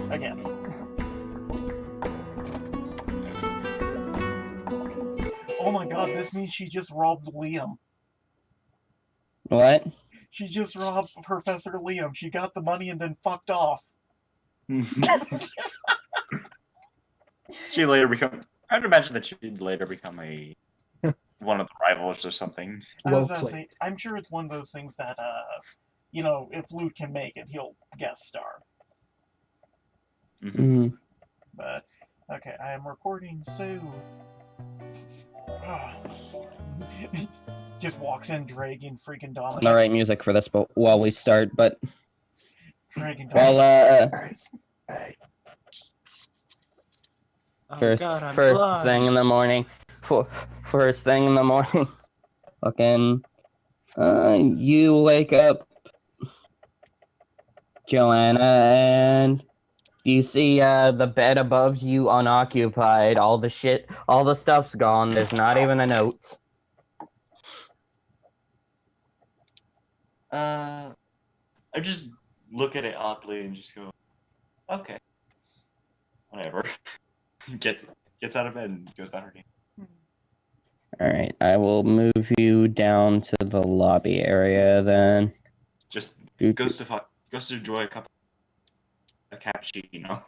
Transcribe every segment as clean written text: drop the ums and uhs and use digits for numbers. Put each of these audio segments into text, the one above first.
Again. Oh my god, this means she just robbed Liam. What? She just robbed Professor Liam. She got the money and then fucked off. She later become. I'd imagine that she'd later become one of the rivals or something. I was Well about to played. say, I'm sure it's one of those things that, you know, if Luke can make it, he'll guest star. Mm. But, okay, I am recording soon. Just walks in dragging freaking Dominic. The right music for this, but while we start, but Dragging well, Dominic. Alright. first thing in the morning, first thing in the morning, fucking, you wake up, Joanna, and you see the bed above you unoccupied. All the stuff's gone. There's not even a note. I just look at it oddly and just go, okay, whatever. gets out of bed and goes about her game. Alright, I will move you down to the lobby area then. Just goes to enjoy a cappuccino.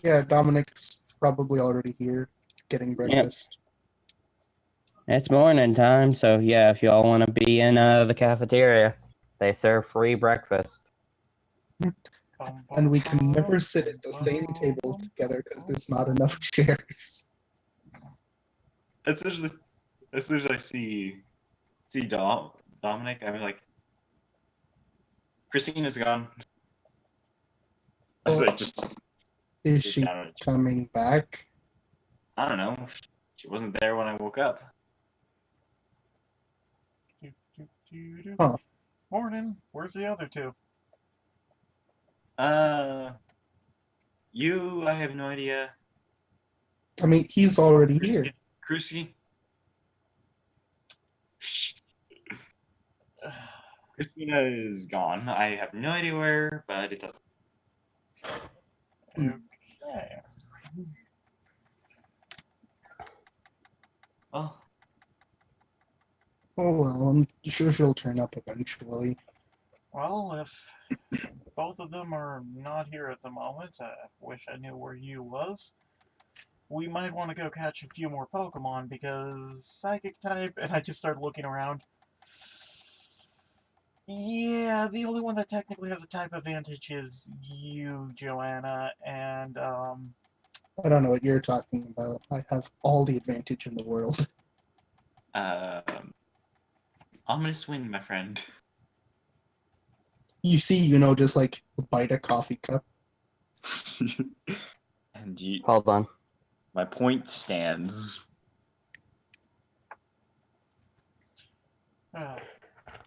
Yeah, Dominic's probably already here getting breakfast. It's morning time, so yeah, if y'all want to be in the cafeteria, they serve free breakfast. And we can never sit at the same table together because there's not enough chairs. As soon as I see Dominic, I'm like, Christina's gone. I was like, just Is she coming back? I don't know. She wasn't there when I woke up. Huh. Morning. Where's the other two? I have no idea. I mean, he's already here. Krusky? Christina is gone. I have no idea where, but it doesn't. Okay. Oh. Oh well, I'm sure she'll turn up eventually. Well, if both of them are not here at the moment, I wish I knew where you was. We might want to go catch a few more Pokemon because Psychic type, and I just started looking around. Yeah, the only one that technically has a type advantage is you, Joanna, and I don't know what you're talking about. I have all the advantage in the world. I'm gonna swing, my friend. You see, just like bite a coffee cup. And Hold on. my point stands.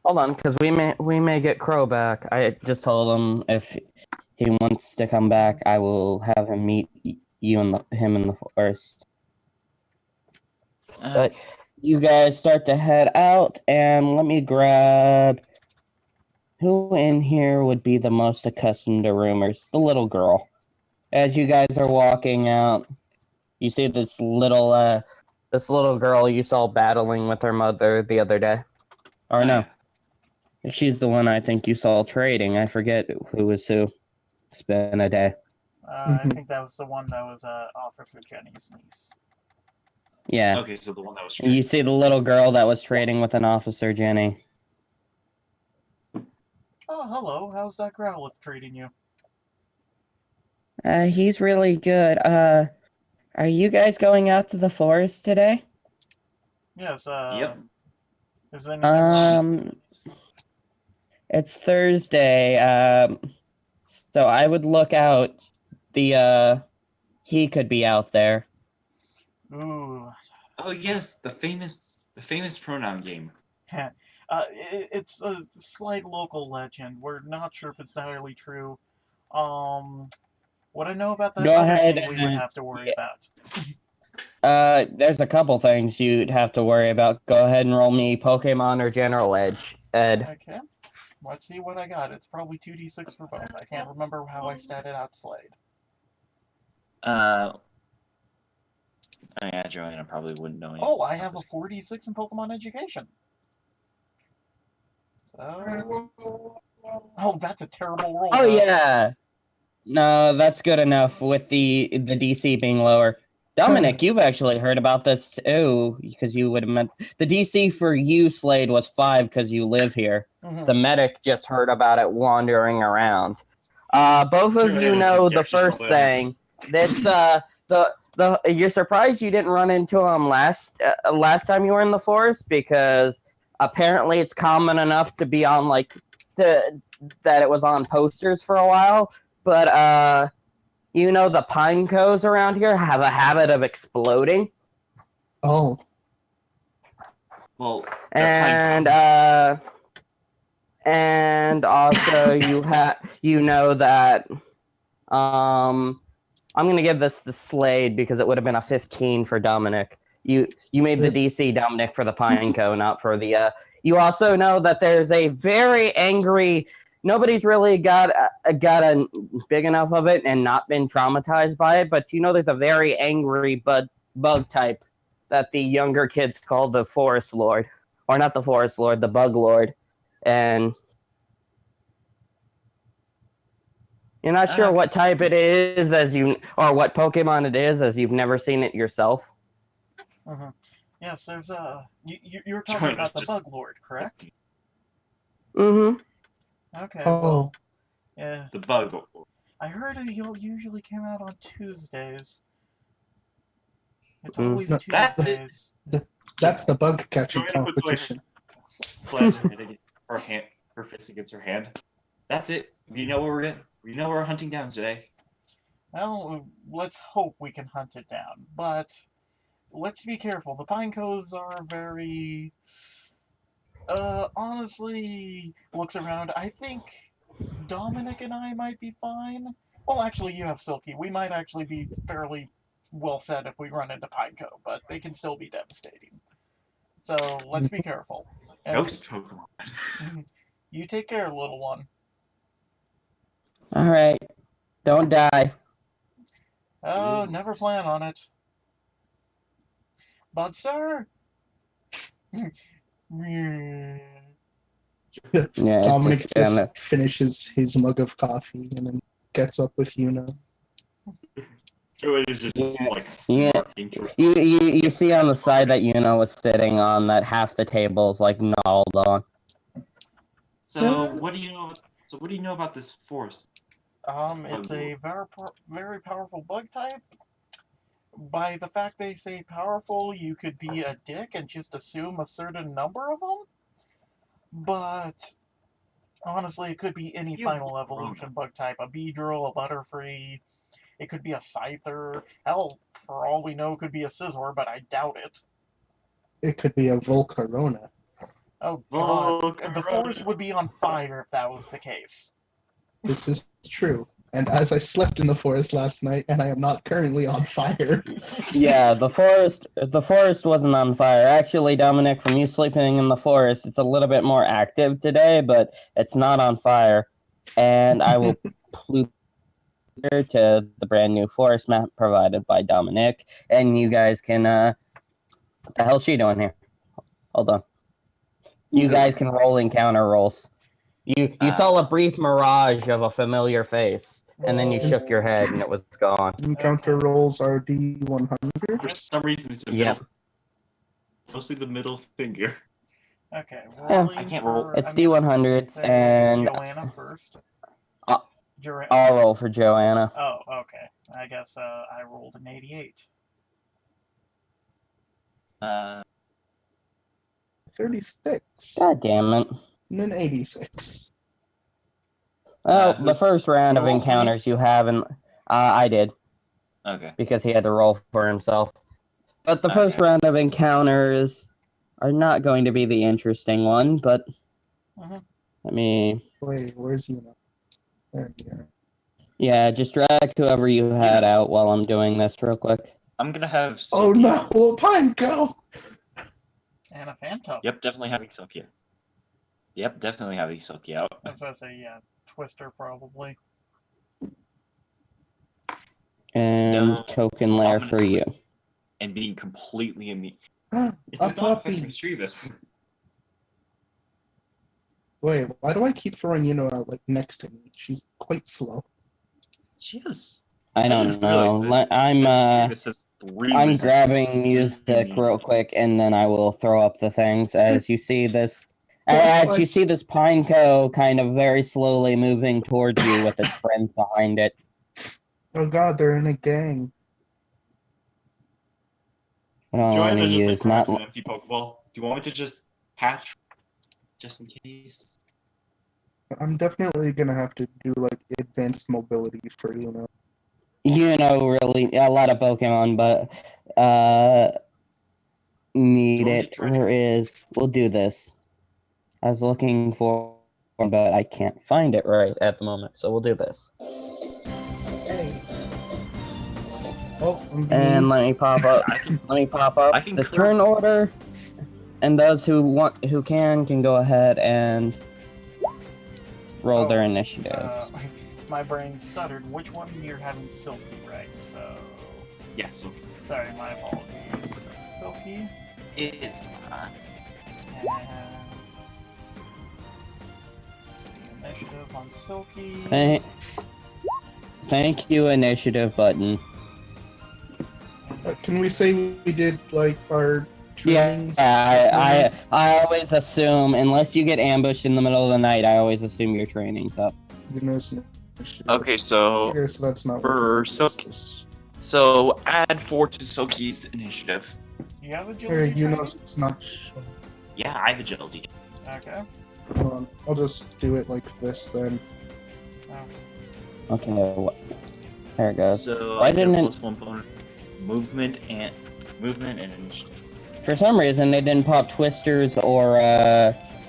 Hold on, because we may get Crow back. I just told him if he wants to come back, I will have him meet you and him in the forest. But you guys start to head out, and let me grab... Who in here would be the most accustomed to rumors? The little girl. As you guys are walking out, you see this little girl you saw battling with her mother the other day. Or no. She's the one I think you saw trading. I forget who was who. It's been a day. I think that was the one that was Officer Jenny's niece. Yeah. Okay, so the one that was trading. You see the little girl that was trading with an Officer Jenny. Oh, hello. How's that Growlithe treating you? He's really good. Are you guys going out to the forest today? Yes, Yep. Is there anything wrong? It's Thursday, so I would look out. He could be out there. Ooh. Oh yes, the famous pronoun game. It's a slight local legend. We're not sure if it's entirely true. What I know about that Go other ahead thing we would have to worry about. There's a couple things you'd have to worry about. Go ahead and roll me Pokemon or General Edge, Ed. Okay. Let's see what I got. It's probably 2d6 for both. I can't remember how I statted out Slade. Yeah, Joanna probably wouldn't know. Oh, I have a 4d6 in Pokemon Education. So... Oh, that's a terrible roll. Oh though. yeah. No, that's good enough with the DC being lower. Dominic, you've actually heard about this too, because you would have meant the DC for you, Slade, was 5 because you live here. Mhm. The medic just heard about it wandering around. Both of you know the first thing. This you're surprised you didn't run into him last time you were in the forest, because apparently it's common enough to be on that it was on posters for a while. But you know the pine cones around here have a habit of exploding. Oh. Well, And also you know that I'm gonna give this to Slade because it would have been a 15 for Dominic. You made the DC, Dominic, for the pine cone, not for the. You also know that there's a very angry. Nobody's really got a big enough of it and not been traumatized by it, but you know there's a very angry bug type that the younger kids call the Forest Lord, or not the Forest Lord, the Bug Lord, and you're not sure what type it is or what Pokemon it is, as you've never seen it yourself. Mm-hmm. Yes, there's you're talking about the Bug Lord, correct? Mm-hmm. Okay. Oh. Well, yeah. The Bug. I heard it usually came out on Tuesdays. It's always Tuesdays. That's the bug catching competition. Slams her hand, her fist against her hand. That's it. We know where we're in. We know we're hunting down today. Well, let's hope we can hunt it down. But let's be careful. The Pinecoes are very... honestly, looks around. I think Dominic and I might be fine. Well, actually, you have Silky. We might actually be fairly well set if we run into Pineco, but they can still be devastating. So, let's be careful. And Ghost Pokemon. You take care, little one. Alright. Don't die. Oh, never plan on it. Budstar? Yeah, Dominic just just finishes his mug of coffee and then gets up with Yuna. It is just like Yeah. smirking to herself. You see on the side that Yuna was sitting on, that half the table is like gnawed on. So what do you know? So what do you know about this forest? It's a very powerful bug type. By the fact they say powerful, you could be a dick and just assume a certain number of them. But honestly, it could be any final evolution bug type. A Beedrill, a Butterfree. It could be a Scyther. Hell, for all we know, it could be a Scizor, but I doubt it. It could be a Volcarona. Oh god, the forest would be on fire if that was the case. This is true. And as I slept in the forest last night, and I am not currently on fire. Yeah, the forest wasn't on fire. Actually, Dominic, from you sleeping in the forest, it's a little bit more active today, but it's not on fire. And I will loop to the brand new forest map provided by Dominic, and you guys can what the hell's she doing here? Hold on. You guys can roll encounter rolls. You saw a brief mirage of a familiar face, and then you shook your head and it was gone. Encounter rolls are D100. For some reason, it's mostly the middle finger. Okay, I can't roll. It's D100s, and Joanna first. I'll roll for Joanna. Oh, okay. I guess I rolled an 88. 36. God damn it. And then 86. Oh, the first round of encounters you have, and I did. Okay. Because he had to roll for himself. But the first round of encounters are not going to be the interesting one, but let me... Wait, where's Yuna? There you are. Yeah, just drag whoever you had out while I'm doing this real quick. I'm gonna have Oh Sophia. no, well, Pine, go! And a Phantom. Yep, definitely having Sophia. Yep, definitely have a Silky out. I was gonna say, yeah, Twister probably. And No, token layer for you. And being completely immune. A It does not affect puppy. Mischievous. Wait, why do I keep throwing Yuno out like next to me? She's quite slow. She is. I don't just realized know. that Mischievous has 3 I'm resistance, grabbing 3 music immunity. real quick, and then I will throw up the things. As you see this, as you see this pineco kind of very slowly moving towards you with its friends behind it. Oh god, they're in a gang. Let Joanna me just use grabs not. an empty Pokeball. Do you want me to just catch, just in case? I'm definitely gonna have to do like advanced mobility for Really a lot of Pokemon, but need Do you want me to it. try to- Where is? We'll do this. I was looking for, but I can't find it right at the moment, so we'll do this. Hey. Oh, And let me pop up. Let me pop up I can the curve- turn order, and those who can go ahead and roll their initiative. My brain stuttered. Which one you're having Silky, right? So. Yeah, Silky. Sorry, my apologies. Silky. It's And the initiative on Silky. Thank you, initiative button. Can we say we did like our trainings? Yeah, I always assume, unless you get ambushed in the middle of the night, I always assume your training's up. Okay, so Okay, so that's not for Silky. So add 4 to Silky's initiative. You have Here, agility you know training? it's not shown. Yeah, I have agility. Okay. Hold on, I'll just do it like this then. Okay, there it goes. So Why I get didn't a it- +1 bonus. Movement and initiative. For some reason, they didn't pop Twisters or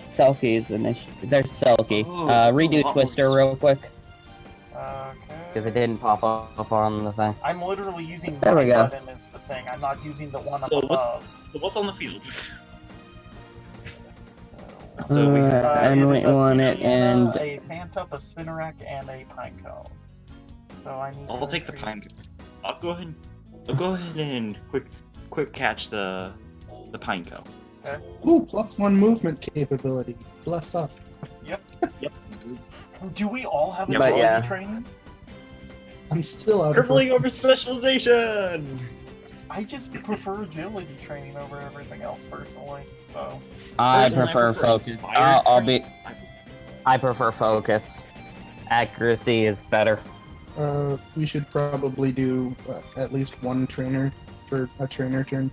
Selkies initiative. There's Selkie. Oh, that's a Redo lot Twister more real quick, Okay. because it didn't pop up on the thing. I'm literally using There my we go. button as the thing. I'm not using the one up So above. what's on the field? So we have- and it we is a want it, Joanna, and a Phantup, a Spinnerack, and a Pinecone. So I need. I'll to take the increase- pine. I'll go ahead and quick catch the Pineco. Ooh, +1 movement capability. Bless up. Yep. Do we all have Yeah, but agility yeah. training? I'm still out of Crippling over specialization. I just prefer agility training over everything else personally. So I Personally, prefer focus. inspired training. I prefer focus. Accuracy is better. We should probably do at least one trainer for a trainer turn.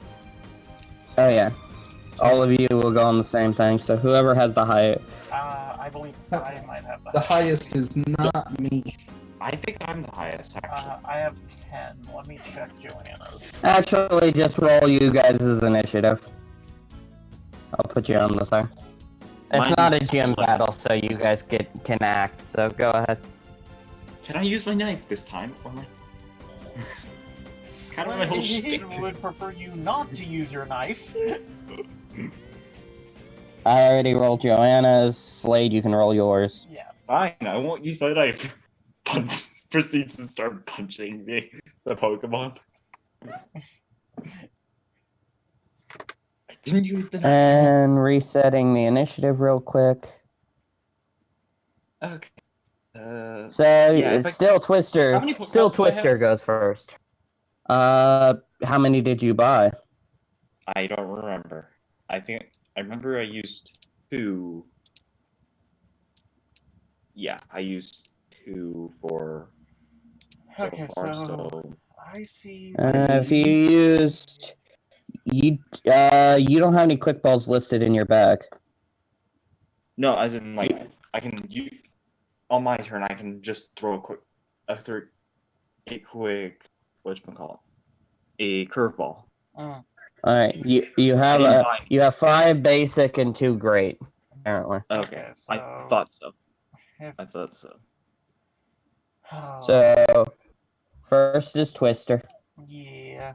Oh yeah. All of you will go on the same thing. So whoever has the highest. I believe I might have The highest is not me. I think I'm the highest actually. I have 10. Let me check Joanna's. Actually, just roll you guys' initiative. I'll put you on the thing. It's Mine's not a gym split. battle, so you guys can act. So go ahead. Can I use my knife this time? Or my... Kind of my whole Slade shtick. would prefer you not to use your knife. I already rolled Joanna's. Slade, you can roll yours. Yeah. Fine, I won't use my knife. Proceeds to start punching the Pokemon. I didn't use the knife. And resetting the initiative real quick. Okay. So yeah, it's still Twister. How many Pokeballs Still do I have? Twister goes first. How many did you buy? I don't remember. I remember I used 2. Yeah, I used 2 for Okay, far, so I see. If you used, you don't have any quick balls listed in your bag. No, as in like I can use on my turn. I can just throw a quick whatchamacallit, a curveball. Mm. All right, you have 5 basic and 2 great, apparently. Okay, so I thought so. if- I thought so. So first is Twister. Yeah.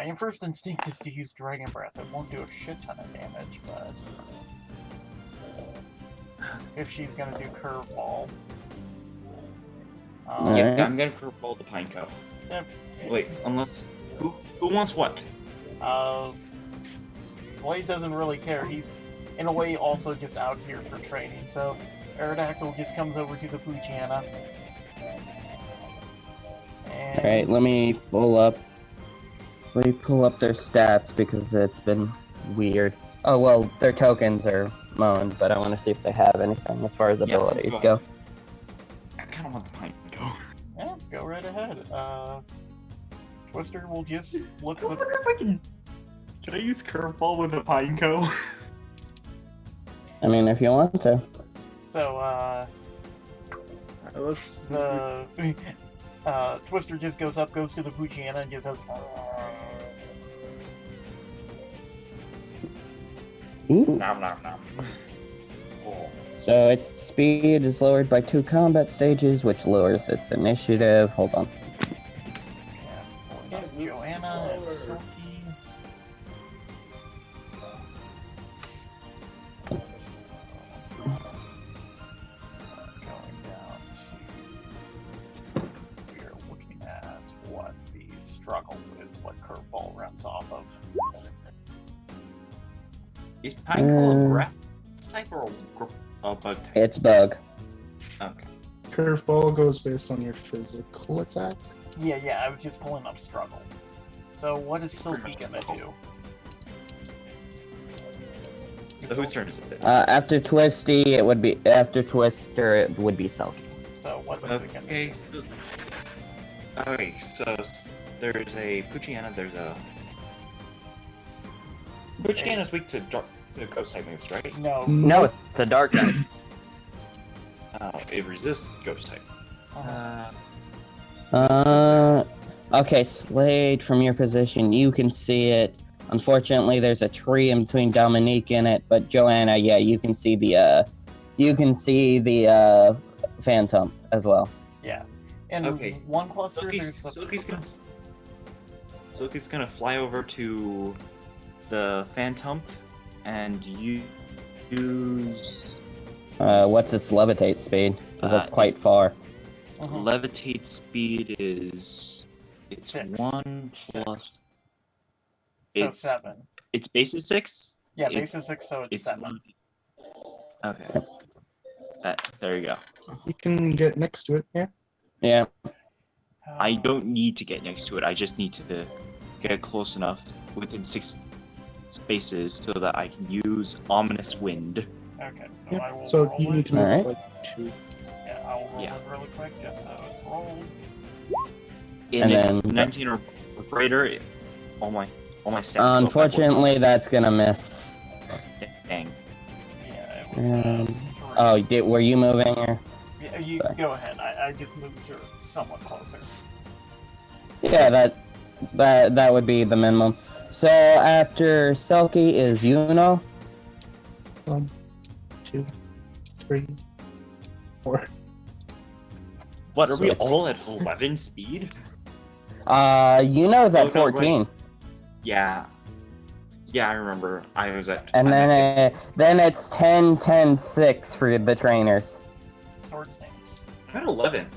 My first instinct is to use Dragon Breath. It won't do a shit ton of damage, but if she's gonna do Curveball. Yeah, I'm gonna Curveball the Pineco. Yep. Wait, unless who wants what? Slade doesn't really care. He's, in a way, also just out here for training. So, Aerodactyl just comes over to the Poochyena. And... Alright, let me pull up their stats because it's been weird. Oh, well, their tokens are moaned, but I want to see if they have anything as far as abilities go. I kind of want the Pineco. Yeah, go right ahead. Twister will just look I at wonder if I can... Should I use Curveball with a Pineco? I mean, if you want to. So, Let's... Twister just goes up, goes to the Poochyena, and just says... Ooh. Nom nom nom. Cool. So its speed is lowered by 2 combat stages, which lowers its initiative. Hold on. Yeah, Joanna and Silky. Going down to... We are looking at what the struggle is, what Curveball runs off of. Is Pineco a grass type or a bug type? It's bug. Okay. Curveball goes based on your physical attack. Yeah, I was just pulling up struggle. So what is Silky gonna do? So whose turn is it? After Twisty, it would be after Twister. It would be Selkie. So what is it gonna do? Okay, so there's a Poochyena, there's a... Poochyena's weak to ghost type moves, right? No. No, it's a dark type. Oh, it resists ghost type. Okay, Slade, from your position, you can see it. Unfortunately, there's a tree in between Dominique and it, but Joanna, yeah, you can see the Phantom as well. Yeah. And Okay. one cluster Silky's gonna fly over to the Phantom and use... What's its levitate speed? 'Cause that's quite far. Levitate speed is... It's 6. 1 plus... 6. So It's 7. Its base is 6? Yeah, base is 6, so it's 7. Okay. There you go. You can get next to it, yeah? Yeah. I don't need to get next to it, I just need to get close enough within 6 spaces so that I can use Ominous Wind. Okay, so Yeah. I will So roll you need it. to move Alright. like 2. Yeah, I'll roll Yeah. it really quick just so it's rolled. And if it's then- 19 or greater, all my stats go up by Unfortunately, that's gonna miss. 1. Dang. Yeah, it was, 3. Were you moving or? Yeah, you sorry. go ahead. I just moved her somewhat closer. Yeah, that would be the minimum. So after Selkie is Yuno. 1, 2, 3, 4. What, are we Six. all at 11 speed? Yuno's Oh, at no, 14. wait. Yeah, I remember. I was at... And I'm at 15. then it's 10, 10, 6 for the trainers. Sword stings. I'm at 11.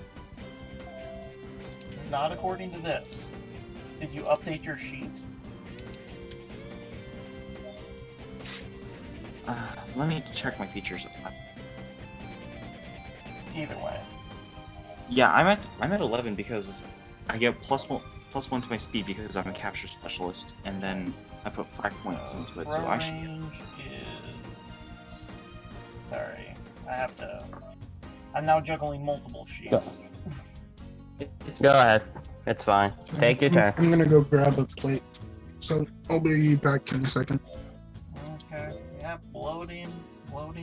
Not according to this. Did you update your sheet? Let me check my features. Either way. Yeah, I'm at 11 because I get plus one to my speed because I'm a capture specialist, and then I put 5 points into it, so I should. Range is... Sorry, I'm now juggling multiple sheets. It's Go ahead. It's fine. Take your turn. I'm gonna go grab a plate. So I'll be back in a second. Okay, yeah, loading.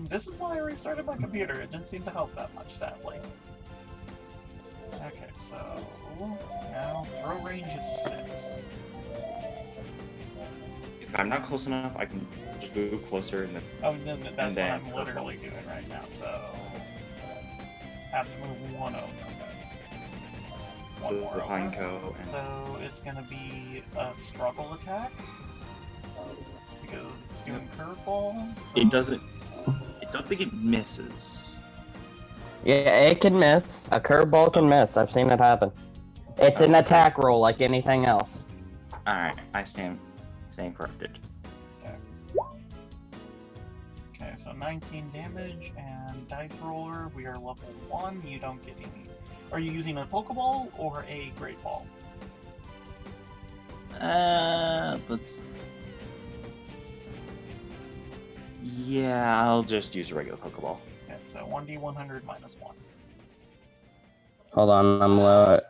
This is why I restarted my computer. It didn't seem to help that much, sadly. Okay, so now throw range is 6. If I'm not close enough, I can just move closer and then. Oh, no, that's what then- I'm literally doing right now, so... Have to move 1 over. one more the over. Pineco. And... So it's gonna be a struggle attack. Because it's doing curveball. So... It doesn't. I don't think it misses. Yeah, it can miss. A curveball can miss. I've seen it happen. It's an attack roll like anything else. Alright, I stand corrected. Okay, so 19 damage and dice roller. We are level 1. You don't get any. Are you using a Pokeball or a Great Ball? Let's. Yeah, I'll just use a regular Pokeball. Okay, so 1d100 minus 1. Hold on, I'm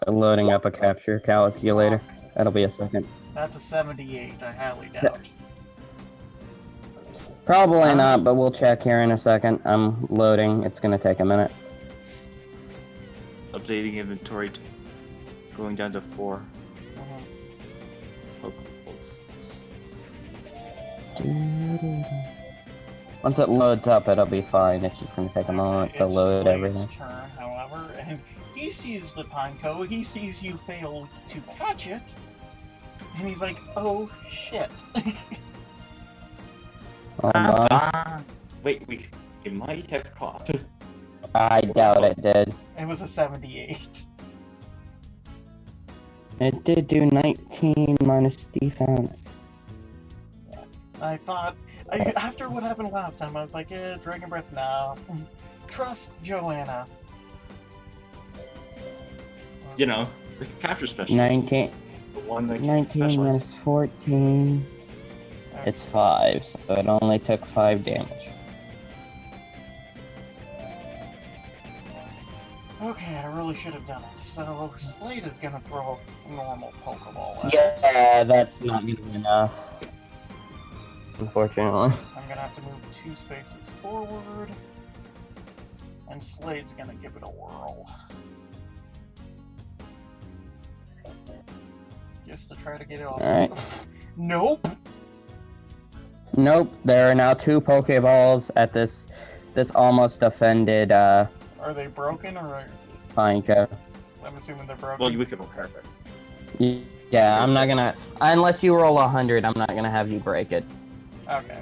loading up a capture calculator. Fuck. That'll be a second. That's a 78, I highly doubt. Probably not, but we'll check here in a second. I'm loading. It's gonna take a minute. Updating inventory, going down to 4 Mhm. Pokeballs. Once it loads up, it'll be fine. It's just gonna take a moment to It's load Slade's everything. turn, however, and he sees the Pineco, he sees you fail to catch it, and he's like, oh shit. Hold on. Wait, it might have caught. I doubt it did. It was a 78. It did do 19 minus defense. I thought, after what happened last time, I was like, Dragon Breath, no. Trust Joanna. You know, the capture specialist. 19, The one that 19 specializes. minus 14. It's 5, so it only took 5 damage. Okay, I really should have done it. So, Slade is gonna throw a normal Pokeball at it. Yeah, that's not gonna be enough. Unfortunately. I'm gonna have to move 2 spaces forward. And Slade's gonna give it a whirl. Just to try to get it off. Alright. Nope! Nope, there are now 2 Pokeballs at this almost offended Are they broken or? Pineco. I'm assuming they're broken. Well, we could repair it. Yeah, I'm not gonna. Unless you roll 100, I'm not gonna have you break it. Okay.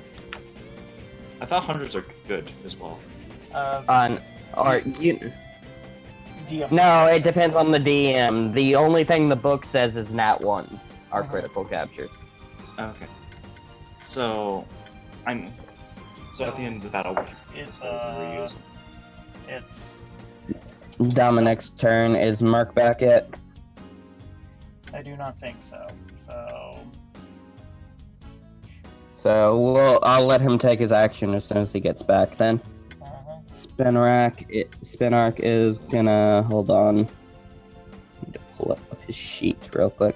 I thought hundreds are good as well. Or you. DM. No, it depends on the DM. The only thing the book says is nat ones are Uh-huh. critical captures. Okay. So, at the end of the battle, It's reuse. it's. Dominic's turn. Is Merk back yet? I do not think so. So I'll let him take his action as soon as he gets back. Then Spinark is gonna hold on. Need to pull up his sheet real quick.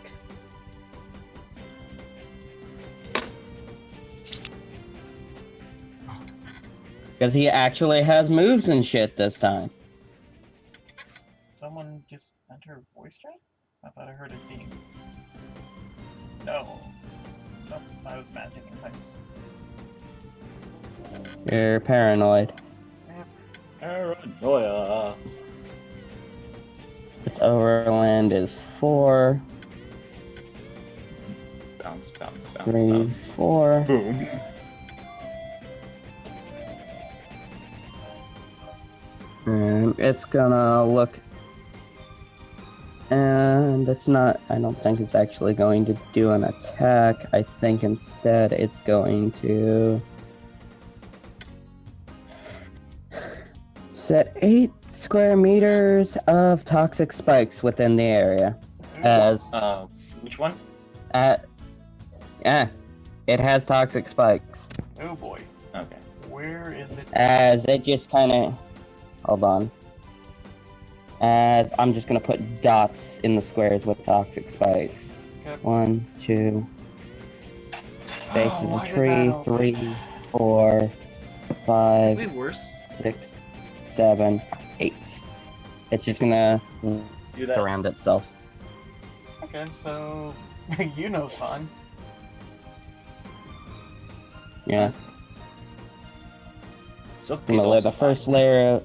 Because he actually has moves and shit this time. Someone just enter voice chat? I thought I heard it ding. No. Nope, I was imagining things. You're paranoid. Paranoia. Its overland is 4, Bounce, 3, bounce. 4. Boom. And it's gonna look. And it's not. I don't think it's actually going to do an attack. I think instead it's going to set 8 square meters of toxic spikes within the area. As Which one? yeah, it has toxic spikes. Oh boy. Okay. Where is it? As it just kind of. Hold on. As I'm just gonna put dots in the squares with toxic spikes. Okay. 1, 2. Base of the why did tree. that open? 3, 4, 5, Way worse. 6, 7, 8. It's just gonna Do that. surround itself. Okay, so you know fun. Yeah. So I'm gonna lay the first layer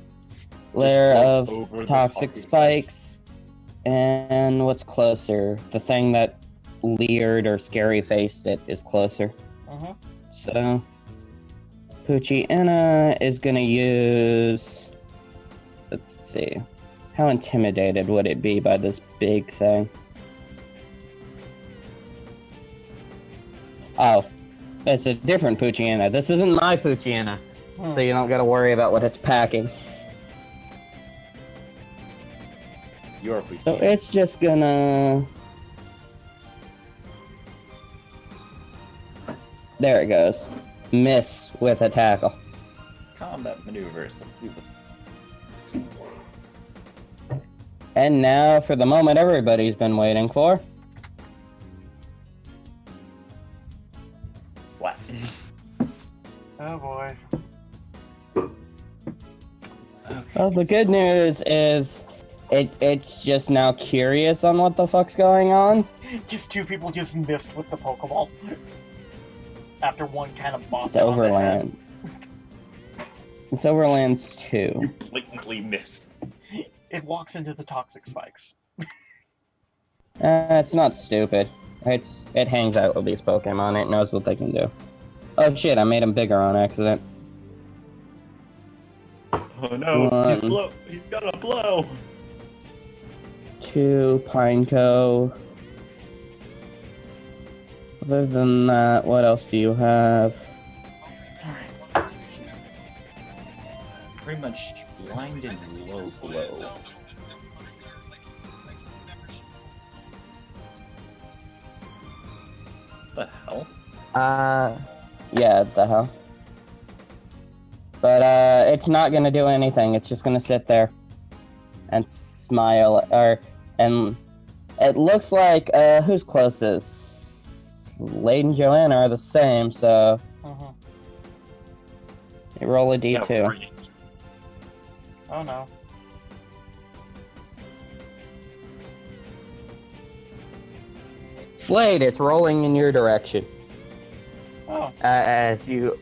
floats of over the toxic spikes. And what's closer? The thing that leered or scary faced it is closer. So, Poochyena is gonna use. Let's see. How intimidated would it be by this big thing? Oh, it's a different Poochyena. This isn't my Poochyena, so you don't gotta worry about what it's packing. Your So it's just gonna... There it goes. Miss with a tackle. combat maneuvers. Let's see what. And now for the moment everybody's been waiting for. What? Oh boy. Okay. Well, the good news is it's just now curious on what the fuck's going on. Just two people just missed with the Pokeball. After one kind of bopped It's it on the head. Overland. It's Overland's 2. You blatantly missed. It walks into the toxic spikes. It's not stupid. It hangs out with these Pokemon. It knows what they can do. Oh shit, I made him bigger on accident. Oh no, One. He's got a blow. 2, Pineco. Other than that, what else do you have? Alright. Pretty much blind and low blow. The hell? Yeah, the hell. But, it's not gonna do anything. It's just gonna sit there and smile, and it looks like, who's closest? Slade and Joanna are the same, so you roll a d2. Yeah, brilliant. Oh no. Slade, it's rolling in your direction. Oh. As you...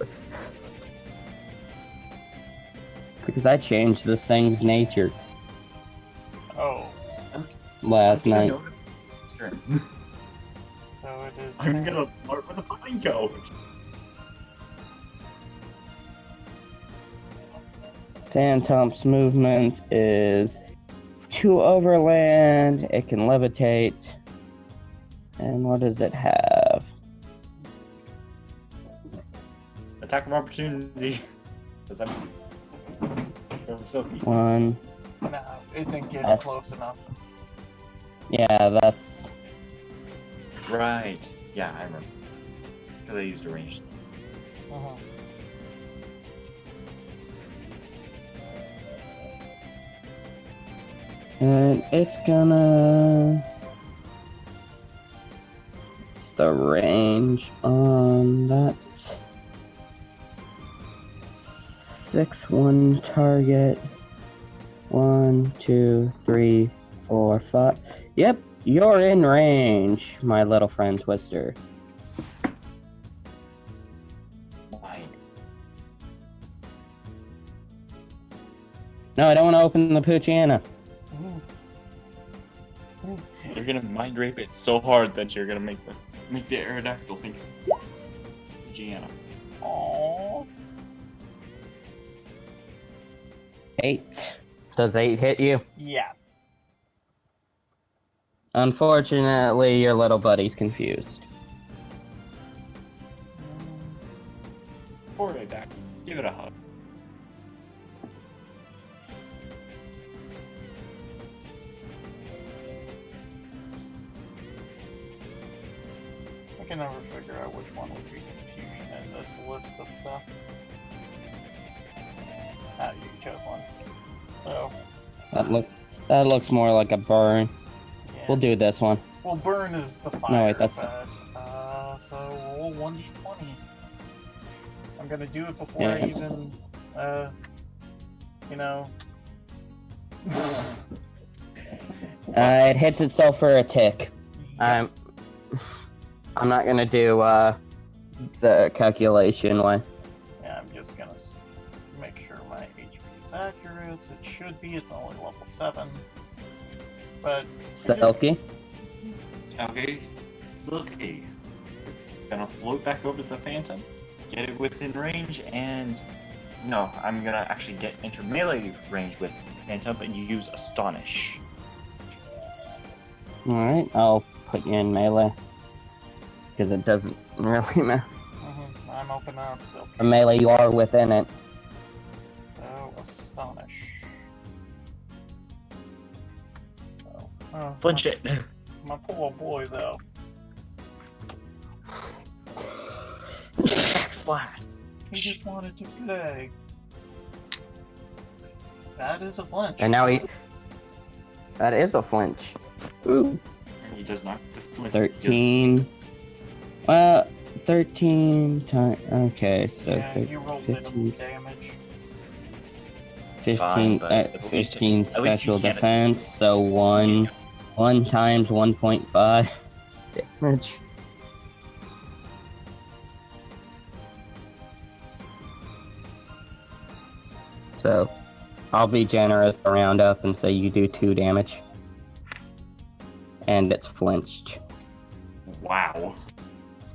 Because I changed this thing's nature Oh. last night. So it is. I'm gonna flirt with a Pineco. Phantom's movement is 2 overland. It can levitate. And what does it have? Attack of opportunity. Does that mean? So 1. No, it didn't get That's- close enough. Yeah, that's... right. Yeah, I remember. Because I used a ranged. And it's gonna... What's the range on that? 6-1 target. 1, 2, 3, 4, 5. Yep, you're in range, my little friend Twister. Mine. No, I don't want to open the Poochyena. You're gonna mind rape it so hard that you're gonna make the Aerodactyl think it's Gianna. Aww. 8. Does 8 hit you? Yeah. Unfortunately, your little buddy's confused. Poor Aerodactyl. Give it a hug. I can never figure out which one would be confusion in this list of stuff. Ah, you chose one. So, That looks more like a burn. yeah. We'll do this one. Well, burn is the fire No, wait, that's- effect. So roll 1d20. I'm gonna do it before I Yeah. even, you know. It hits itself for a tick. I'm not gonna do the calculation one. Yeah, I'm just gonna make sure my HP is accurate. It should be. It's only level 7. But Silky. Okay, Silky. Gonna float back over to the Phantom, get it within range, and no, I'm gonna actually get into melee range with Phantom and use Astonish. Alright, I'll put you in melee. Because it doesn't really matter. I'm opening up Silky. For melee, you are within it. So, Astonish. Oh, Flinch it. my poor boy, though. Slade. He just wanted to play. That is a flinch. And now that is a flinch. Ooh. And he does not flinch. 13. Well, 13 times. Okay, so Yeah, you rolled 15, damage. 15, Fine, but at least 15 at least you special can't- defense. So 1 times 1.5 damage. So, I'll be generous to round up and say you do 2 damage. And it's flinched. Wow.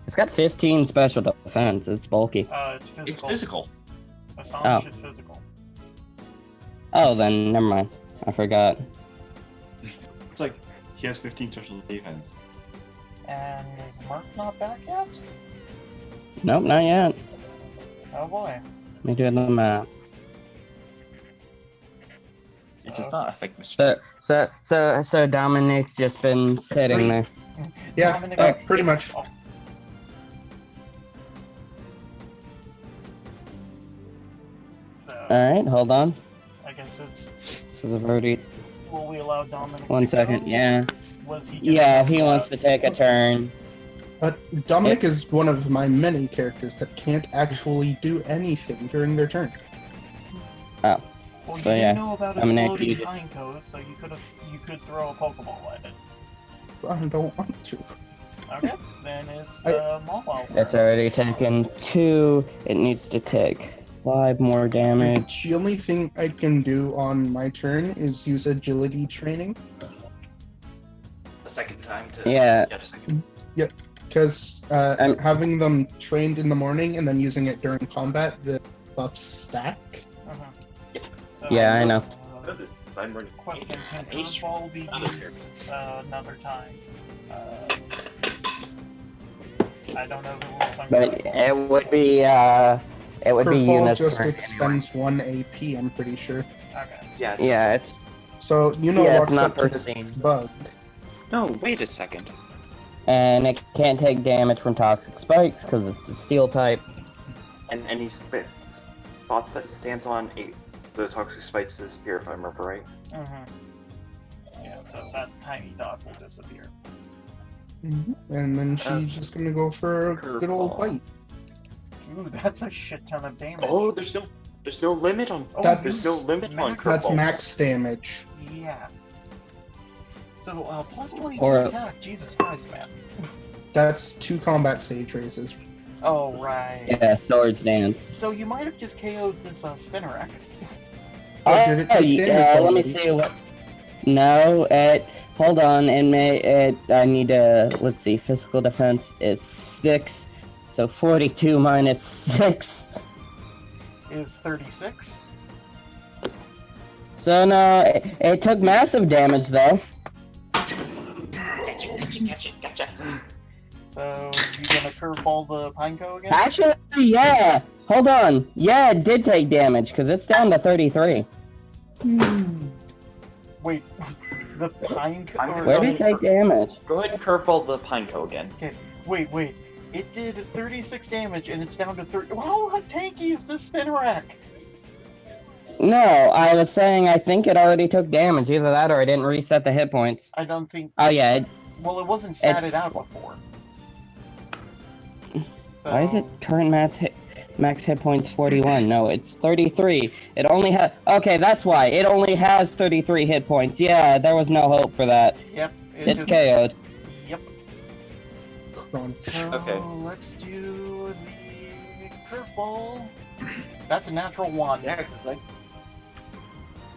It's got 15 special defense. It's bulky. It's physical. It's physical. Astonish Oh. is physical. Oh, then never mind. I forgot. It's like he has 15 special defense. And is Merc not back yet? Nope, not yet. Oh boy. Let me do the math. It does not affect Mr. So Dominic's just been sitting there. Yeah, Dominic- pretty much. Oh. So, Alright, hold on. I guess it's. So the already. Will we allow Dominic? 1 to second, go? yeah. Was he? Just Yeah, if he going wants to take a turn. Dominic is one of my many characters that can't actually do anything during their turn. Oh. Well, you So, yeah, didn't know about Dominic, exploding you just- Pineco's, so you could throw a Pokeball at it. I don't want to. Okay, then it's I- Mobile. It's already taken 2. It needs to take 5 more damage. The only thing I can do on my turn is use agility training, A second time to Yeah. get a second. because I'm- having them trained in the morning and then using it during combat, the buffs stack. So, Yeah, I know. This I'm running. Question: Can Ace. Curveball be used another time? I don't know the rules on But Curveball. it would be Curveball Eunice just turn expends 1 AP, I'm pretty sure. Okay. Yeah. anyway. Yeah, it's So, you know Yeah, it's what's not up to per this scene. bug. No, wait a second. and it can't take damage from toxic spikes because it's a steel type. And he spots that it stands on the toxic spikes disappear, if I remember right. Yeah, so that tiny dot will disappear. And then she's just gonna go for a good old Curveball. bite. Ooh, that's a shit ton of damage. Oh, there's no limit on. Oh, That's- There's no limit on max- That's curveballs. max damage. Yeah. So, plus 22 Or- attack. Jesus Christ, man. That's 2 combat stage raises. Oh, right. Yeah, Swords Dance. So you might have just KO'd this Spinnerack. Oh, did it take damage let me already? see what. No, hold on. I need to. Let's see. Physical defense is 6, so 42 minus 6. Is 36. So no, it took massive damage though. Gotcha. So you gonna curveball the Pineco again? Actually, yeah. Hold on. Yeah, it did take damage because it's down to 33. Wait, the Pineco? Where did it take damage? Go ahead and curveball the Pineco again. Wait. It did 36 damage and it's down to 30. How tanky is this Spinnerack? No, I was saying I think it already took damage. Either that or I didn't reset the hit points. I don't think. Oh yeah. Well, it wasn't statted It's- out before. So, Why is it current max hit points 41? No, it's 33. It only has. Okay, that's why. It only has 33 hit points. Yeah, there was no hope for that. Yep. It's KO'd. Yep. Crunch. So Okay. let's do the curveball. That's a natural 1. Yeah, like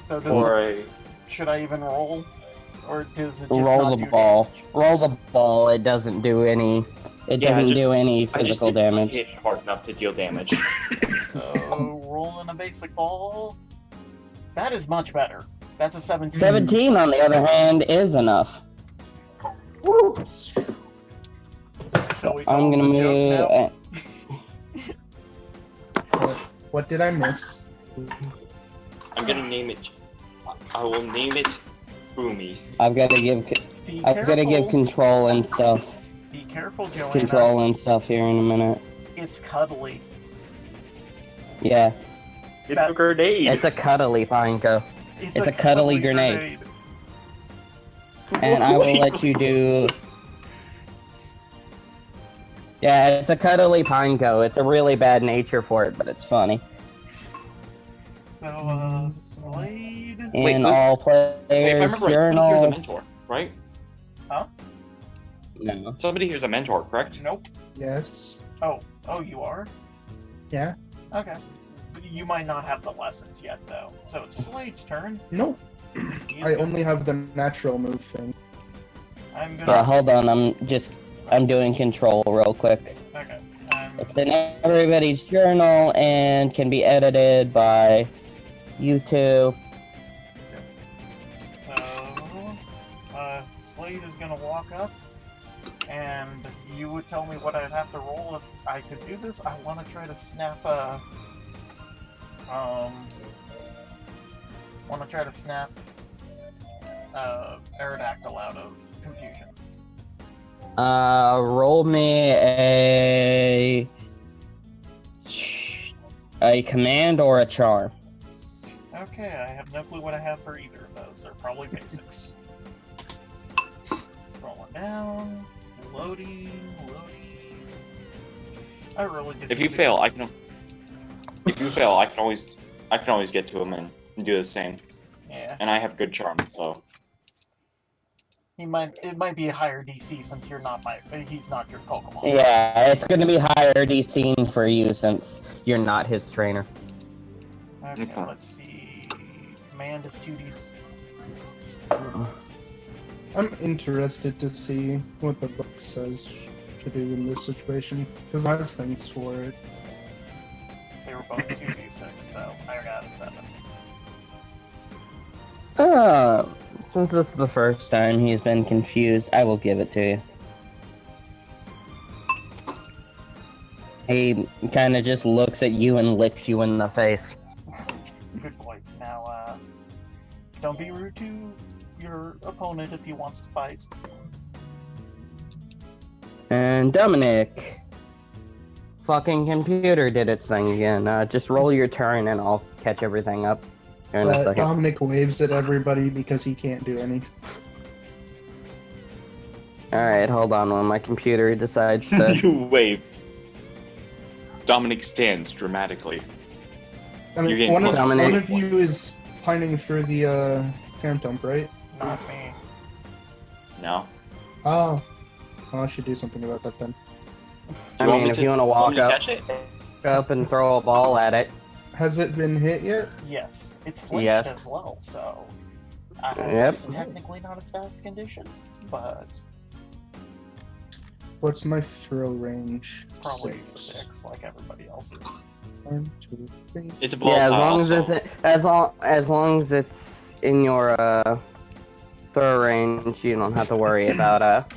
So does or a should I even roll? Or does it just Roll not the do ball. damage? Roll the ball. It doesn't do any. It Yeah, doesn't just- do any I just physical didn't damage. hit hard enough to deal damage. So, rolling a basic ball. That is much better. That's a 17. 17, on the other hand, is enough. Shall we tell I'm gonna him the joke move. now? What did I miss? I'm gonna name it. I will name it Boomy. I've got to give. Be I've got to give careful. control and stuff. Be careful, Joanna. Control and stuff here in a minute. It's cuddly. Yeah, It's a grenade. it's a cuddly Pinko. It's a cuddly grenade. And I will let you do. Yeah, it's a cuddly Pinko. It's a really bad nature for it, but it's funny. So, Slade. In Wait, all Wait, if I players' remember right, somebody here's a journals. mentor, right? No. Somebody here's a mentor, correct? Nope. Yes. Oh, you are? Yeah. Okay. But you might not have the lessons yet, though. So it's Slade's turn. Nope. He's I gonna- only have the natural move thing. I'm Yeah, gonna. hold on. I'm doing control real quick. Okay. It's in everybody's journal and can be edited by you two. So, Slade is gonna walk up, and you would tell me what I'd have to roll if I could do this. I want to try to snap Aerodactyl out of confusion. Roll me a command or a charm. Okay, I have no clue what I have for either of those. They're probably basics. Rolling down, loading. I really just. If you fail, I can. If you fail, I can always get to him and do the same. Yeah, And I have good charm, so. it might be a higher DC since he's not your Pokemon. Yeah, it's going to be higher DC for you since you're not his trainer. Okay, Okay. let's see. Command is 2D. I'm interested to see what the book says to do in this situation, because I has things for it. They were both 2D6, so I got a 7. Since this is the first time he's been confused, I will give it to you. He kind of just looks at you and licks you in the face. Good boy. Now, don't be rude to your opponent if he wants to fight. And Dominic, fucking computer did its thing again. Just roll your turn and I'll catch everything up in a second. Dominic waves at everybody because he can't do anything. Alright, hold on when my computer decides to... You wave. Dominic stands dramatically. I You mean, gain one plus of you is pining for the Phantom, right? Not me. No. Oh. Well, I should do something about that then. I want mean, me if to- you want to Want walk me to up, catch it? and throw a ball at it. Has it been hit yet? Yes, it's flinched Yes. as well, so. Yep. It's technically not a status condition, but What's my throw range? probably 6 like everybody else's. 1, 2, 3. It's a ball. Yeah, as long as it's in your throw range, you don't have to worry about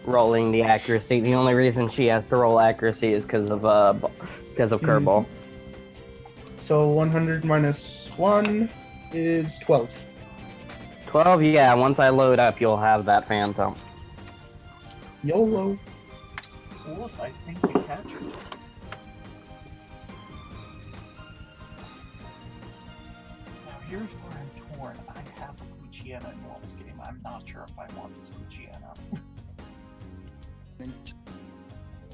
rolling the accuracy. The only reason she has to roll accuracy is because of Kerbal. So 100 minus 1 is 12. 12, yeah. Once I load up, you'll have that Phantom. YOLO. Wolf, I think we catch it. Now here's where I'm torn. I have a Poochyena in Wall's game. I'm not sure if I want this Poochyena.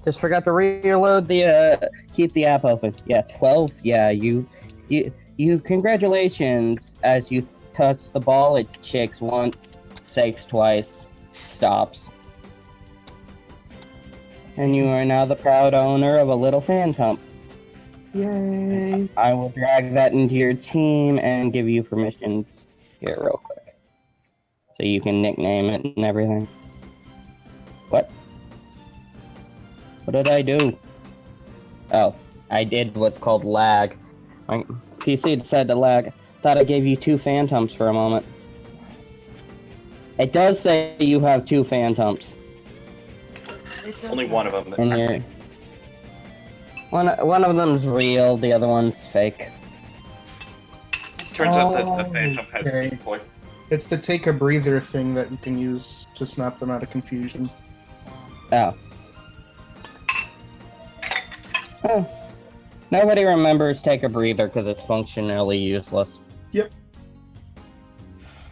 Just forgot to reload the keep the app open. Yeah, 12. Yeah, you congratulations. As you touch the ball, it shakes once, shakes twice, stops. And you are now the proud owner of a little Phantom. Yay. I will drag that into your team and give you permissions here real quick. so you can nickname it and everything. What? What did I do? Oh, I did what's called lag. My PC decided to lag. Thought I gave you 2 phantoms for a moment. It does say you have 2 phantoms. Only one of them. And you're... One of them's real, the other one's fake. Turns out that the Phantom has okay. decoy. It's the take a breather thing that you can use to snap them out of confusion. Oh. Oh. Nobody remembers take a breather because it's functionally useless. Yep.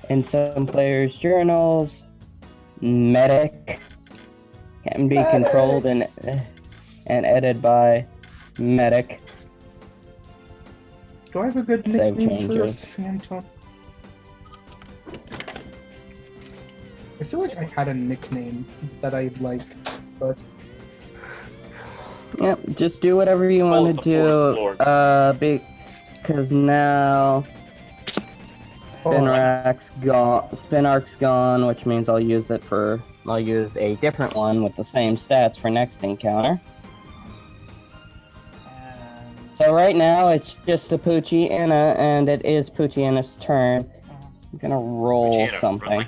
In some players' journals, medic can be controlled and edited by medic. Do I have a good Save nickname for a changes. phantom? I feel like I had a nickname that I liked, but Yep, just do whatever you want to do. Because now Spinarc's gone, which means I'll use a different one with the same stats for next encounter. So right now it's just a Poochyena, and it is Poochyena's turn. I'm gonna roll something.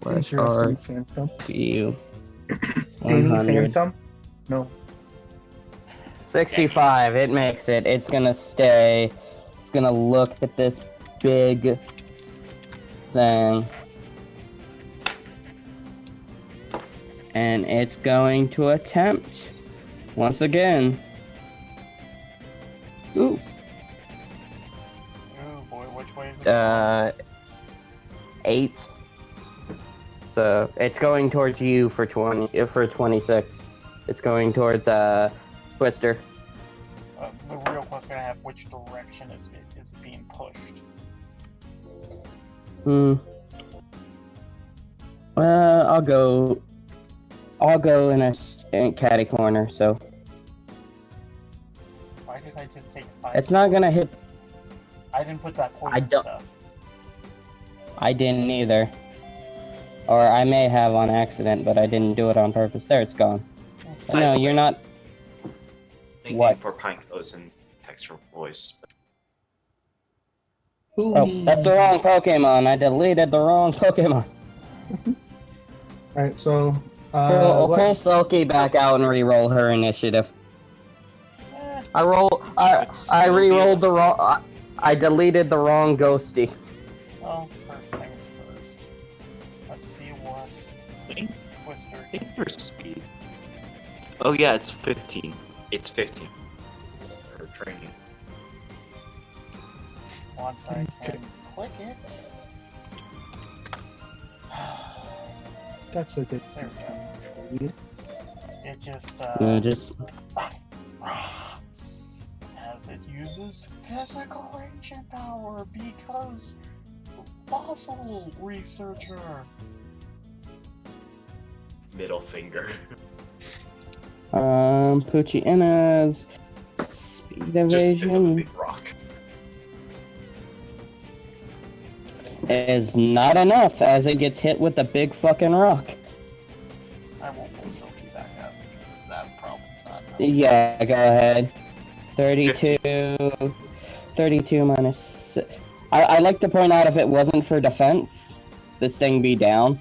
Slash R Phantom. Q Danny 100. Phantom? No. 65, it makes it. It's gonna stay. It's gonna look at this big thing. And it's going to attempt once again. Ooh. Oh boy, which way is it? 8. So it's going towards you for 26. It's going towards Twister. The real question I have: which direction is being pushed? I'll go in a catty corner. So Why did I just take 5? it's not gonna hit. I didn't put that poison stuff. I didn't either. Or I may have on accident, but I didn't do it on purpose. There, it's gone. No, you're not. What? For pine codes and text for voice. Oh, that's the wrong Pokemon. I deleted the wrong Pokemon. Alright, so Pull Selkie back out and re-roll her initiative. I re-rolled the wrong. I deleted the wrong Ghosty. Well, first things first. Let's see what Twister. Thinker speed. Oh yeah, it's 15. It's 15 for training. Once I can click it. That's a good. There we go. It just as it uses physical ancient power because fossil researcher. Middle finger. Poochyena's speed Just a evasion big rock. is not enough as it gets hit with a big fucking rock. I won't pull Silky back up because that problem's not enough. Yeah, go ahead. 32 minus... I like to point out if it wasn't for defense, this thing be down.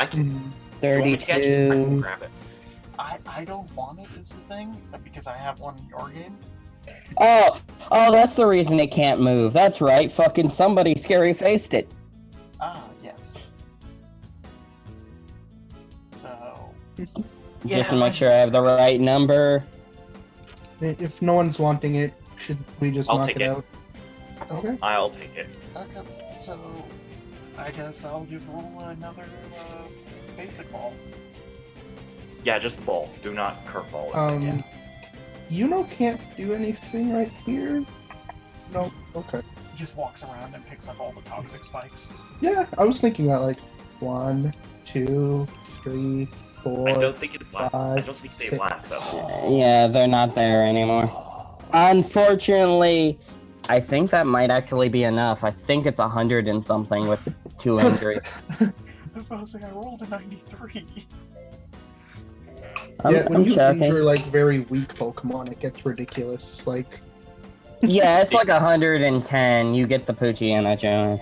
I can... 32... I can grab it. I don't want it is the thing, because I have one in your game. Oh, that's the reason it can't move. That's right, fucking somebody scary-faced it. Yes. So... Just to make sure I have the right number. If no one's wanting it, should we just knock it out? Okay. I'll take it. Okay, so... I guess I'll just roll another, basic ball. Yeah, just the ball. Do not curveball it again. Can't do anything right here? No, okay. He just walks around and picks up all the toxic spikes. Yeah, I was thinking that, like, 1, 2, 3, 4, I don't think it lasts. I don't think they 6. last though. Yeah, they're not there anymore. Unfortunately, I think that might actually be enough. I think it's 100 and something with 2 injuries. I was about to say I rolled a 93. Yeah, when I'm you checking. injure like very weak Pokemon, it gets ridiculous. Like, Yeah, it's like 110. You get the Poochyena, Joanna.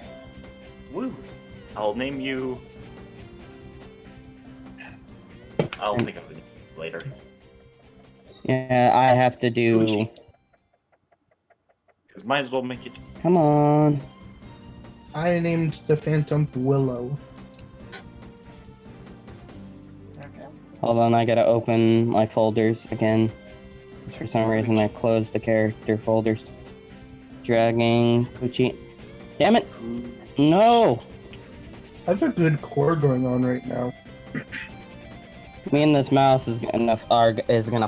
Woo! I'll name you. I'll think of it later. Yeah, I have to do. Poochie. Because might as well make it. Come on. I named the Phantom Willow. Okay. Hold on, I gotta open my folders again. 'Cause for some reason, I closed the character folders. Dragging Poochie. Damn it! No! I have a good core going on right now. Me and this mouse is gonna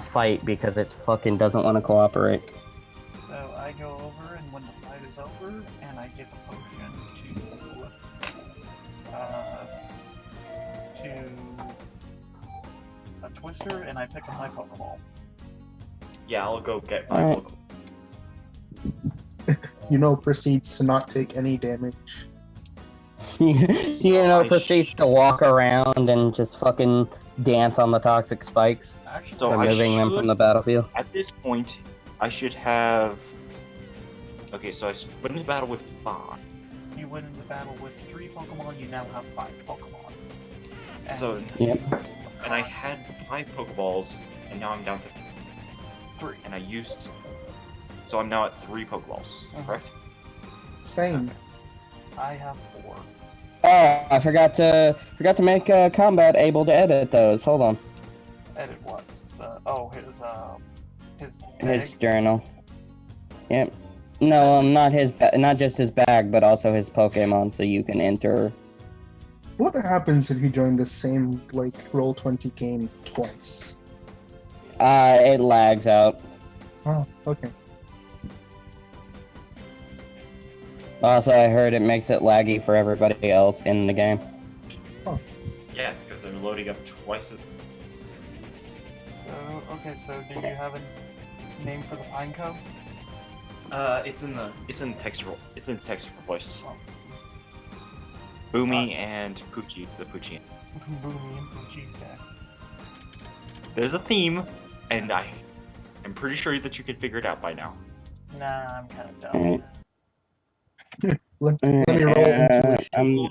fight because it fucking doesn't want to cooperate. So I go over, and when the fight is over, and I give a potion to a Twister, and I pick up my Pokeball. Yeah, I'll go get my Alright. Pokemon. Proceeds to not take any damage. Proceeds to walk around and just fucking dance on the toxic spikes, Actually, So I removing them from the battlefield. At this point, I should have. Okay, so I went into battle with 5. you win in the battle with 3 Pokemon, you now have 5 Pokemon. And So, Yep. and I had 5 Pokeballs, and now I'm down to 3. and I used. So I'm now at 3 Pokeballs, correct? Same. I have 4. Oh, I forgot to make combat able to edit those. Hold on. Edit what? His His bag? journal. Yep. No, not just his bag, but also his Pokemon, so you can enter. What happens if you join the same like Roll20 game twice? It lags out. Oh, okay. Also, I heard it makes it laggy for everybody else in the game. Yes, because they're loading up twice as. Okay, so do you have a name for the Pineco? It's in text roll. It's in text for voice. Boomy and Poochie, the Poochie. Boomy and Poochie, okay. There's a theme, and I'm pretty sure that you can figure it out by now. Nah, I'm kind of dumb. Alright. Let me roll intuition.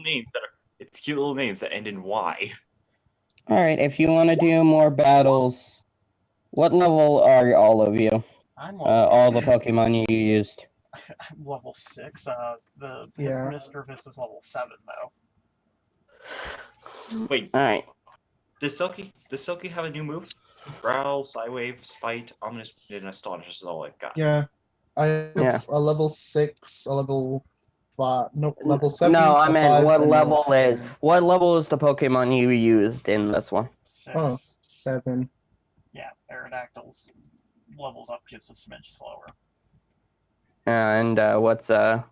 It's cute little names that end in Y. Alright, if you want to do more battles, what level are all of you? I'm All the Pokemon you used. I'm level 6. His Yeah. Mischievous is level 7 though. Wait, Alright. does Silky have a new move? Growl, Psywave, Spite, Ominous, and Astonish is all I've got. Yeah. I have Yeah. a level 6, a level 5, no, level 7. No, I a meant 5, what and a level is 10. what level is the Pokemon you used in this one? 6. Oh, 7. Yeah, Aerodactyl's levels up just a smidge slower. And what's Oh,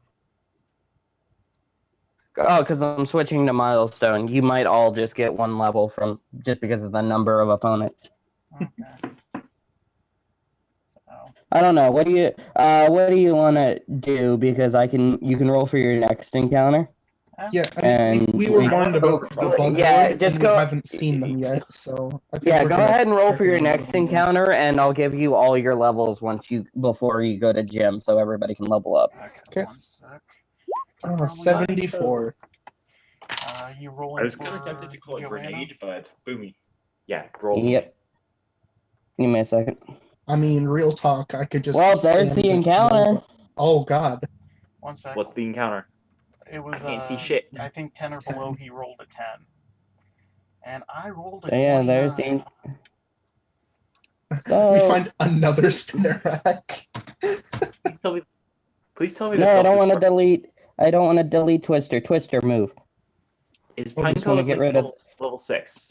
because I'm switching to Milestone. You might all just get 1 level from just because of the number of opponents. Okay. So, I don't know. What do you want to do? Because you can roll for your next encounter. Yeah, I mean, And we were we- warned about the bug Yeah, lord, just and go- we haven't seen them yet, so I think Yeah, we're go gonna ahead and roll for your recommend next them. encounter, and I'll give you all your levels before you go to gym, so everybody can level up. okay, Okay. 1 sec. Oh, 74. You rolling I was for kind of tempted to call it Joanna? Grenade, but Boomy. Yeah, roll. Yep. Give me a second. I mean, real talk, I could just. Well, there's stand the and encounter. roll. Oh God. 1 sec. What's the encounter? It was, I can't see shit. I think 10 or 10. below, he rolled a 10. And I rolled a Yeah, 29. there's the. We So, find another spinner rack. Please tell me no, that I don't want to self-destruct delete. I don't want to delete Twister. Twister, move. is I just Pineco wanna at get least rid of- level 6.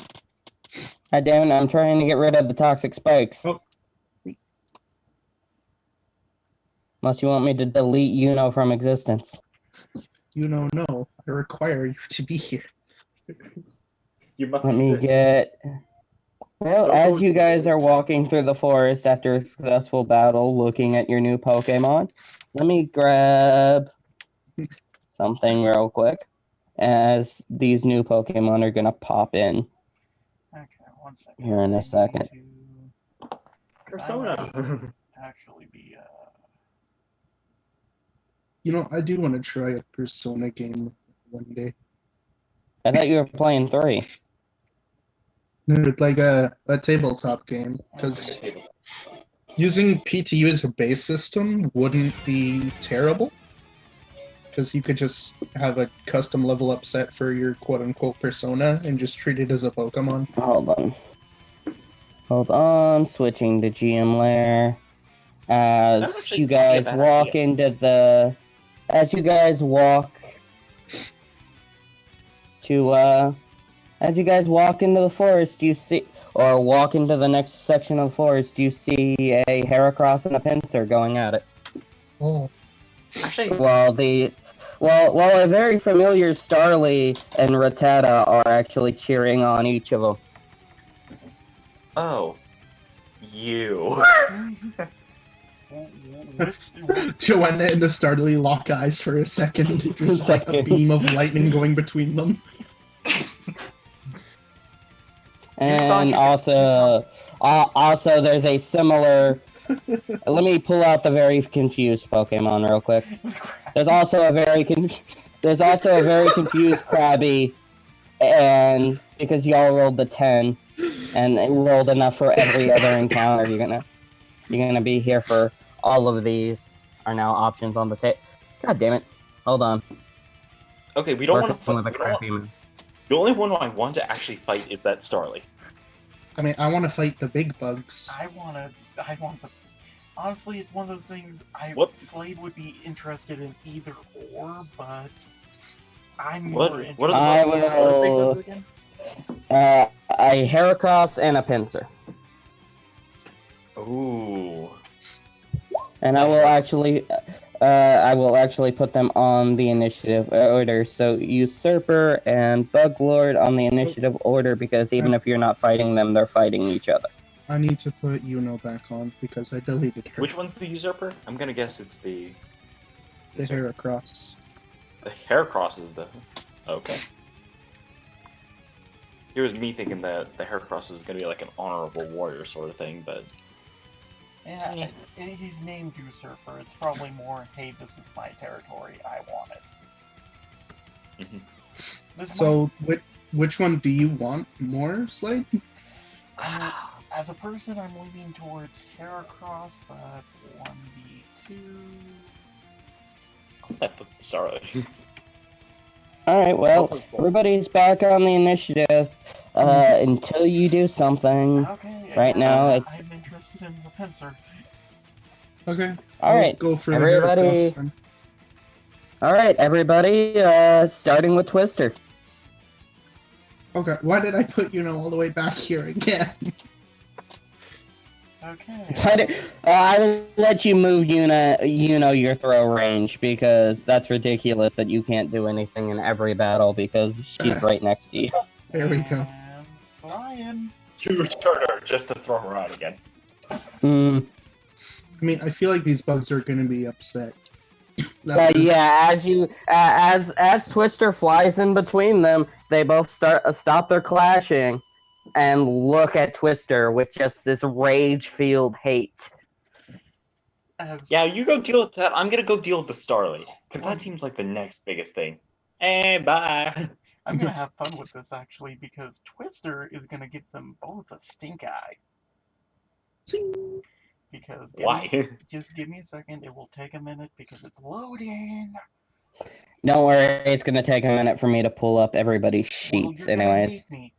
God damn it! I'm trying to get rid of the toxic spikes. Oh. Unless you want me to delete from existence. No. I require you to be here. You must Let me exist. get. Well, Don't go as you into the guys village. are walking through the forest after a successful battle, looking at your new Pokemon, let me grab something real quick, as these new Pokemon are gonna pop in Okay, 1 second. here in I a need second. to- 'cause I Persona. might actually be You know, I do want to try a Persona game one day. I thought you were playing 3. No, like a tabletop game, because using PTU as a base system wouldn't be terrible. Because you could just have a custom level up set for your quote-unquote persona and just treat it as a Pokemon. Hold on, switching to GM lair. That's actually You not a guys bad walk idea. into the... As you guys walk into the forest, you see... Or walk into the next section of the forest, you see a Heracross and a Pinsir going at it. Oh, Actually, While a very familiar Starly and Rattata are actually cheering on each of them. oh, you. Joanna and the Starly lock eyes for a second. Just like a beam of lightning going between them. And you could also there's a similar... Let me pull out the very confused Pokemon real quick. There's also a very confused Krabby, and because y'all rolled the 10, and it rolled enough for every other encounter, you're gonna be here for all of these. Are now options on the table. God damn it! Hold on. Okay, we don't want Working with a to. crappy man. The only one I want to actually fight is that Starly. I mean, I want to fight the big bugs. I want the... Honestly, it's one of those things What? Slade would be interested in either or, but I'm What? more interested. What are the I what are the big will- bugs again? A Heracross and a Pinsir. Ooh. And I will actually put them on the initiative order. So Usurper and Buglord on the initiative order, because even if you're not fighting them, they're fighting each other. I need to put Yuno back on because I deleted her. Which one's the Usurper? I'm gonna guess it's the Heracross. The Heracross is the... Okay. Here's me thinking that the Heracross is gonna be like an honorable warrior sort of thing, but... Yeah, he's named Usurper. It's probably more, hey, this is my territory, I want it. Mhm. So, which one do you want more, Slade? As a person, I'm leaning towards Heracross, but 1v2... I put Starlight. Alright, well, everybody's back on the initiative until you do something. Okay, Right now, it's... I'm interested in the Pinsir. Okay. Alright, Go for everybody- the Heracross then. Alright, everybody, starting with Twister. Okay, why did I put Yuno all the way back here again? Okay. I will let you move your throw range, because that's ridiculous that you can't do anything in every battle because she's right next to you. There we go. And flying. To return her, just to throw her out again. Hmm. I mean, I feel like these bugs are gonna be upset. That was- Yeah, as Twister flies in between them, they both stop their clashing and look at Twister with just this rage-filled hate. Yeah, you go deal with that. I'm gonna go deal with the Starly, because that seems like the next biggest thing. Hey, bye! I'm gonna have fun with this, actually, because Twister is gonna give them both a stink eye. Zing. Because Why? just give me a second, it will take a minute because it's loading. Don't worry, it's gonna take a minute for me to pull up everybody's Well, sheets you're gonna anyways. hate me.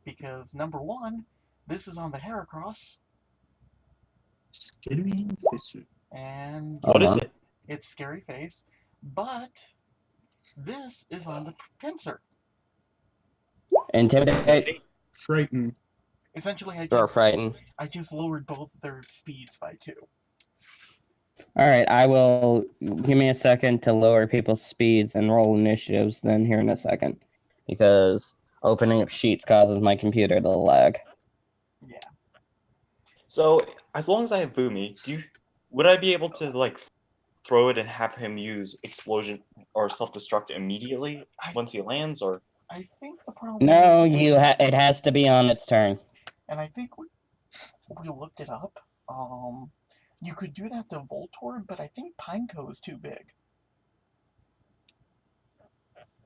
Because, number one, this is on the Heracross, Scary Fisher. and What is on. it? it's Scary Face, but this is on the Pinsir. Intimidate Frighten. Essentially, or frighten. I just lowered both their speeds by 2. Alright, I will... Give me a second to lower people's speeds and roll initiatives then here in a second. Because opening up sheets causes my computer to lag. So, as long as I have Boomy, would I be able to like throw it and have him use explosion or self-destruct immediately once he lands, or? I think the problem No, is, it has to be on its turn. and I think we looked it up. You could do that to Voltorb, but I think Pineco is too big.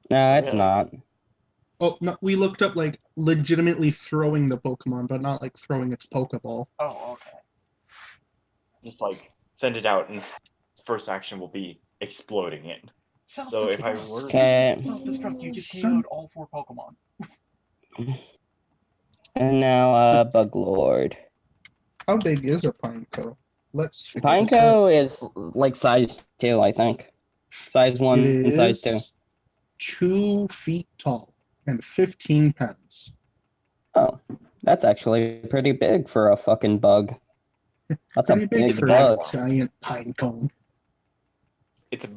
No, it's Really? not. Oh no, we looked up like legitimately throwing the Pokemon, but not like throwing its Pokeball. Oh, okay. Just like send it out, and its first action will be exploding it. So if I were Okay. self-destruct, you just KO'd all 4 Pokemon. And now, Buglord. How big is a Pineco? Let's figure this out. Pineco is like size 2, I think. Size 1 It and size 2. is 2 feet tall and 15 pounds. Oh, that's actually pretty big for a fucking bug. That's Pretty a big big for bug. a giant pine cone. it's a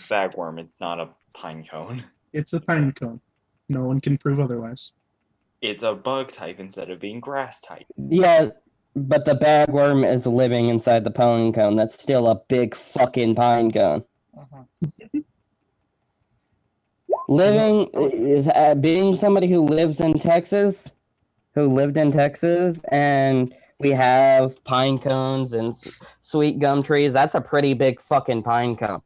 bagworm, it's not a pine cone. It's a pine cone. No one can prove otherwise. It's a bug type instead of being grass type. Yeah, but the bagworm is living inside the pine cone. That's still a big fucking pine cone. Being somebody who lived in Texas, and we have pine cones and sweet gum trees, that's a pretty big fucking pine cone.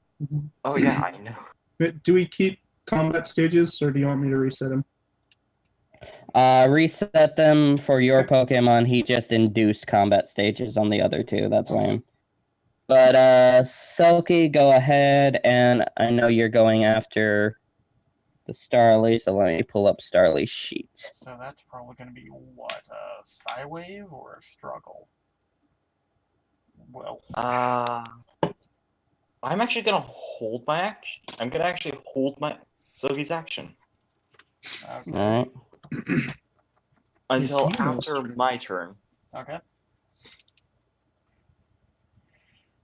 Oh yeah, I know. But do we keep combat stages, or do you want me to reset them? Reset them for your Pokemon. He just induced combat stages on the other 2. That's why I'm. But Selkie, go ahead, and I know you're going after the Starly, so let me pull up Starly's sheet. So that's probably going to be what, a Psywave or a Struggle? Well, I'm actually gonna hold my action. I'm gonna actually hold my Sogi's action okay. Alright. until It's Yuno's after turn. my turn. Okay.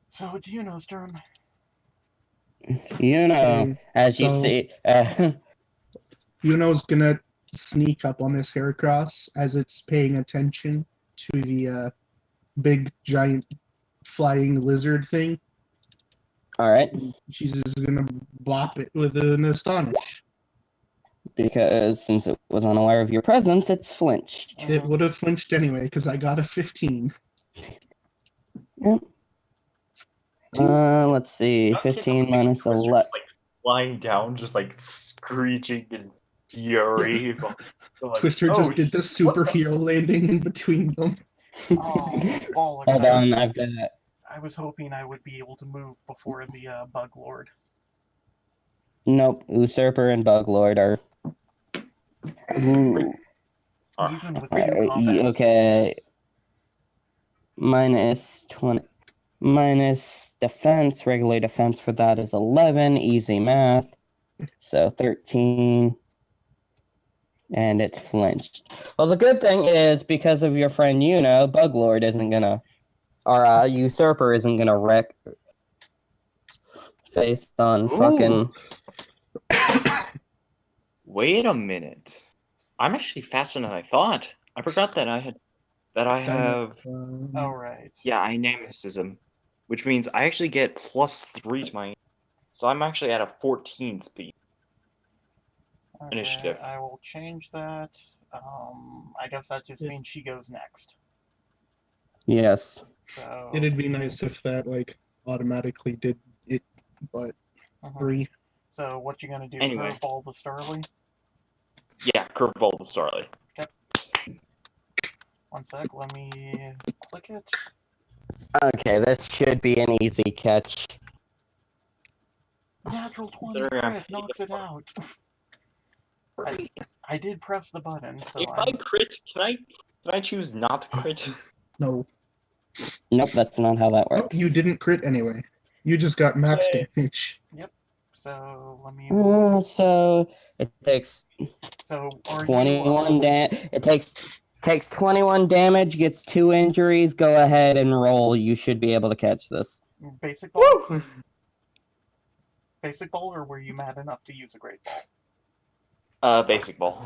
So it's Yuno's turn. As you so- see, Yuno's gonna sneak up on this Heracross as it's paying attention to the big giant flying lizard thing. alright, She's just gonna bop it with an Astonish. because since it was unaware of your presence, it's flinched. It would have flinched anyway because I got a 15. Yep. Let's see, 15 minus Twister 11. just, like, lying down, just like screeching in fury. Like, Twister just did the superhero landing in between them. Oh, bollocks. Hold on, I've got. I was hoping I would be able to move before the Bug Lord. Nope, Usurper and Buglord are. Even with 2 combat okay. stages. Minus 20. Minus defense. Regular defense for that is 11. Easy math. So 13. And it's flinched. Well, the good thing is, because of your friend Buglord isn't gonna. Or Usurper isn't gonna wreck. Face on fucking. Wait a minute. I'm actually faster than I thought. I forgot that I have Oh, right. yeah, dynamicism, which means I actually get +3 to my. So I'm actually at a 14 speed. Okay, Initiative. I will change that. I guess that just means she goes next. Yes. So. It'd be nice if that like automatically did it, but 3. So what you gonna do? Anyway. Curveball the Starly? Yeah, curveball the Starly. One sec, let me click it. Okay, this should be an easy catch. Natural 20 There, crit knocks it out. I did press the button, so If I crit, can I choose not to crit? No. Nope, that's not how that Oh, works. you didn't crit anyway. You just got max Yay. damage. So let me. So it takes So are 21 you? It takes 21 damage, gets 2 injuries. Go ahead and roll. You should be able to catch this. Basic ball? Basic ball, or were you mad enough to use a great ball? Basic ball.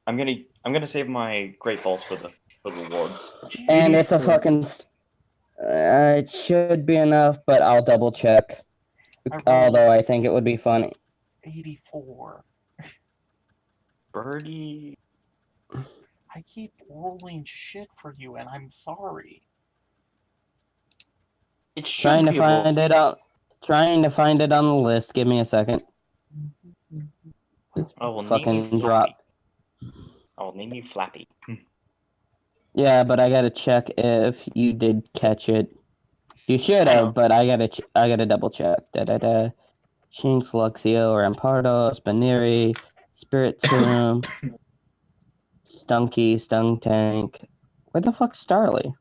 I'm gonna save my great balls for for the wards. And it's a 84. fucking... it should be enough, but I'll double check. I rolled Although I think it would be funny. 84. Birdie. I keep rolling shit for you, and I'm sorry. It's Trying to find it on the list. Give me a second. I will name you Fucking Flappy. drop. I will name you Flappy. Yeah, but I gotta check if you did catch it. You should I know. have, but I gotta double check. Da-da-da. Shinx, Luxio, Rampardo, Spineri, Spirit Tomb, Stunky, Stuntank. Where the fuck's Starly?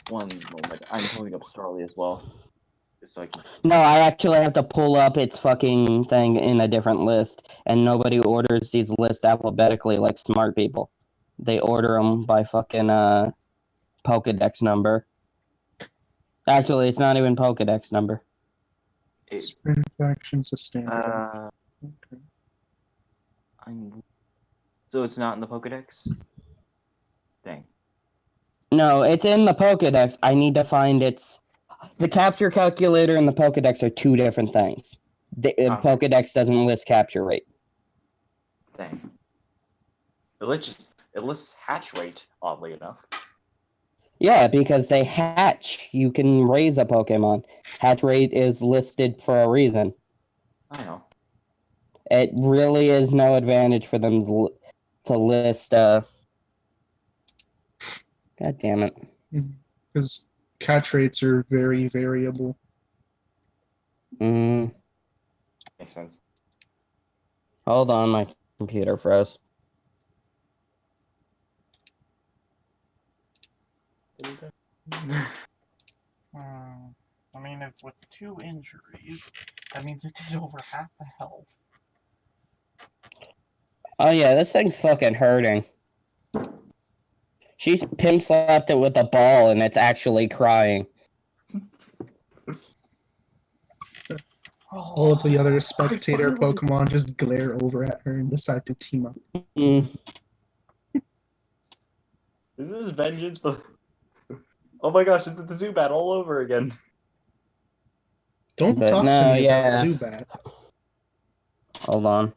One moment. I'm pulling up Starly as well. Just so I can... No, I actually have to pull up its fucking thing in a different list, and nobody orders these lists alphabetically like smart people. They order them by fucking Pokedex number. Actually, it's not even Pokedex number. Faction sustainable. Okay. So it's not in the Pokedex? Dang. No, it's in the Pokedex. I need to find its... The capture calculator and the Pokedex are two different things. The Pokedex doesn't list capture rate. Dang. It lists hatch rate, oddly enough. Yeah, because they hatch. You can raise a Pokemon. Hatch rate is listed for a reason. I know. It really is no advantage for them to list... God damn it. Because catch rates are very variable. Mm, Makes sense. hold on, my computer froze. I mean, if with 2 injuries, that means it did over half the health. Oh yeah, this thing's fucking hurting. She's pimp slapped it with a ball and it's actually crying. All of the other spectator Pokemon just glare over at her and decide to team up. Mm. Is this vengeance? Oh my gosh, it's the Zubat all over again. Don't But talk no, to me yeah. about Zubat. Hold on.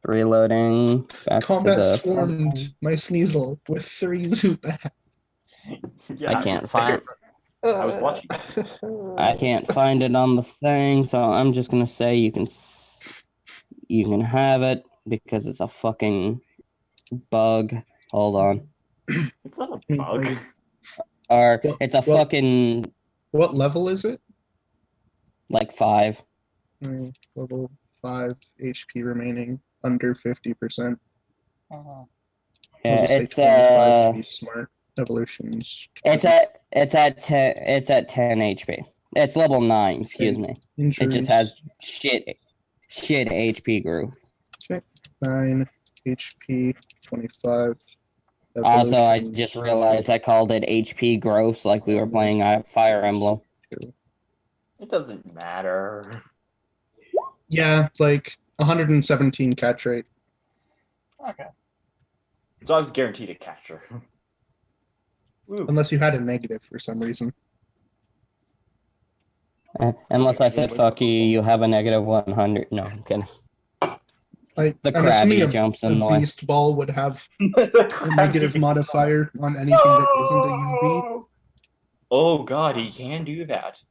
Reloading. Back Combat to the swarmed my Sneasel with 3 Zubats. Yeah, I can't find... I was watching. I can't find it on the thing, so I'm just gonna say you can have it because it's a fucking bug. Hold on. It's not a bug. Or What- it's a what- fucking What level is it? like 5. Level 5 HP remaining, under 50%. Uh, I'll Yeah, just say it's 25 to be smart. Evolutions. it's at 10 HP. It's level 9, excuse me. It just has shit HP growth. 9 HP, 25. Also, I Evolutions. just realized I called it HP growth like we were playing Fire Emblem. It doesn't matter. Yeah, like 117 catch rate. okay. So I was guaranteed a catcher. Woo. Unless you had a negative for some reason. Unless I said fuck you, you have a negative 100. No, I'm kidding. Like, The I'm assuming Krabby jumps in the way. Beast Ball would have a negative modifier on anything that isn't a UV. Oh god, he can do that.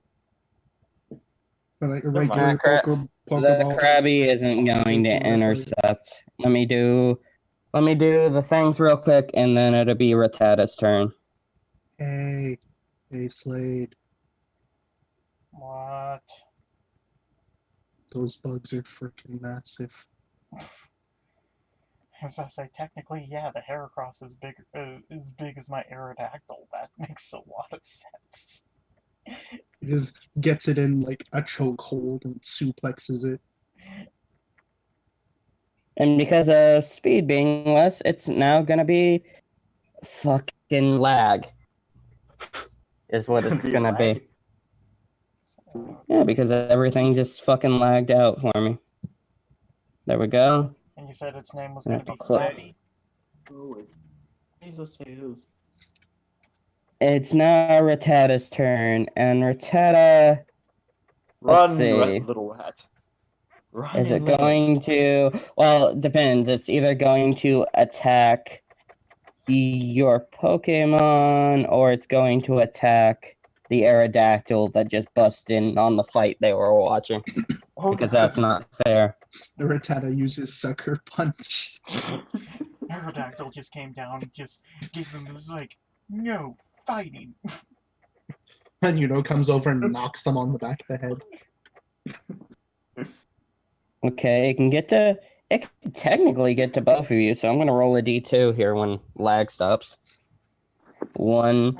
But like a Never mind. regular The Pokeball. Krabby isn't going to intercept. Let me do the things real quick, and then it'll be Rattata's turn. Hey, Slade. What? Those bugs are freaking massive. I was about to say, technically, yeah, the Heracross is big as my Aerodactyl. That makes a lot of sense. It just gets it in like a chokehold and suplexes it. And because of speed being less, it's now gonna be fucking lag. Is what it's gonna be. Yeah, because everything just fucking lagged out for me. There we go. And you said its name was going to be Cl- Fatty? Oh, let's say who's. It's now Rattata's turn, and Rattata, let's Run, see. little rat. Run Is it and live. going to... Well, it depends. It's either going to attack your Pokemon, or it's going to attack the Aerodactyl that just busted in on the fight they were watching. Oh, Because that's not fair. The Rattata uses Sucker Punch. Aerodactyl just came down and just gave them this, like, no, fighting. And, comes over and knocks them on the back of the head. Okay, it can technically get to both of you, so I'm gonna roll a d2 here when lag stops. One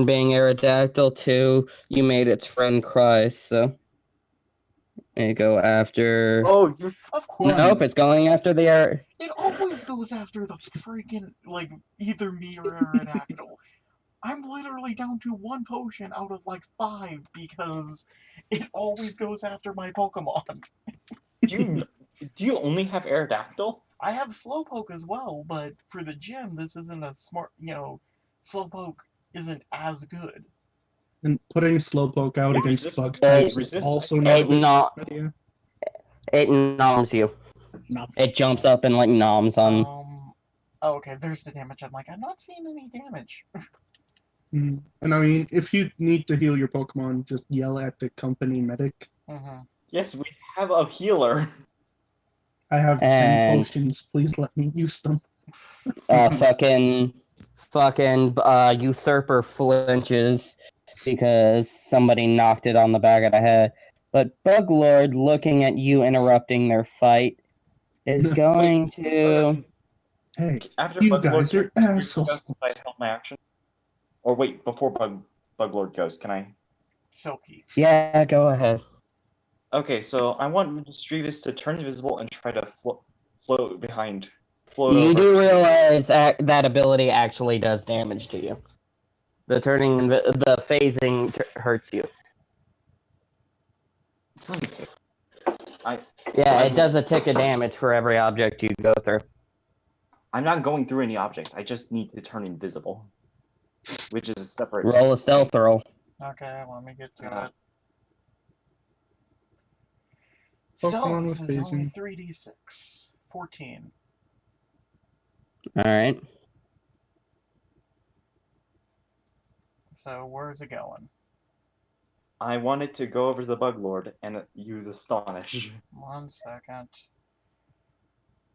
being Aerodactyl, 2, you made its friend cry, so you go after... Oh, Of course. Nope, it's going after the air. It always goes after the freaking, like, either me or Aerodactyl. I'm literally down to 1 potion out of, like, 5 because it always goes after my Pokemon. do you only have Aerodactyl? I have Slowpoke as well, but for the gym, this isn't a smart, Slowpoke isn't as good. And putting Slowpoke out against Resist- bug types is resist- also not a good idea. It noms you. No. It jumps up and, like, noms on... Oh, okay, there's the damage. I'm like, I'm not seeing any damage. And I mean, if you need to heal your Pokemon, just yell at the company medic. Mm-hmm. Yes, we have a healer. I have 10 And- potions. Please let me use them. fucking usurper flinches because somebody knocked it on the back of the head. But Buglord, looking at you interrupting their fight, is going to... Hey, After you Buglord guys are goes, assholes. I held my action. Or wait, before Buglord goes, can I? Silky. Yeah, go ahead. Okay, so I want Mischievous to turn invisible and try to float behind. Float You over do to- realize that ability actually does damage to you. The phasing hurts you. Yeah, it does a tick of damage for every object you go through. I'm not going through any objects. I just need to turn invisible, which is a separate. Roll a stealth roll. Okay, let me get to Uh, it. Pokemon Stealth with is only phasing. 3d6. 14. Alright. So, where's it going? I wanted to go over to the Buglord and use Astonish. 1 second.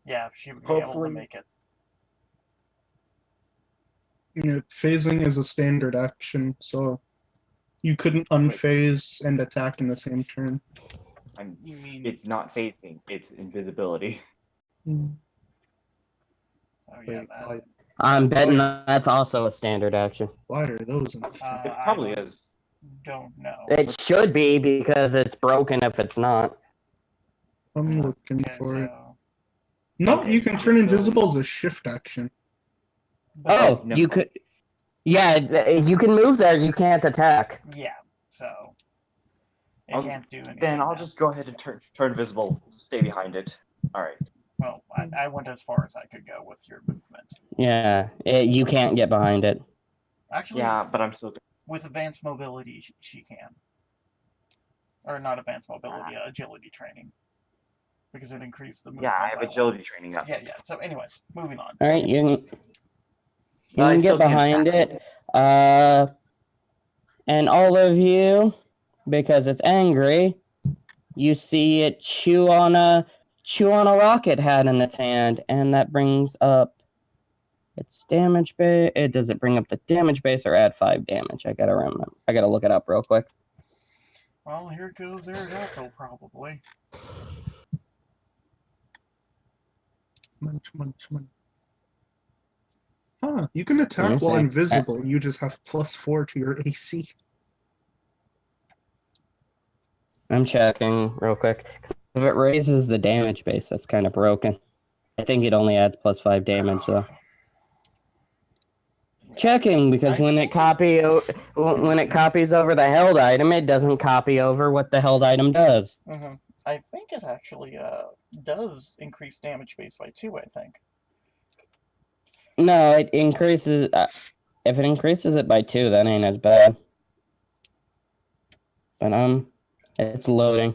Yeah, she would be able to Hopefully- make it. Phasing is a standard action, so you couldn't unphase and attack in the same turn. You mean... It's not phasing, it's invisibility. Oh, yeah, Wait, that... I'm betting that's also a standard action. why are those in It probably is. Don't know. It should be because it's broken if it's not. I'm looking Okay, for it. so... No, Okay, you can turn so- invisible as a shift action. Oh, never you mind. could... Yeah, you can move there, you can't attack. Yeah, so... It Okay, can't do anything. Then I'll now. just go ahead and turn invisible. Stay behind it. Alright. Well, I went as far as I could go with your movement. Yeah, you can't get behind it. Actually, Yeah, but I'm still. with advanced mobility, she can. Or not advanced mobility, agility training. Because it increased the movement. Yeah, I have by one. agility training up. Yeah. So anyways, moving on. Alright, you I can still get can't behind attack. it. And all of you, because it's angry, you see it chew on a rocket hat in its hand, and that brings up its damage base. Does it bring up the damage base or add 5 damage? I gotta remember. I gotta look it up real quick. Well, here goes Aerodactyl, probably. Come on. Huh, you can attack Let me while see. invisible. You just have +4 to your AC. I'm checking real quick. If it raises the damage base, that's kind of broken. I think it only adds +5 damage, though. Checking, because when it copies over the held item, it doesn't copy over what the held item does. Mm-hmm. I think it actually does increase damage base by 2, I think. No, it increases. If it increases it by 2, that ain't as bad. But it's loading.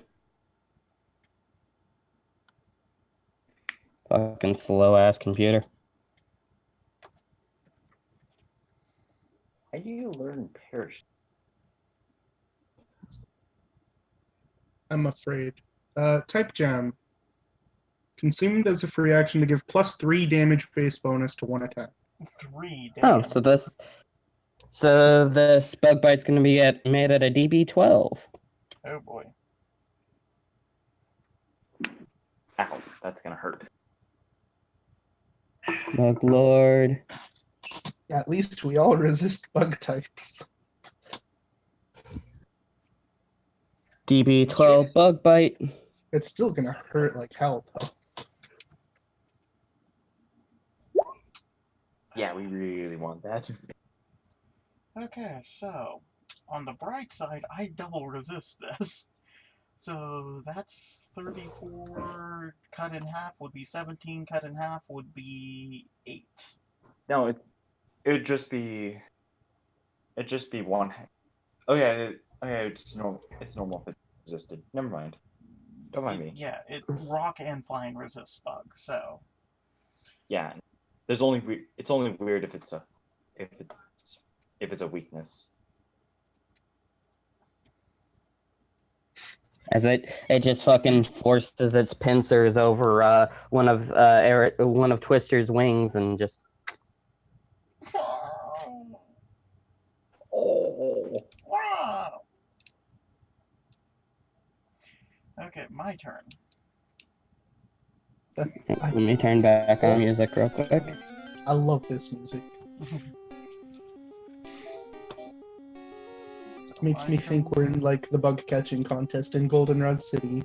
Fucking slow ass computer. How do you learn parachute? I'm afraid. Type Jam. Consumed as a free action to give +3 damage base bonus to one attack. 3 damn. Oh, so this bug bite's gonna be made at a DB 12. Oh boy. Ow, that's gonna hurt. Bug Lord. At least we all resist bug types. DB 12 bug bite. It's still gonna hurt like hell, though. Yeah, we really want that. Okay, so on the bright side, I double resist this. So that's 34 cut in half would be 17, cut in half would be 8. No, it'd just be one. Oh yeah, it's normal. It's normal if it's resisted. Never mind. Don't mind me. Yeah, it rock and flying resists bugs, so Yeah, it's only weird if it's a weakness. As it just fucking forces its pincers over one of Twister's wings and just. Oh. wow. Okay, my turn. Let me turn back on music real quick. I love this music. Makes me think we're in like the bug catching contest in Goldenrod City.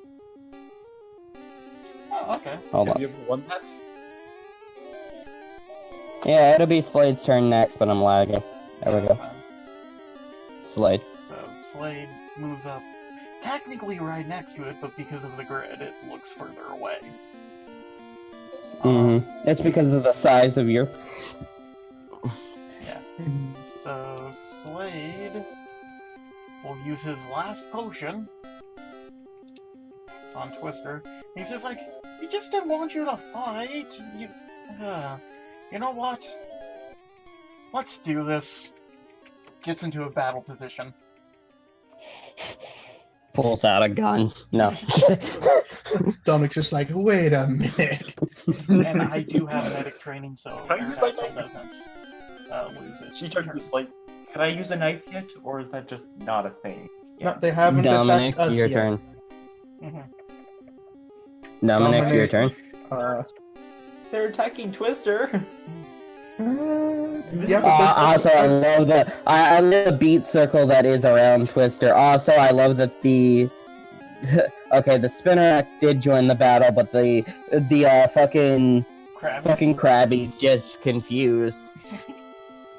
Oh, okay. Hold Have on. you ever won that? Yeah, it'll be Slade's turn next, but I'm lagging. There we go. Slade. So Slade moves up technically right next to it, but because of the grid, it looks further away. It's because of the size of your. Yeah. So Slade will use his last potion on Twister. He's just like, he just didn't want you to fight. You know what? Let's do this. Gets into a battle position. Pulls out a gun. No. Dominic's just like, wait a minute. And I do have medic training, so Aerodactyl doesn't lose its She turned turn. this like, can I use a knife yet, or is that just not a thing? No, they haven't Dominic, attacked us your yet. turn. Mm-hmm. Dominic, your turn. They're attacking Twister. Yeah, Also, I love I love the beat circle that is around Twister. Also, I love that the okay, the Spinnerack did join the battle, but the fucking Krabby's just confused.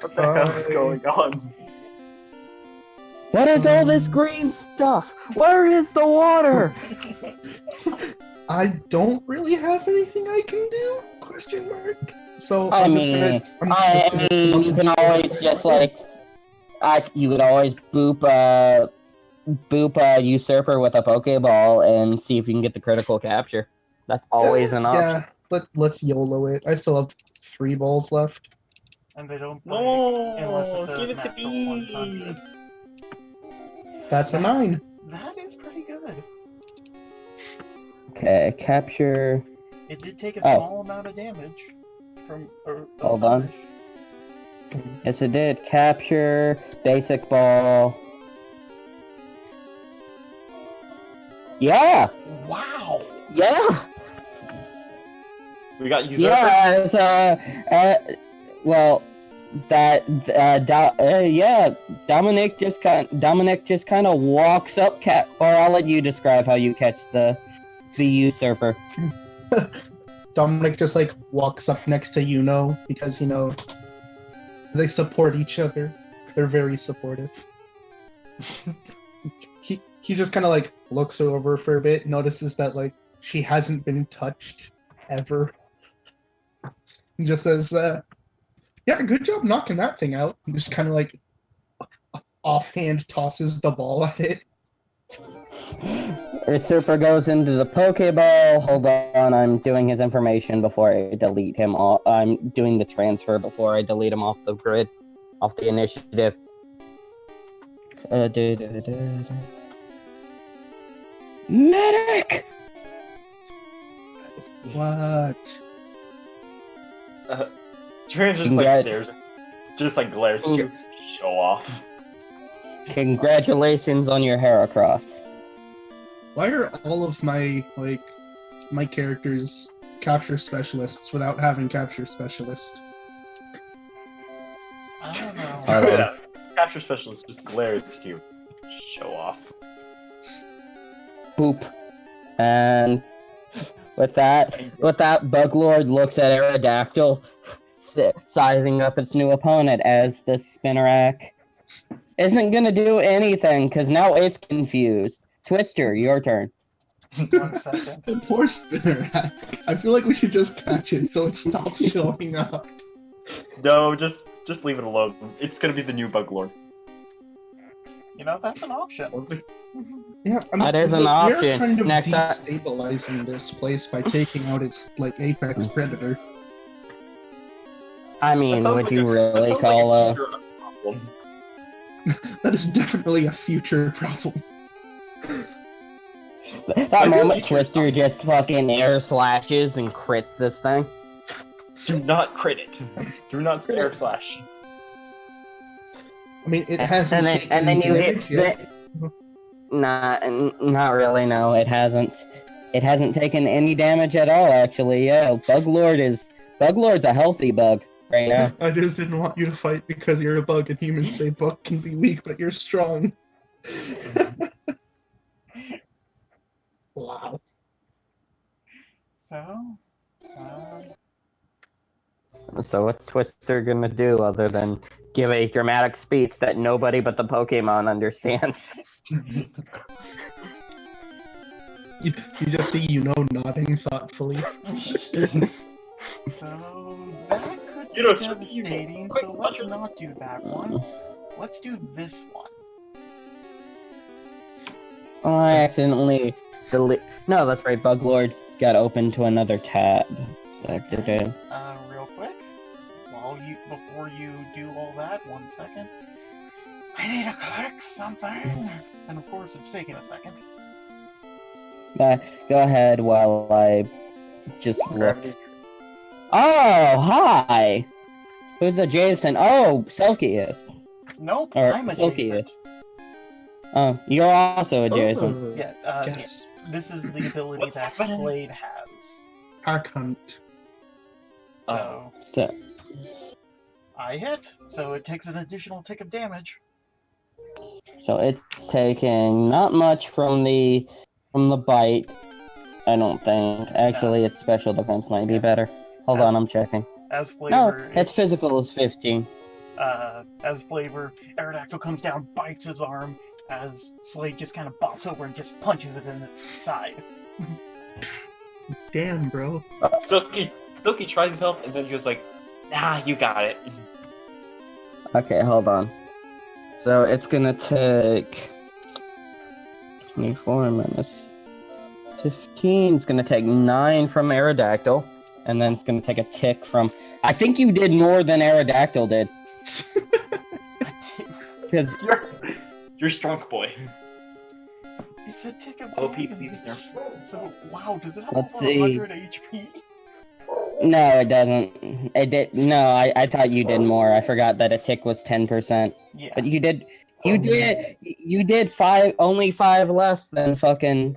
What the hell is going on? What is all this green stuff? Where is the water? I don't really have anything I can do? Question mark. So I I'm mean, just gonna you can always just like, you could always boop Usurper with a Pokeball and see if you can get the critical capture. That's always an option. Yeah, let's YOLO it. I still have 3 balls left. And they don't break No, unless it's give a it to natural me. 100. That's a 9. That is pretty good. Okay, capture. It did take a small amount of damage from. Hold on. Yes, it did. Capture, basic ball. Yeah! Wow! Yeah! We got Usurper. Yeah, well, Dominic just kind of walks up, or I'll let you describe how you catch the Usurper. Dominic just like walks up next to Yuno because they support each other. They're very supportive. he just kind of like looks over for a bit, notices that like she hasn't been touched ever. He just says, "Yeah, good job knocking that thing out." And just kind of like offhand tosses the ball at it. Super goes into the Pokeball. Hold on, I'm doing his information before I delete him. I'm doing the transfer before I delete him off the grid, off the initiative. Medic! What? Joanna just like stares, just like glares at you. Show off. Congratulations on your Heracross. Why are all of my characters capture specialists without having capture specialist? I don't know. Yeah. Capture specialist just glares at you. Show off. Boop. And with that, Buglord looks at Aerodactyl, sizing up its new opponent as the Spinnerack isn't gonna do anything because now it's confused. Twister, your turn. 1 second. The poor Spinnerack. I feel like we should just catch it so it stops showing up. No, just leave it alone. It's gonna be the new Buglord. You know, that's an option. Yeah, I mean, That is an we're option. kind of Next time- destabilizing this place by taking out its like apex predator. I mean, would you really call a... problem? That is definitely a future problem. That moment Twister just fucking air slashes and crits this thing? Do not crit it. Do not air slash. I mean, it hasn't. And then you hit... damage yet. Not really, no, it hasn't. It hasn't taken any damage at all, actually, yeah. Buglord's a healthy bug right now. I just didn't want you to fight because you're a bug and humans say bug can be weak, but you're strong. Wow. So, So what's Twister gonna do other than give a dramatic speech that nobody but the Pokemon understands? You just see nodding thoughtfully. so that could You know, be devastating, so let's not do that one. Let's do this one. Oh, I accidentally delete... No, that's right, Buglord got open to another tab. Real quick, before you do all that, 1 second. I need to click something! And of course, it's taking a second. Go ahead while I just look. Oh, hi! Who's adjacent? Oh, Selkie is. Nope, Or I'm Silky adjacent. Oh, you're also adjacent. Oh, Yeah, yes. this is the ability that Slade has. Park hunt. So, So, I hit, so it takes an additional tick of damage. so it's taking not much from the bite, I don't think. Actually, its special defense might be better. Hold on, I'm checking. As No, Flavor... its physical is 15. As Flavor, Aerodactyl comes down, bites his arm, as Slade just kind of bops over and just punches it in its side. Damn, bro. Silky tries his help and then he goes like, nah, you got it. Okay, hold on. So it's gonna take 24 minus 15. It's gonna take 9 from Aerodactyl, and then it's gonna take a tick from... I think you did more than Aerodactyl did. Because You're strong, boy. It's a tick of OP, damage. please, nerf. So, wow, does it have Let's over see. 100 HP? no, it doesn't. It did. No, I thought you did more. I forgot that a tick was 10%. Yeah. But you did 5, only 5 less than fucking...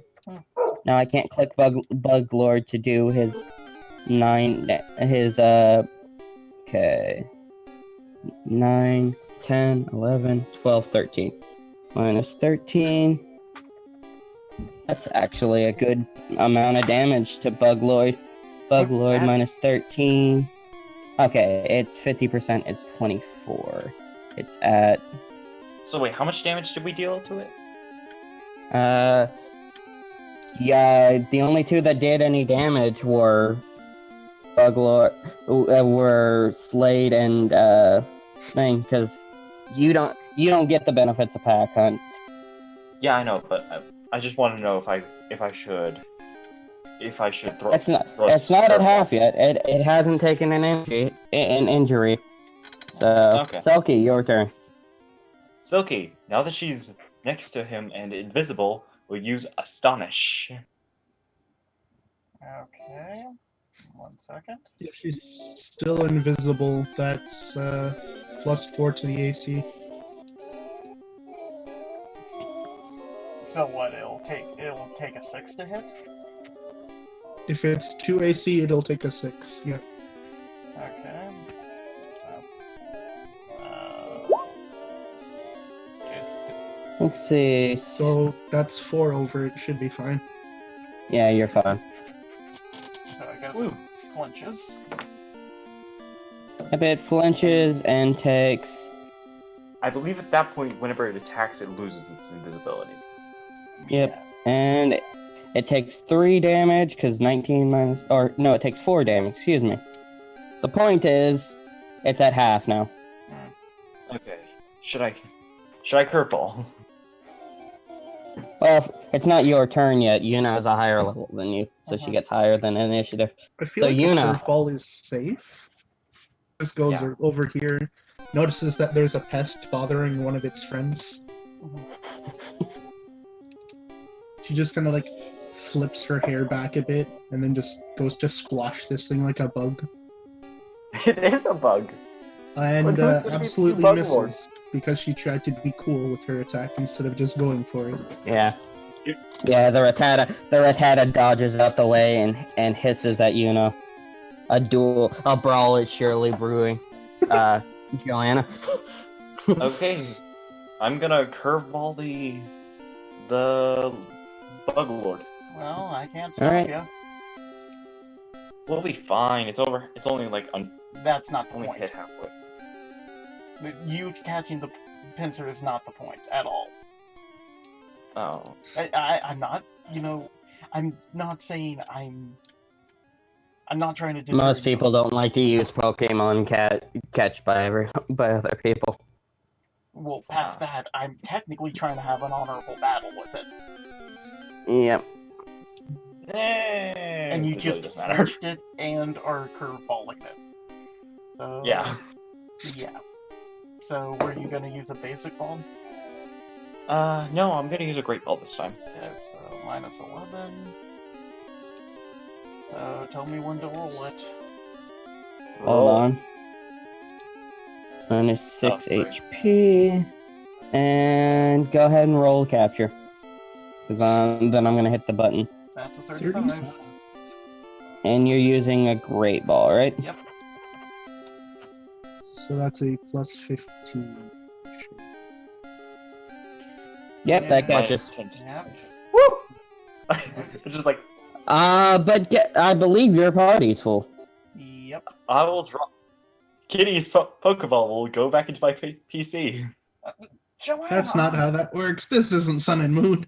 Now I can't click Buglord to do his 9, okay. 9, 10, 11, 12, 13. Minus 13. That's actually a good amount of damage to Buglord. Buglord That's- minus 13. Okay, it's 50%, it's 24. It's at... So wait, how much damage did we deal to it? Yeah, the only two that did any damage were were Slade and thing, because you don't get the benefits of pack hunt. Yeah, I know, but I just want to know if I should throw. It's not throw at half yet. It hasn't taken an injury. So Okay. Selkie, your turn. Silky, now that she's next to him and invisible, we'll use Astonish. Okay. 1 second. If she's still invisible, that's +4 to the AC. So what? It'll take a 6 to hit. If it's 2 AC, it'll take a 6. Yeah. Okay. Let's see. So that's 4 over. It should be fine. Yeah, you're fine. So I guess Woo. it flinches. If it flinches and takes. I believe at that point, whenever it attacks, it loses its invisibility. Yep. And it takes 3 damage, because 19 minus... Or, no, it takes 4 damage, excuse me. The point is, it's at half now. Okay. Should I curveball? Well, it's not your turn yet. Yuna is a higher level than you, so she gets higher than initiative. I feel So like you the know. curveball is safe. This goes Yeah. over here. Notices that there's a pest bothering one of its friends. She just kind of like flips her hair back a bit and then just goes to squash this thing like a bug. It is a bug. And But who's gonna be absolutely Bug misses Lord? because she tried to be cool with her attack instead of just going for it. Yeah. Yeah, the Rattata dodges out the way and hisses at Yuna. A brawl is surely brewing. Joanna. Okay. I'm gonna curveball the Bug Lord. Well, I can't stop Alright. you. We'll be fine. It's over. It's only like That's not the only point. hit halfway. You catching the pincer is not the point at all. Oh. I'm not, I'm not saying I'm not trying to deter Most you. people don't like to use Pokemon catch by other people. Well, past that, I'm technically trying to have an honorable battle with it. Yep. And you It just really doesn't matter. flinched it and are curveballing it. So Yeah. Yeah. So were you gonna use a basic ball? No, I'm gonna use a great ball this time. Okay, so minus 11. So tell me when to roll it. Hold on. Minus 6 HP. And go ahead and roll capture. Because then I'm going to hit the button. That's a 35. And you're using a great ball, right? Yep. So that's a +15. Yep, that Yeah. catches. Yep. Woo! It's just like, But I believe your party's full. Yep. I will drop. Kitty's Pokeball will go back into my PC. Joanna! That's not how that works. This isn't Sun and Moon.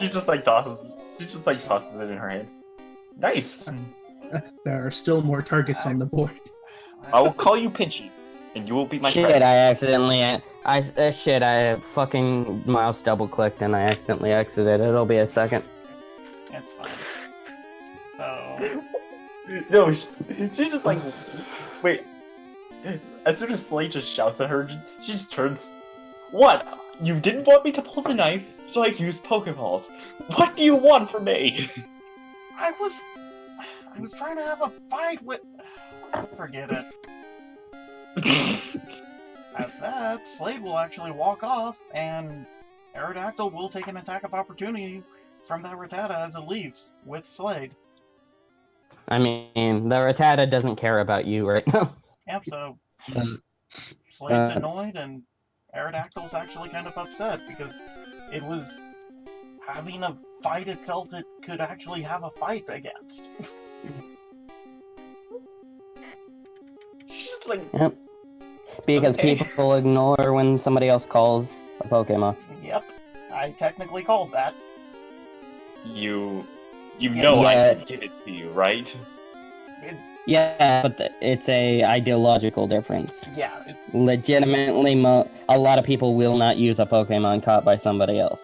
She just like tosses it in her hand. Nice. There are still more targets on the board. I will call you Pinchy, and you will be my Shit, friend. I fucking mouse double clicked and I accidentally exited. It'll be a second. It's fine. So, No, she's just like, wait. As soon as Slade just shouts at her, she just turns. What? You didn't want me to pull the knife, so I used Pokeballs. What do you want from me? I was trying to have a fight with... Forget it. At that, Slade will actually walk off, and Aerodactyl will take an attack of opportunity from that Rattata as it leaves, with Slade. I mean, the Rattata doesn't care about you right now. Yep, so So, Slade's annoyed, and Aerodactyl's actually kind of upset, because it was having a fight it felt it could actually have a fight against. She's just like, Yep. Because Okay. people ignore when somebody else calls a Pokemon. Yep, I technically called that. You know I Yeah. could give it to you, right? Yeah, but it's a ideological difference. Yeah, Legitimately, a lot of people will not use a Pokemon caught by somebody else.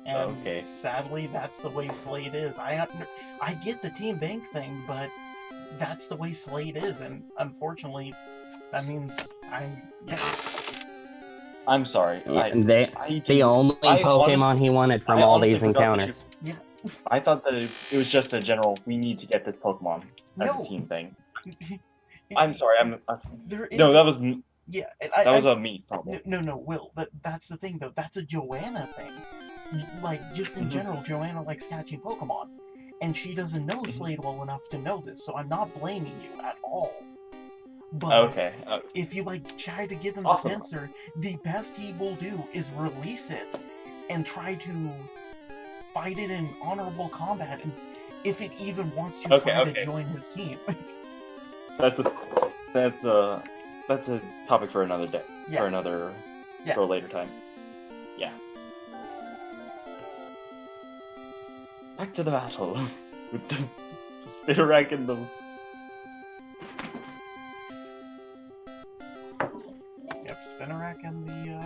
and Okay. sadly, that's the way Slade is. I get the team bank thing, but that's the way Slade is, and unfortunately, that means I'm sorry. The only I Pokemon he wanted from I all honestly these forgot that encounters. I thought that it was just a general, we need to get this Pokemon as No. a team thing. I'm sorry, There is no, that was yeah, and that was a me problem. no, Will. That's the thing though. That's a Joanna thing. Like just in general, Joanna likes catching Pokemon, and she doesn't know Slade well enough to know this. So I'm not blaming you at all. But Okay. if you like try to give him Awesome. the Tensor, the best he will do is release it and try to fight it in honorable combat, and if it even wants to try to join his team. That's a topic for another day. Yeah. For a later time. Yeah. Back to the battle with the Spinarak and the. Yep, Spinarak and the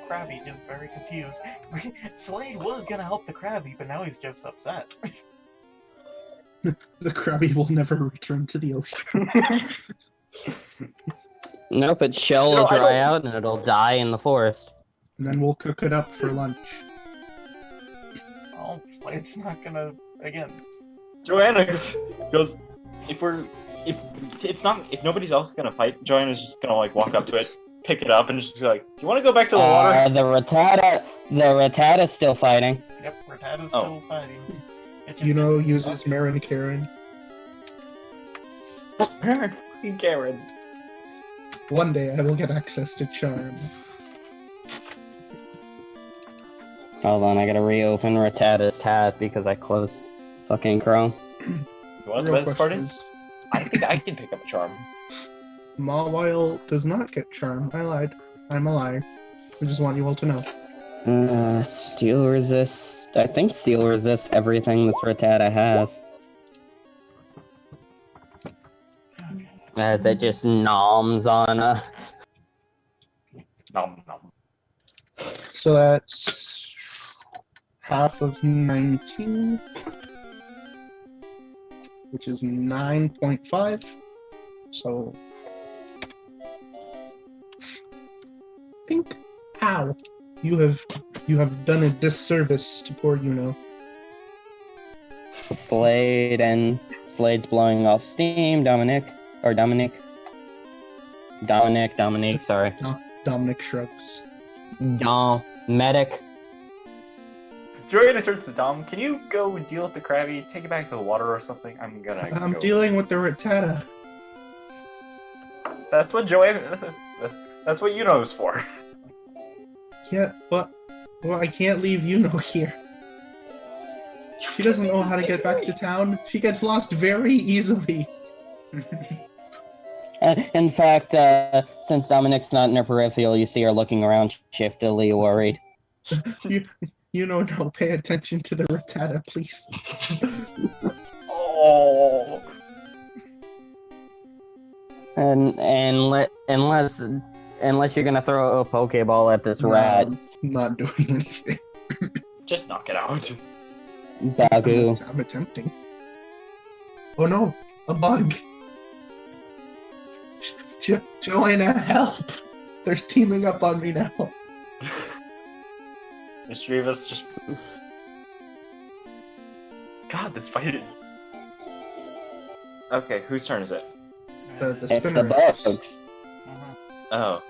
Krabby is very confused. Slade was gonna help the Krabby, but now he's just upset. The Krabby will never return to the ocean. Nope, its shell will dry out and it'll die in the forest. And then we'll cook it up for lunch. Oh, Slade's not gonna again. Joanna goes, if nobody's else gonna fight, Joanna's just gonna like walk up to it, pick it up, and just be like, "Do you want to go back to the water?" The Rattata's still fighting. Yep, Rattata's still fighting. Uses Merkimerk. Karen. One day I will get access to Charm. Hold on, I gotta reopen Rattata's tab because I closed fucking Chrome. You want the best part is? I think I can pick up a Charm. Mawile does not get Charm. I lied. I'm a liar. I just want you all to know. Steel resist. I think steel resists everything this Rattata has. As it just noms on Nom nom. So that's half of 19, which is 9.5. So think, ow, you have done a disservice to poor Slade, Slade's blowing off steam. Dominic, sorry. Dominic shrugs. Medic. Joanna turns to Dom. Can you go deal with the Krabby? Take it back to the water or something? I'm dealing with the Rattata. That's what Joanna. That's what Yuno's for. Yeah, but I can't leave here. She doesn't know how to get back to town. She gets lost very easily. In fact, since Dominic's not in her peripheral, you see her looking around shiftily worried. No, pay attention to the Rattata, please. Oh. Unless you're gonna throw a Pokeball at this rat. Not doing anything. Just knock it out. Bagu. I'm attempting. Oh no, a bug. Joanna, help! They're teaming up on me now. Mischievous just. God, this fight is. Okay, whose turn is it? The It's the Spinarak. bugs. Oh.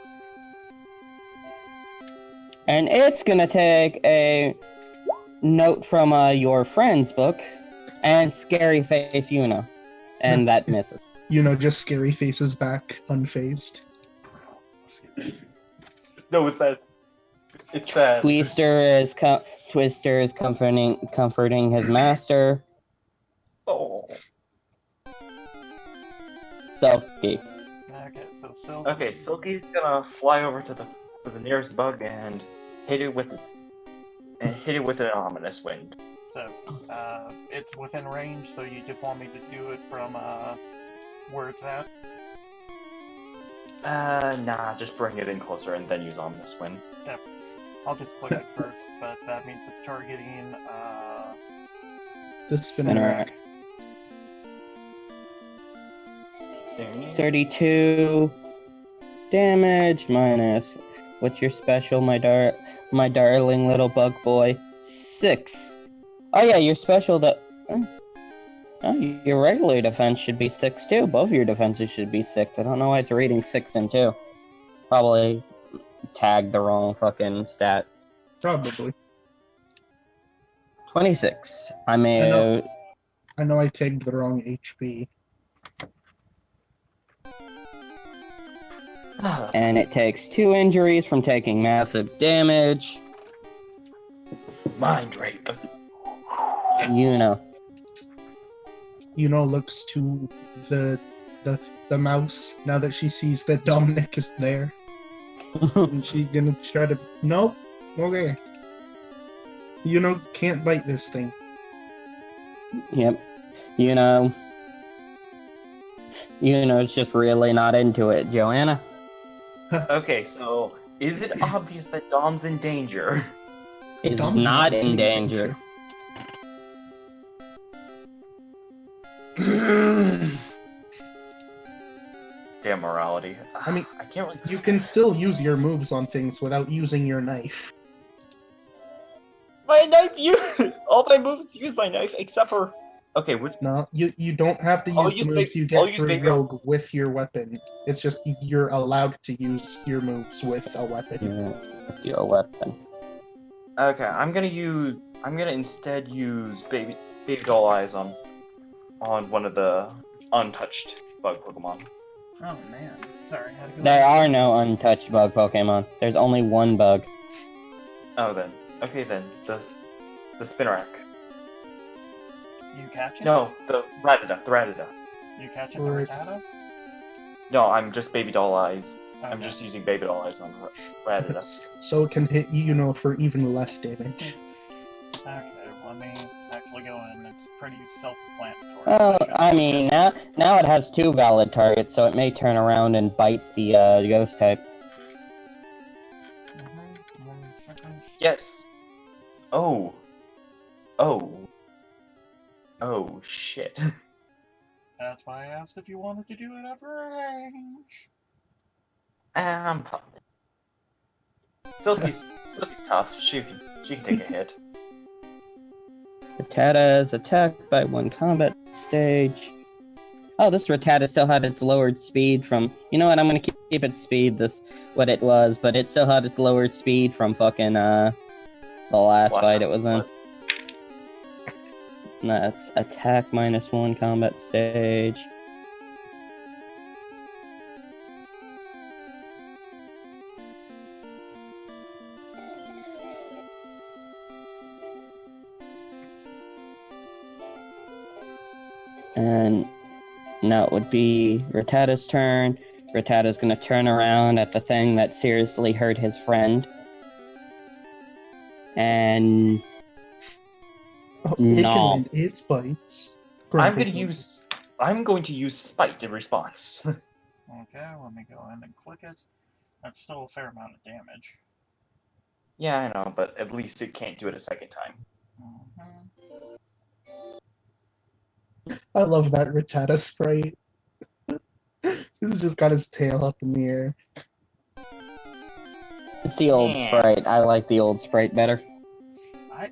And it's gonna take a note from your friend's book and scary face Yuna. And that misses. Just scary faces back, unfazed. No, it's that. It's that. Twister is comforting his master. Oh. Selkie. Okay, so Silk. Okay, Silky's gonna fly over to the nearest bug and hit it with an ominous wind. So, it's within range, so you just want me to do it from, where it's at? Nah, just bring it in closer and then use ominous wind. Yep. I'll just click it first, but that means it's targeting, The spinner rack. 32 damage minus. What's your special, my darling little bug boy? 6. Oh yeah, your special oh, your regular defense should be 6 too. Both of your defenses should be 6. I don't know why it's reading 6 and 2. Probably tagged the wrong fucking stat. Probably. 26. I I know I tagged the wrong HP. And it takes 2 injuries from taking massive damage. Mind rape. Yuno. Looks to the mouse now that she sees that Dominic is there. And she's gonna try to... Nope. Okay. Can't bite this thing. Yep. Yuno's just really not into it. Joanna? Okay, so is it obvious that Dom's in danger? Is Dom's not in danger. Damn morality. I mean, I can't really... You can still use your moves on things without using your knife. My knife all my moves use my knife except for... Okay, No, you don't have to I'll use the use moves you I'll get use through baby- Rogue with your weapon. It's just you're allowed to use your moves with a weapon. Yeah, with your weapon. Okay, I'm gonna instead use baby doll eyes on one of the untouched bug Pokemon. oh man. Sorry, how to go There are no untouched bug Pokemon. There's only one bug. Oh then. Okay then. The Spinarak. You catch it? No, the Rattata. You catch it, the Or- Rattata? No, I'm just baby doll eyes. I'm Okay. just using baby doll eyes on Rattata. So it can hit for even less damage. Okay, let me actually go in. It's pretty self-explanatory. Well, should- I mean, now it has 2 valid targets, so it may turn around and bite the ghost type. Mhm, 1 second. Yes. Oh, shit. That's why I asked if you wanted to do it at range. I'm fine. Silky's tough. She can take a hit. Rattata is attacked by 1 combat stage. Oh, this Rattata still had its lowered speed from... You know what, I'm gonna keep its speed what it was, but it still had its lowered speed from fucking, the last fight it was in. That's attack minus 1 combat stage. And now it would be Rattata's turn. Rattata's gonna turn around at the thing that seriously hurt his friend. And Oh, it No. can land its bites. I'm going to use Spite in response. Okay, let me go in and click it. That's still a fair amount of damage. Yeah, I know, but at least it can't do it a second time. Mhm. I love that Rattata sprite. He's just got his tail up in the air. it's the old Yeah. sprite. I like the old sprite better.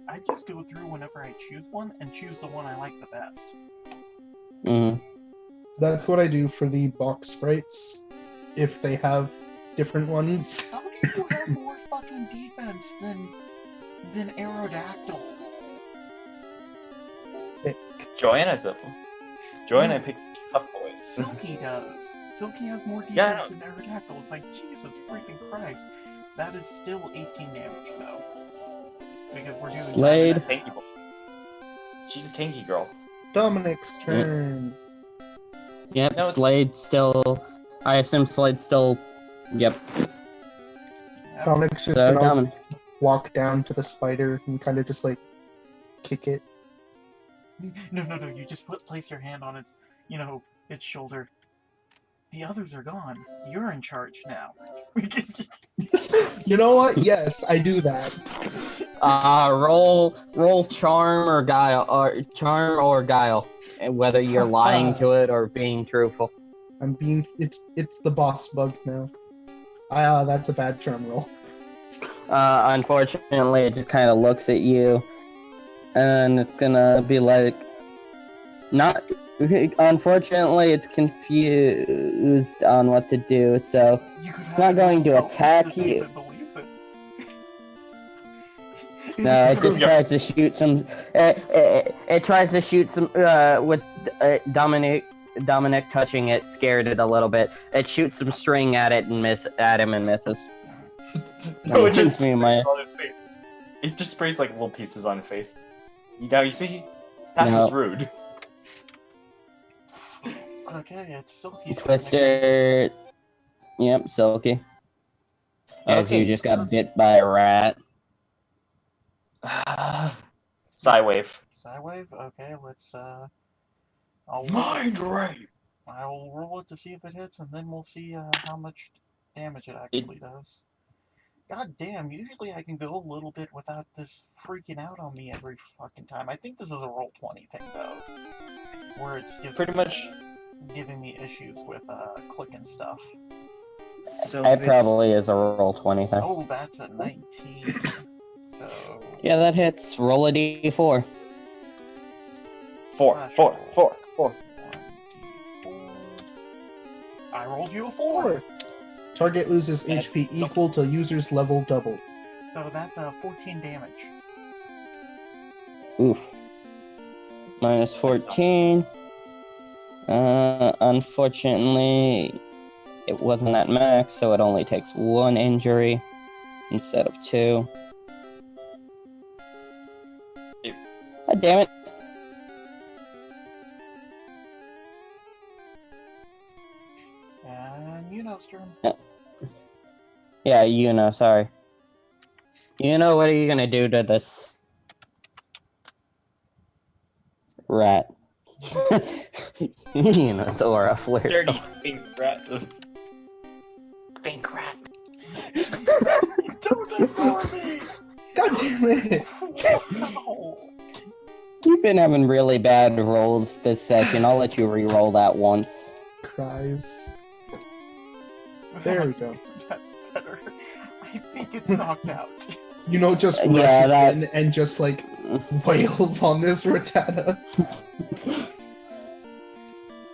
I just go through whenever I choose one and choose the one I like the best. Mm. That's what I do for the box sprites. If they have different ones. How do you have more fucking defense than Aerodactyl? Joanna picks tough boys. Silky does. Silky has more Yeah, I defense than Aerodactyl. It's like, Jesus freaking Christ. That is still 18 damage, though. Because we're doing... Slade. Tanky boy. She's a tanky girl. Dominic's turn. Yep, No, it's- Slade still... I assume Slade still... Yep. Dominic's just So, gonna Dominic. walk down to the spider and kind of just like kick it. No, you just place your hand on its, its shoulder. The others are gone. You're in charge now. You know what? Yes, I do that. Roll charm or guile, whether you're lying to it or being truthful. I'm being. It's the boss bug now. That's a bad charm roll. Unfortunately, it just kind of looks at you, and it's gonna be like, not. Unfortunately, it's confused on what to do, so it's not going to attack you. No, it just tries to shoot some. It tries to shoot some with Dominic touching it, scared it a little bit. It shoots some string at it and misses. No, it just me my. on its face. It just sprays like little pieces on his face. Now you see, that No. was rude. Okay, it's Silky's Twister. Yep, Silky. As Okay, you just so- got bit by a rat. Psywave. Psywave? Okay, let's, I'll Mind rape! I'll roll it to see if it hits, and then we'll see, how much damage it actually does. God damn, usually I can go a little bit without this freaking out on me every fucking time. I think this is a roll 20 thing, though. Where it's just Pretty much. giving me issues with, clicking stuff. So It probably is a roll 20 thing. Oh, that's a 19. So... Yeah, that hits. Roll a d4. Four. 1d4. I rolled you a 4. Target loses HP equal to user's level double. So that's 14 damage. Oof. Minus 14. Unfortunately, it wasn't at max, so it only takes 1 injury instead of 2. God damn it. And Sturm. Yeah, sorry. What are you gonna do to this rat? Zora flares. Dirty pink rat. Pink rat. Don't ignore me! God damn it! Wow. You've been having really bad rolls this session. I'll let you re-roll that once. Cries. There we go. That's better. I think it's knocked out. Just rushes in and just like wails on this Rattata.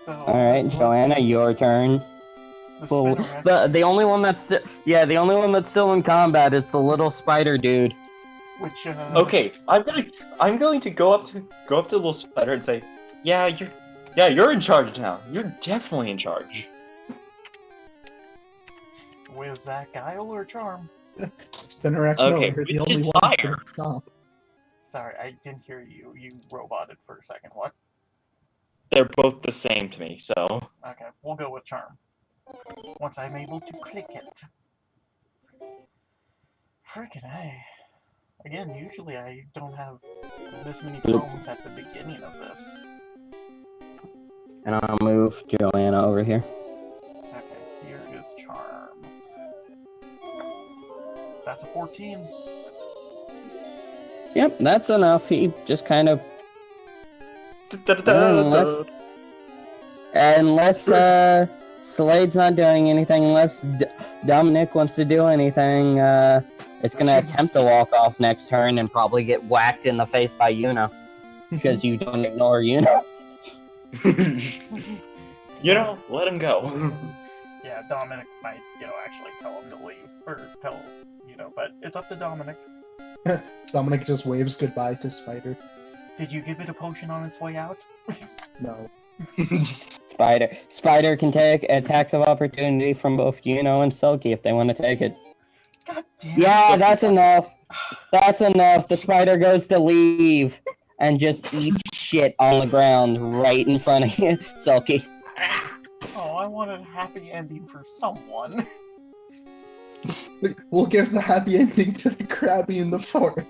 So, Alright, Joanna, your turn. The The only one that's still in combat is the little spider dude. which Okay, I'm going to go up to the little spider and say, you're in charge now. You're definitely in charge. was that guile or charm? Spinnerack, Okay, no, you're the it's only just one fire. to stop. Sorry, I didn't hear you. You roboted for a second. What? They're both the same to me, so Okay, we'll go with charm. Once I'm able to click it. Frickin' A. Again, usually I don't have this many problems at the beginning of this. And I'll move Joanna over here. Okay, here is charm. That's a 14. Yep, that's enough. He just kind of... Unless Slade's not doing anything, unless Dominic wants to do anything, it's gonna attempt to walk off next turn and probably get whacked in the face by Yuna. Because you don't ignore Yuna. let him go. Yeah, Dominic might, actually tell him to leave. Or tell, but it's up to Dominic. Dominic just waves goodbye to Spider. Did you give it a potion on its way out? No. Spider can take attacks of opportunity from both Yuno and Silky if they want to take it. God damn it. Yeah, that's enough. That's enough. The spider goes to leave and just eats shit on the ground right in front of you, Silky. I wanted a happy ending for someone. We'll give the happy ending to the Krabby in the forest.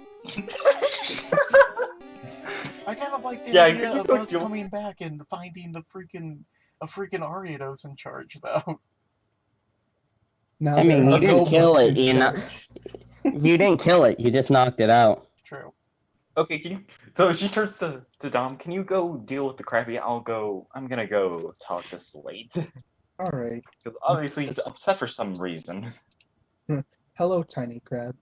I kind of like the Yeah, idea could you of go us do- coming back and finding a freaking Ariados in charge, though. Now I mean, there you are didn't no kill bugs it, in you know. charge. You didn't kill it. You just knocked it out. True. Okay, can you? So she turns to Dom. Can you go deal with the Krabby? I'm gonna go talk to Slade. Alright. Because obviously he's upset for some reason. Hello, tiny crab.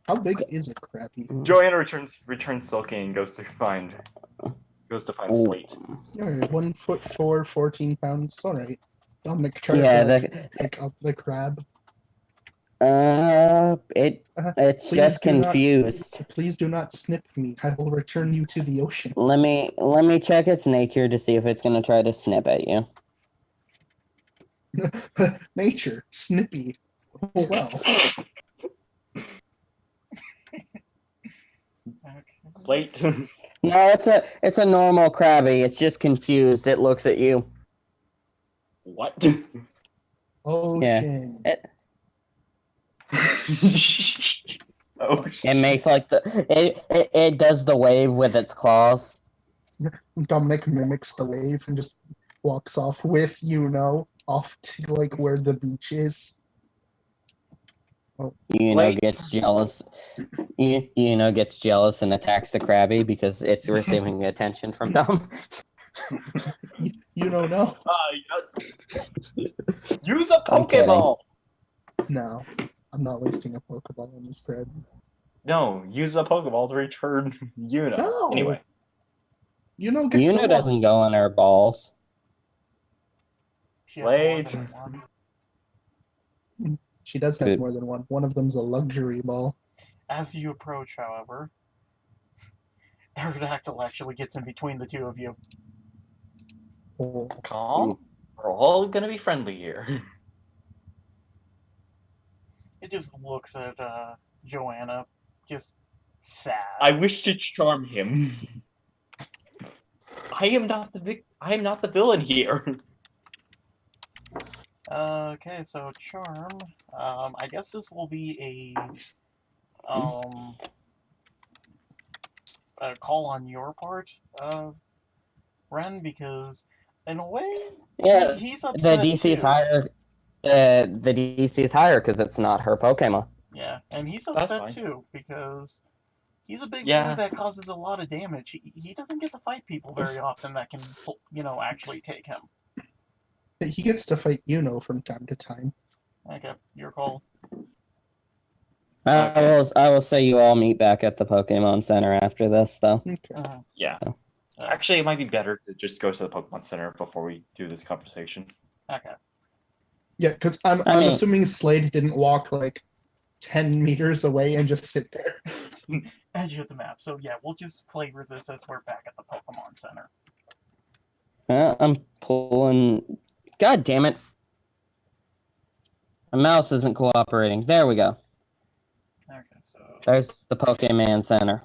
How big is a Krabby? Joanna returns sulky and goes to find Slade. Alright, 1'4", 14 pounds. Alright. Dominic tries Yeah, to pick up the crab. it's Please just do not- confused. Please do not snip me. I will return you to the ocean. Let me check its nature to see if it's gonna try to snip at you. Nature, snippy. Oh well. Okay. Slade. No, it's a normal Krabby. It's just confused. It looks at you. What? Ocean. Oh, It makes like it does the wave with its claws. Dominic mimics the wave and just walks off with off to like where the beach is. Slade. Gets jealous. Gets jealous and attacks the Krabby because it's receiving attention from Dom. No. Use a I'm kidding. Pokeball. No, I'm not wasting a Pokeball on this crab. No, use a Pokeball to return Yuna. No. Anyway, Gets to Yuna walk. doesn't go on her balls. She has more Slade. than one. She does have Good. more than one. One of them's a luxury ball. As you approach, however, Aerodactyl actually gets in between the two of you. Oh. calm. We're all gonna be friendly here. It just looks at Joanna, just sad. I wish to charm him. I am not the villain here. Okay, so charm. I guess this will be a call on your part, Ren, because in a way, Yeah, he's the upset DC's too. higher. The DC's higher because it's not her Pokemon. Yeah, and he's That's upset fine. too because he's a big Yeah. boy that causes a lot of damage. He doesn't get to fight people very often that can, actually take him. He gets to fight from time to time. Okay, your call. Okay. I will say you all meet back at the Pokemon Center after this, though. Okay. Yeah. Oh. Actually, it might be better to just go to the Pokemon Center before we do this conversation. Okay. Yeah, because I'm assuming Slade didn't walk like 10 meters away and just sit there. Edge of the map. So yeah, we'll just flavor this as we're back at the Pokemon Center. I'm pulling. God damn it! My mouse isn't cooperating. There we go. Okay, so There's the Pokemon Center.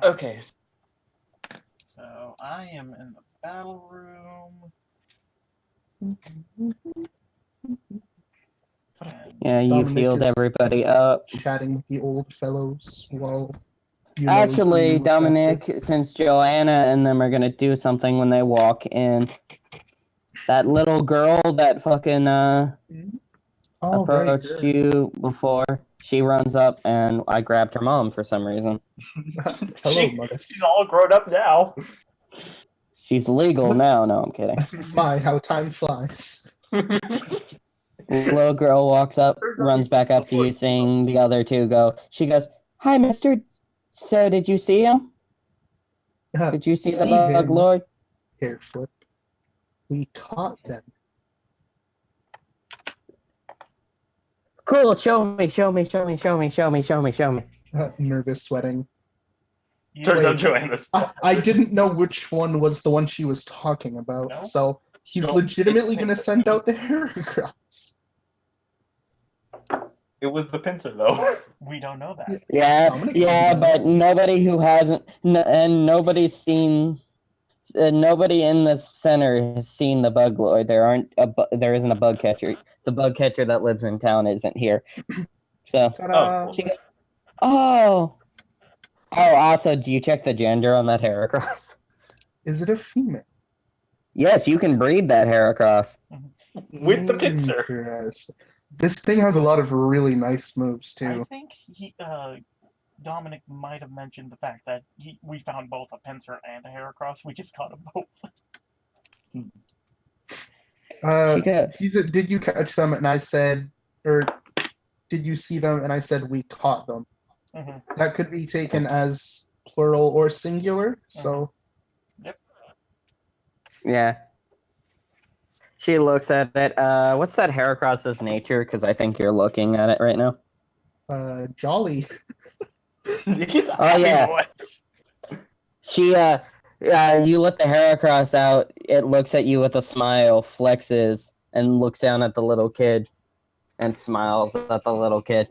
Okay. So I am in the battle room. And Yeah, you've Dominic healed is everybody up. Chatting with the old fellows while Actually, Dominic, since Joanna and them are gonna do something when they walk in, that little girl that fucking approached you before, she runs up and I grabbed her mom for some reason. Hello, mother. She's all grown up now. She's legal now. No, I'm kidding. My, how time flies. Little girl walks up, runs back up to you, seeing the other two go. She goes, "Hi, mister. So, did you see him? Did you see the bug him. lord?" Hair flip. We caught them. Cool, show me. Nervous sweating. Turns Wait. out Joanna's. I didn't know which one was the one she was talking about, No? so he's No, legitimately it's- going to send out the Heracross. It was the pincer, though. We don't know that. Yeah, Dominic yeah, doesn't know. but nobody who hasn't, and nobody's seen, nobody in the center has seen the bug lord. There isn't a bug catcher. The bug catcher that lives in town isn't here. So, Ta-da! she goes, oh, also, do you check the gender on that Heracross? Is it a female? Yes, you can breed that Heracross. With the pincer. Interesting. This thing has a lot of really nice moves I too. think Dominic might have mentioned the fact that we found both a pincer and a Heracross. We just caught them both. Did you catch them? And I said, or did you see them? And I said we caught them. Mm-hmm. That could be taken as plural or singular. So Yep. Yeah. She looks at it. What's that Heracross's nature? Because I think you're looking at it right now. jolly. He's a Oh, happy yeah. boy. She, you let the Heracross out. It looks at you with a smile, flexes, and looks down at the little kid, and smiles at the little kid.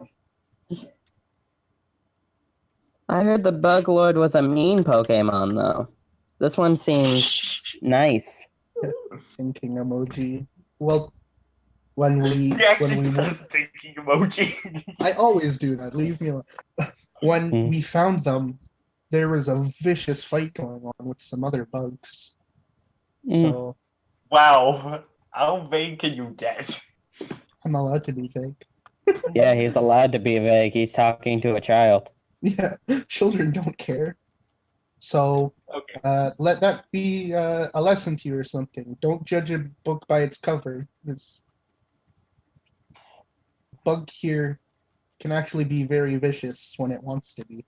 I heard the Bug Lord was a mean Pokemon, though. This one seems nice. Thinking emoji. Well, when He we actually says thinking emoji. I always do that. Leave me alone. When we found them, there was a vicious fight going on with some other bugs. So Wow. How vague can you get? I'm allowed to be fake. Yeah, he's allowed to be vague. He's talking to a child. Yeah, children don't care. So Okay. let that be a lesson to you or something. Don't judge a book by its cover. This bug here can actually be very vicious when it wants to be.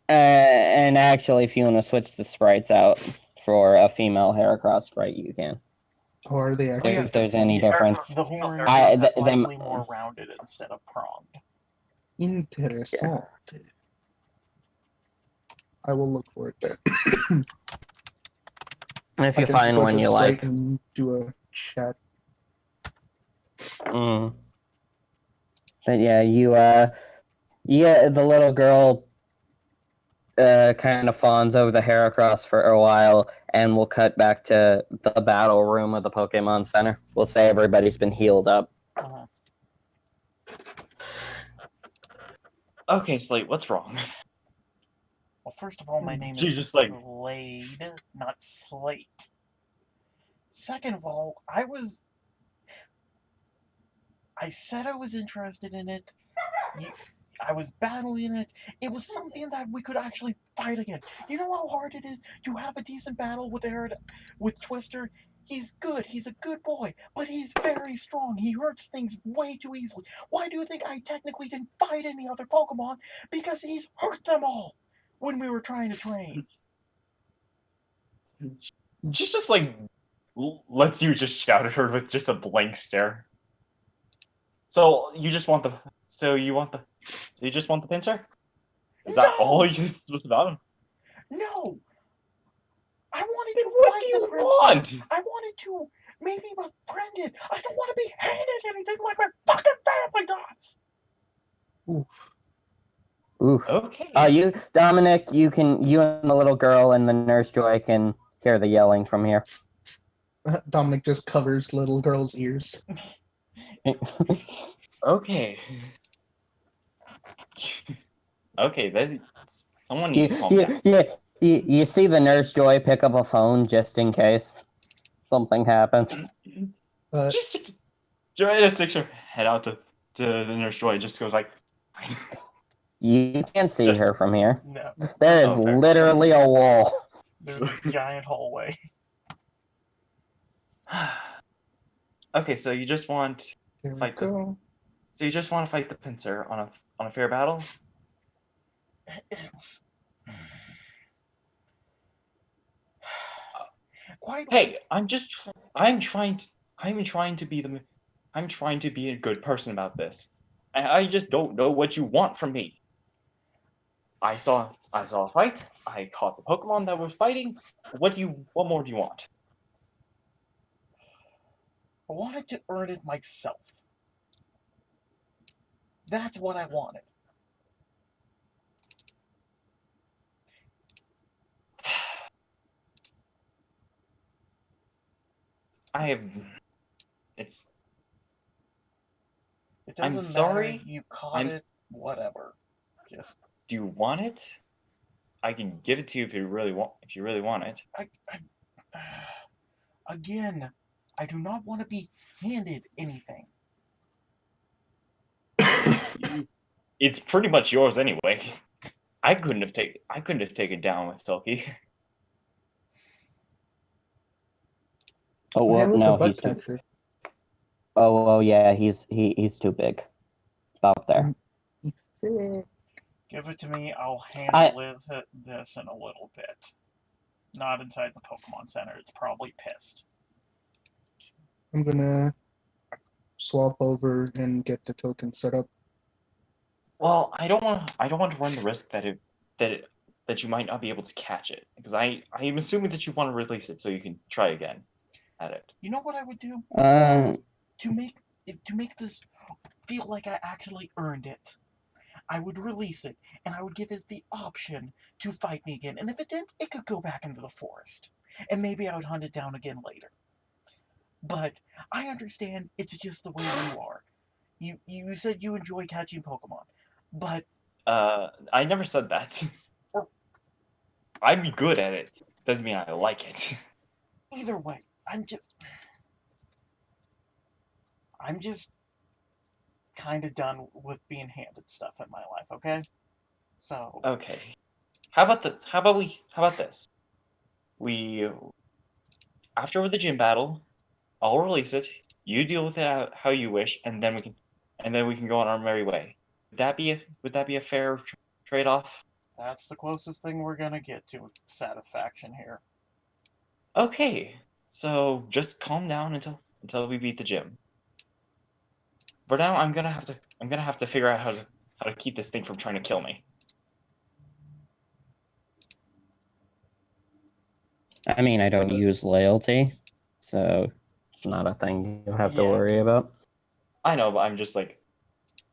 And actually, if you want to switch the sprites out for a female Heracross sprite, you can. Or are they actually? If there's any difference. The horns I- are th- slightly them- more rounded instead of pronged. Interessant. I will look for it then. If I you can find switch one a you sprite like. and do a chat. But yeah, the little girl kind of fawns over the Heracross for a while, and we'll cut back to the battle room of the Pokemon Center. We'll say everybody's been healed up. Uh-huh. Okay, Slate, what's wrong? Well, first of all, my name She's is just like- Slade, not Slate. Second of all, I said I was interested in it. I was battling it. It was something that we could actually fight against. You know how hard it is to have a decent battle with Twister? He's good. He's a good boy, but he's very strong. He hurts things way too easily. Why do you think I technically didn't fight any other Pokemon? Because he's hurt them all when we were trying to train. She's just like lets you just shout at her with just a blank stare. So you just want the pincer? Is that No! all you was about him? No! I wanted Then to what fight do you the prince. want? I wanted to maybe befriend it. I don't want to be handed anything like my fucking family does. Oof. Okay. You, Dominic, you and the little girl and the Nurse Joy can hear the yelling from here. Dominic just covers little girl's ears. Okay. Okay, someone needs to calm down. You see the Nurse Joy pick up a phone just in case something happens. Just Joanna sticks her head out to the Nurse Joy, just goes like. You can't see her from here. No, There is fair. literally a wall. there's a giant hallway. Okay, so you just want There we Fight go. to fight the pincer on a fair battle? It's quite. Hey, I'm trying to be a good person about this. I just don't know what you want from me. I saw a fight. I caught the Pokemon that was fighting. What more do you want? I wanted to earn it myself. That's what I wanted. It's. It I'm doesn't sorry. matter. You caught it. Whatever. Just. Do you want it? I can give it to you if you really want. If you really want it. Again, I do not want to be handed anything. It's pretty much yours anyway. I couldn't have taken down with Silky. Oh Hey, well, look, a no, bug he's too. catcher. Oh yeah, he's too big. About there. Give it to me. I'll handle this in a little bit. Not inside the Pokemon Center. It's probably pissed. I'm gonna swap over and get the token set up. Well, I don't want to run the risk that you might not be able to catch it, because I'm assuming that you want to release it so you can try again at it. You know what I would do? To make this feel like I actually earned it, I would release it, and I would give it the option to fight me again. And if it didn't, it could go back into the forest. And maybe I would hunt it down again later. But I understand it's just the way you are. You said you enjoy catching Pokemon, but... I never said that. I'm good at it. Doesn't mean I like it. Either way, I'm just kind of done with being handed stuff in my life, okay? So... Okay. How about this? After the gym battle, I'll release it. You deal with it how you wish, and then we can go on our merry way. Would that be a fair trade-off? That's the closest thing we're gonna get to satisfaction here. Okay. So just calm down until we beat the gym. For now, I'm gonna have to figure out how to keep this thing from trying to kill me. I mean, I don't use loyalty, so it's not a thing you have to worry about. I know, but I'm just like,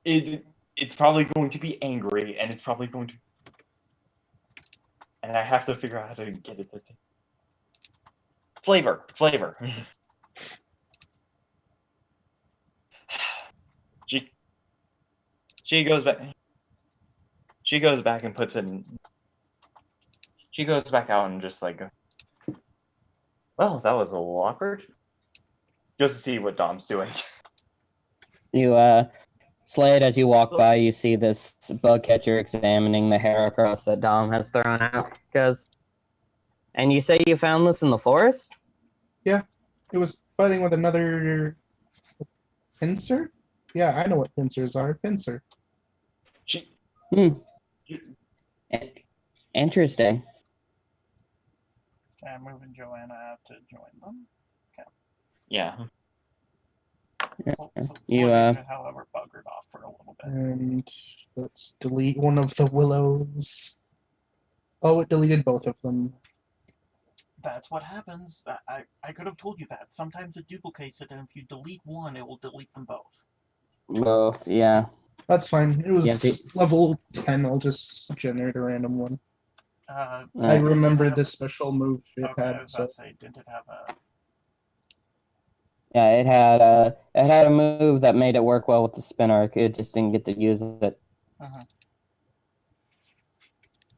it's probably going to be angry, and it's probably going to, and I have to figure out how to get it to flavor. She goes back. She goes back and puts in. She goes back out and just like, well, that was a little awkward. Just to see what Dom's doing. You, Slade, as you walk by, you see this bug catcher examining the Heracross that Dom has thrown out. And you say you found this in the forest? Yeah, it was fighting with another pincer. Yeah, I know what pincers are. Pincer. Interesting. I'm moving Joanna out to join them. Okay. Yeah. However, buggered off for a little bit. And let's delete one of the willows. Oh, it deleted both of them. That's what happens. I could have told you that. Sometimes it duplicates it, and if you delete one, it will delete them both. Both, yeah. That's fine. It was level 10. I'll just generate a random one. I remember the special move it had. I was about to say, didn't it have a... Yeah, it had a move that made it work well with the spin arc. It just didn't get to use it. Uh-huh.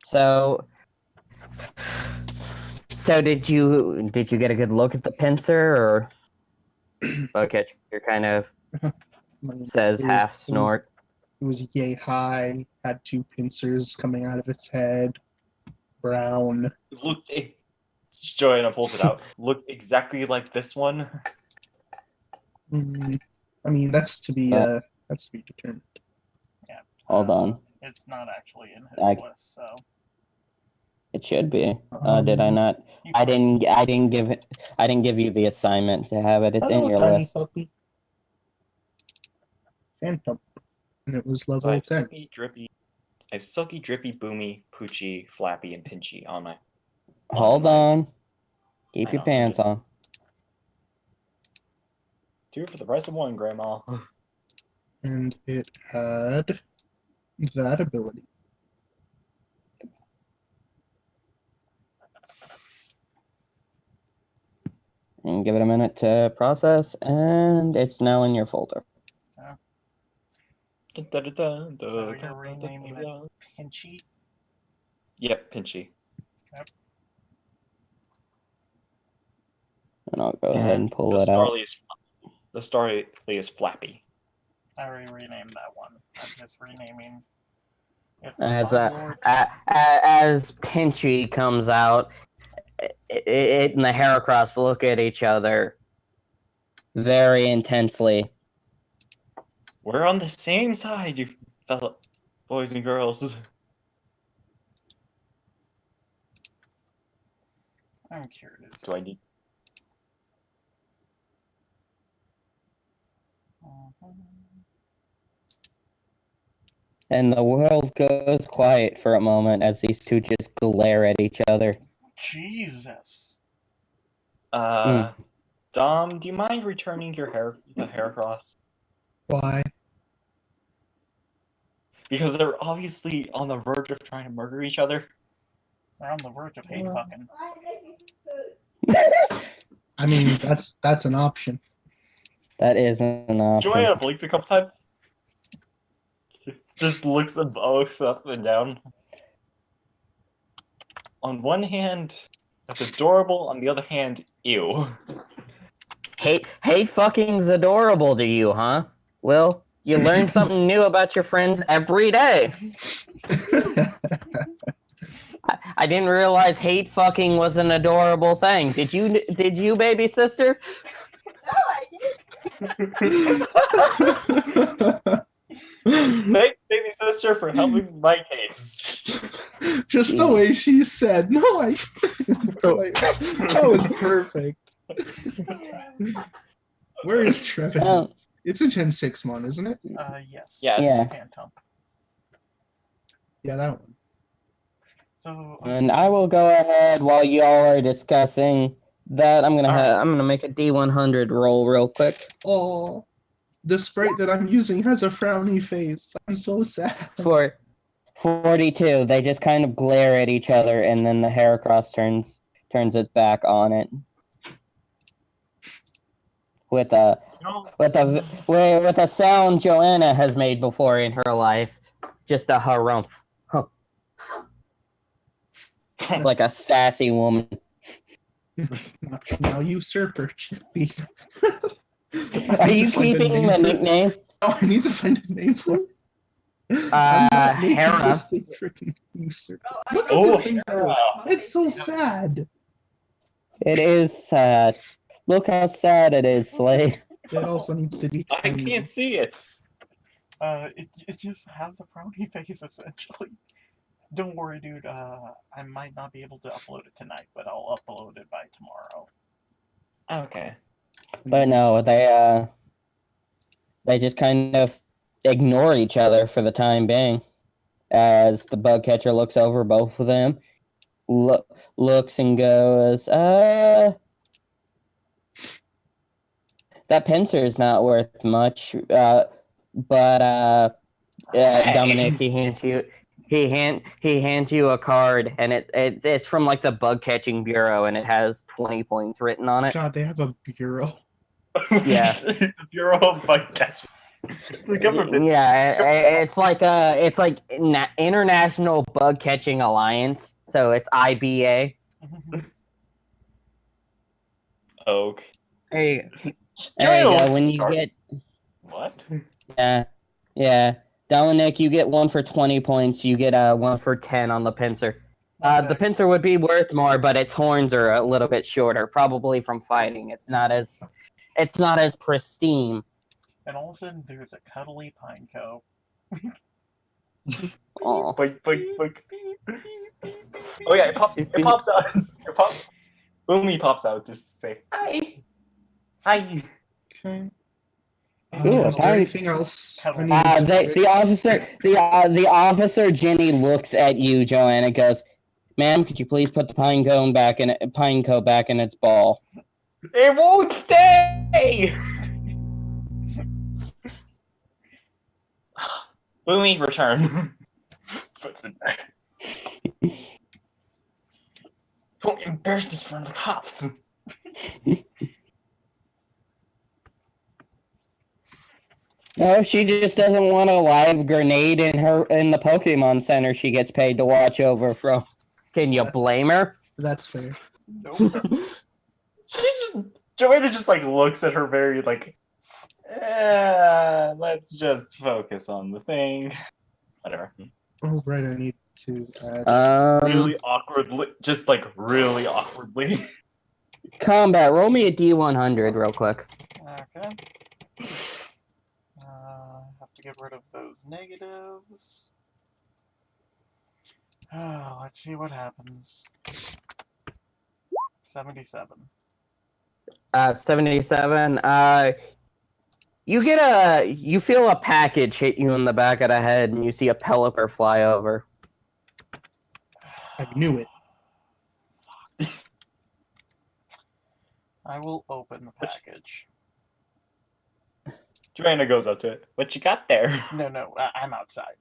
So did you get a good look at the pincer, or Bugcatcher kind of says half snort? It was yay high, had two pincers coming out of its head, brown. Joanna pulls it out. Looked exactly like this one. I mean, that's to be determined. Yeah. Hold on. It's not actually in his list, so it should be. Did I not? I didn't give you the assignment to have it. It's in your list. Puppy. Phantom. And it was level 10. I have Silky, Drippy, Boomy, Poochie, Flappy, and Pinchy on my... Hold on. Keep your pants on. 2 for the price of 1, Grandma. And it had that ability. And give it a minute to process, and it's now in your folder. So you're renaming it Pinchy? Yep, Pinchy. And I'll go ahead and pull it out. The story is Flappy. I already renamed that one. I'm just renaming it. As Pinchy comes out, it and the Heracross look at each other very intensely. We're on the same side, you fellow boys and girls. I'm curious. Do I need? And the world goes quiet for a moment as these two just glare at each other. Jesus. Dom, do you mind returning the Heracross? Why? Because they're obviously on the verge of trying to murder each other. They're on the verge of hate fucking. I mean, that's an option. That is an option. Joanna blinks a couple times. Just looks them both up and down. On one hand, that's adorable. On the other hand, ew. Hate fucking's adorable to you, huh? Will, you learn something new about your friends every day. I didn't realize hate fucking was an adorable thing. Did you, baby sister? Thanks, baby sister, for helping my case. Just the way she said, no, that was perfect. Where is Trevin? It's a Gen 6 one, isn't it? Yes. Yeah. Phantom. Yeah, that one. So. And I will go ahead while y'all are discussing that. I'm gonna make a D100 roll real quick. Oh, the sprite that I'm using has a frowny face. I'm so sad. For 42, they just kind of glare at each other, and then the Heracross turns its back on it. With a sound Joanna has made before in her life, just a harumph. Huh. Like a sassy woman. Now usurper, Chippy. Are you keeping the nickname? Oh, I need to find a name for it. Hera. Freaking usurper. Look at this thing go. It's so sad. It is sad. Look how sad it is, Slade. It also needs to be. I can't see it. It just has a frowny face, essentially. Don't worry, dude. I might not be able to upload it tonight, but I'll upload it by tomorrow. Okay. But no, they just kind of ignore each other for the time being. As the bug catcher looks over both of them, looks and goes, that pincer is not worth much, but Dominic, he hands you a card, and it's from like the bug catching bureau, and it has 20 points written on it. God, they have a bureau. Yeah. The Bureau of Bug Catching. The government. Yeah, it's like International Bug Catching Alliance, so it's IBA. Okay. There you go. When you get what? Yeah. Dominic, you get one for 20 points. You get one for 10 on the pincer. The pincer would be worth more, but its horns are a little bit shorter, probably from fighting. It's not as pristine. And all of a sudden, there's a cuddly pineco. Oh. Boink. Oh yeah, it pops out. Boomy pops out just to say hi. Hi. Okay. Ooh, is there anything else? The officer Jenny looks at you, Joanna, goes, "Ma'am, could you please put the pineco back in its ball?" It won't stay. Boomy, return. Puts it back. Don't embarrass me in front of the cops. No, she just doesn't want a live grenade in the Pokemon Center she gets paid to watch over from. Can you blame her? That's fair. Nope. Joanna just like looks at her very like, let's just focus on the thing. Whatever. Oh, right, I need to add... Really awkwardly, just like really awkwardly. Combat, roll me a D100 real quick. Okay. Have to get rid of those negatives. Let's see what happens. 77. 77. You feel a package hit you in the back of the head, and you see a Pelipper fly over. I knew it. I will open the package. Joanna goes up to it. What you got there? No, I'm outside.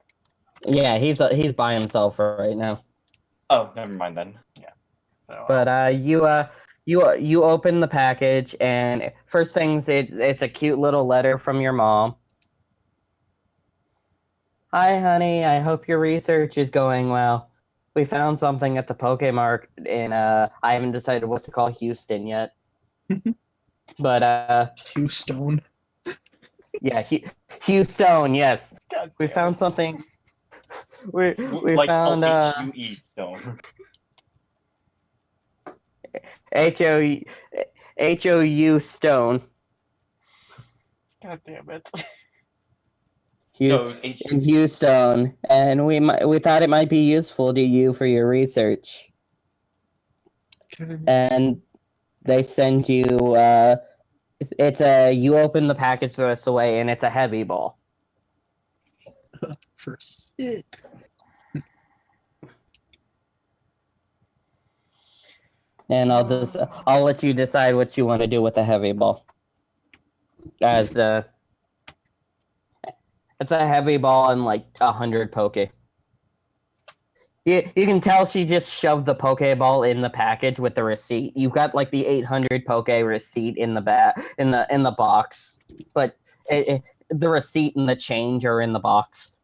Yeah, he's by himself right now. Oh, never mind then. So, But you open the package, and first things it's a cute little letter from your mom. Hi, honey. I hope your research is going well. We found something at the Merkimerk in I haven't decided what to call Houston yet. But Houston. yeah, Houston. Yes, God we damn found it. something. We like found H-U-E stone. HOU stone. God damn it. No, it was In Houston, and we thought it might be useful to you for your research. Okay. And they send you you open the package the rest of the way, and it's a heavy ball. For sick. And I'll let you decide what you want to do with the heavy ball. As it's a heavy ball and like 100 poke. You can tell she just shoved the Pokeball in the package with the receipt. You've got like the 800 poke receipt in the box, but the receipt and the change are in the box.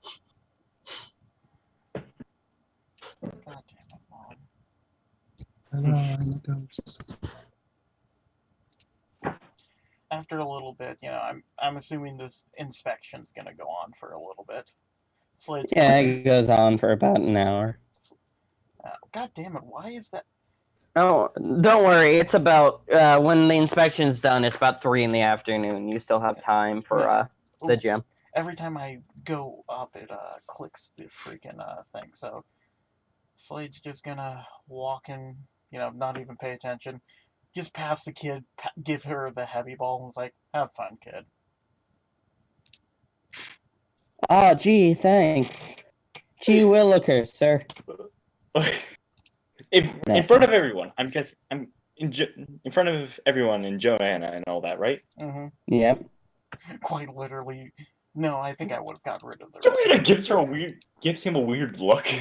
God damn it, Mom. Hello, I'm a ghost. After a little bit, I'm assuming this inspection's gonna go on for a little bit. Slade's Yeah, it goes on for about an hour. God damn it! Why is that? Oh, don't worry. It's about when the inspection's done. It's about 3 in the afternoon. You still have time for the gym. Every time I go up, it clicks the freaking thing. So Slade's just gonna walk in, not even pay attention. Just pass the kid, give her the heavy ball, and was like, "Have fun, kid." Oh, gee, thanks. Gee Willikers, sir. in front of everyone. I'm in front of everyone and Joanna and all that, right? Mm-hmm. Yep. Quite literally. No, I think I would have got rid of the Joanna receipt. gives him a weird look.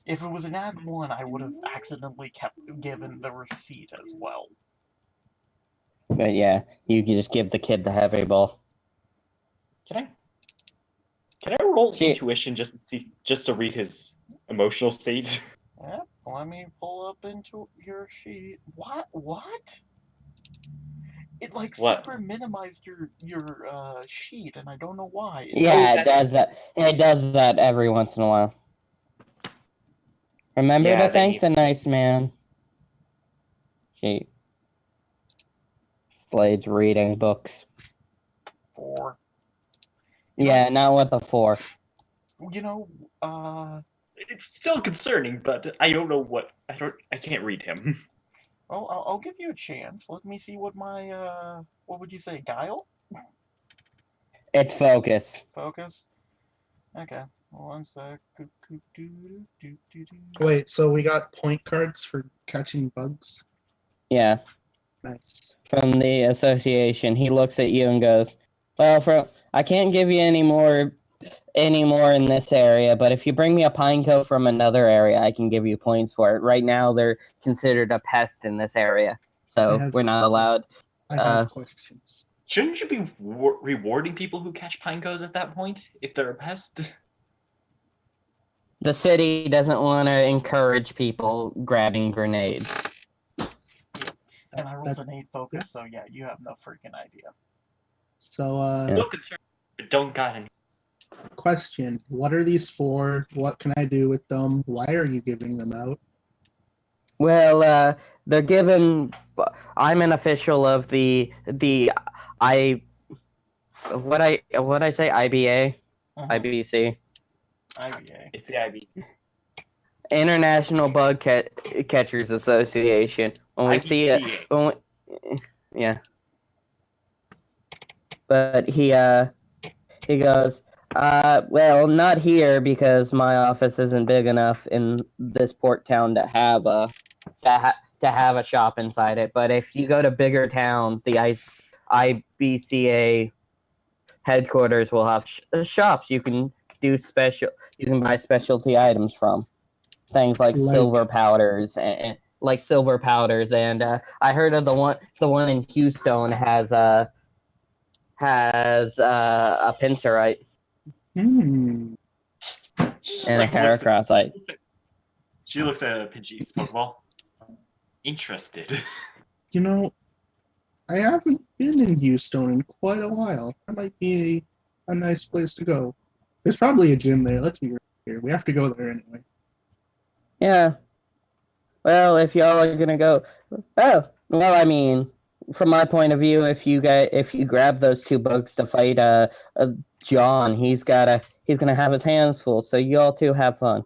If it was an Act 1, I would have accidentally given the receipt as well. But yeah, you can just give the kid the heavy ball. Can I roll intuition just to read his emotional state? Yeah, let me pull up into your sheet. What? It super minimized your sheet, and I don't know why. Yeah, it does that. It does that every once in a while. Remember to thank the nice man. Gee. Slade's reading books. 4. Yeah, not with a 4. It's still concerning, but I don't know what I can't read him. Well, I'll give you a chance. Let me see what my what would you say, guile? It's focus. Focus. Okay. 1 sec. Wait, so we got point cards for catching bugs? Yeah. Nice. From the association, he looks at you and goes, "Well, I can't give you any more anymore in this area, but if you bring me a pine cone from another area, I can give you points for it. Right now, they're considered a pest in this area, so we're not allowed. I have questions. Shouldn't you be rewarding people who catch pine cones at that point if they're a pest? The city doesn't want to encourage people grabbing grenades. And I rolled an 8 focus, so yeah, you have no freaking idea. So, Yeah. No concern, but don't got any. question. What are these for? What can I do with them? Why are you giving them out? Well, they're given. I'm an official of the what I say IBA, IBC, IBA. It's the IB. International Bug Catchers Association. When we see it, yeah. But he goes, well, not here because my office isn't big enough in this port town to have a shop inside it. But if you go to bigger towns, the IBCA headquarters will have shops you can buy specialty items from, things like silver powders and I heard of the one in Houston has a pincerite and a heracrossite. She looks at Pidgey's Pokeball. Interested. You know, I haven't been in Houston in quite a while. That might be a nice place to go. There's probably a gym there. Let's be real here. We have to go there anyway. Yeah. Well, if y'all are gonna go, well, I mean, from my point of view, if you grab those two bugs to fight John, he's gonna have his hands full. So y'all two have fun.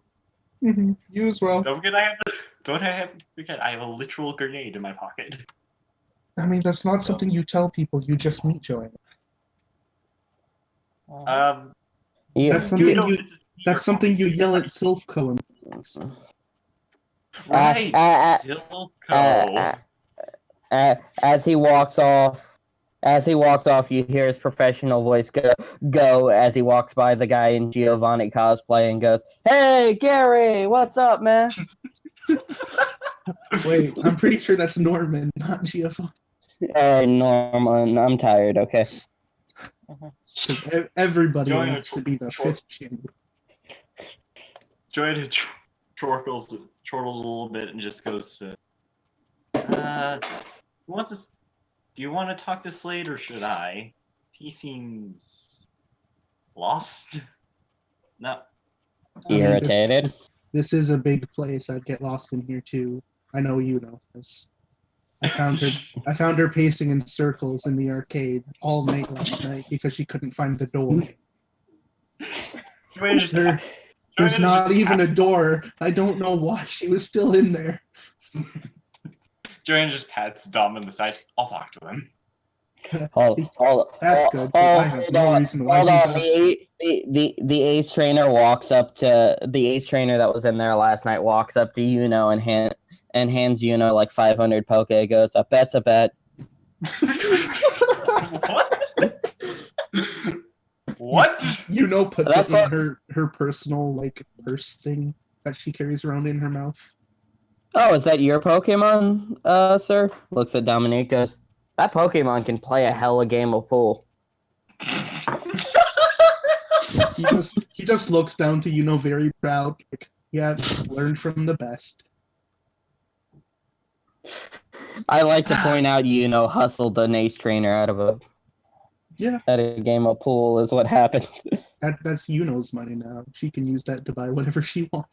Mm-hmm. You as well. Don't forget I have a literal grenade in my pocket. I mean, that's not something you tell people you just meet, Joanna. Yeah. That's something you yell at Silphco. Right, Silphco. As he walks off, you hear his professional voice go as he walks by the guy in Giovanni cosplay and goes, "Hey, Gary, what's up, man?" Wait, I'm pretty sure that's Norman, not Giovanni. Norman, I'm tired. Okay. Everybody wants to be the fifth gym. Joanna chortles a little bit and just goes to, do you want to talk to Slade or should I? He seems lost. No. Irritated. This is a big place. I'd get lost in here too. I know you know this. I found her pacing in circles in the arcade all night last night because she couldn't find the door. There's not even a door. I don't know why she was still in there. Joanna just pats Dom on the side. I'll talk to him. That's good. I have no reason why. Hold on. The ace trainer walks up to the ace trainer that was in there last night. Walks up to Yuno and hands Yuno like 500 poke. Goes, "A bet's a bet." What? Yuno puts it in her personal like purse thing that she carries around in her mouth. Oh, is that your Pokemon, sir? Looks at Dominique, goes, "That Pokemon can play a hella game of pool." He just looks down to Yuno very proud. Like, yeah, learned from the best. I like to point out, hustled an ace trainer out of a game of pool is what happened. That's Yuno's money now. She can use that to buy whatever she wants.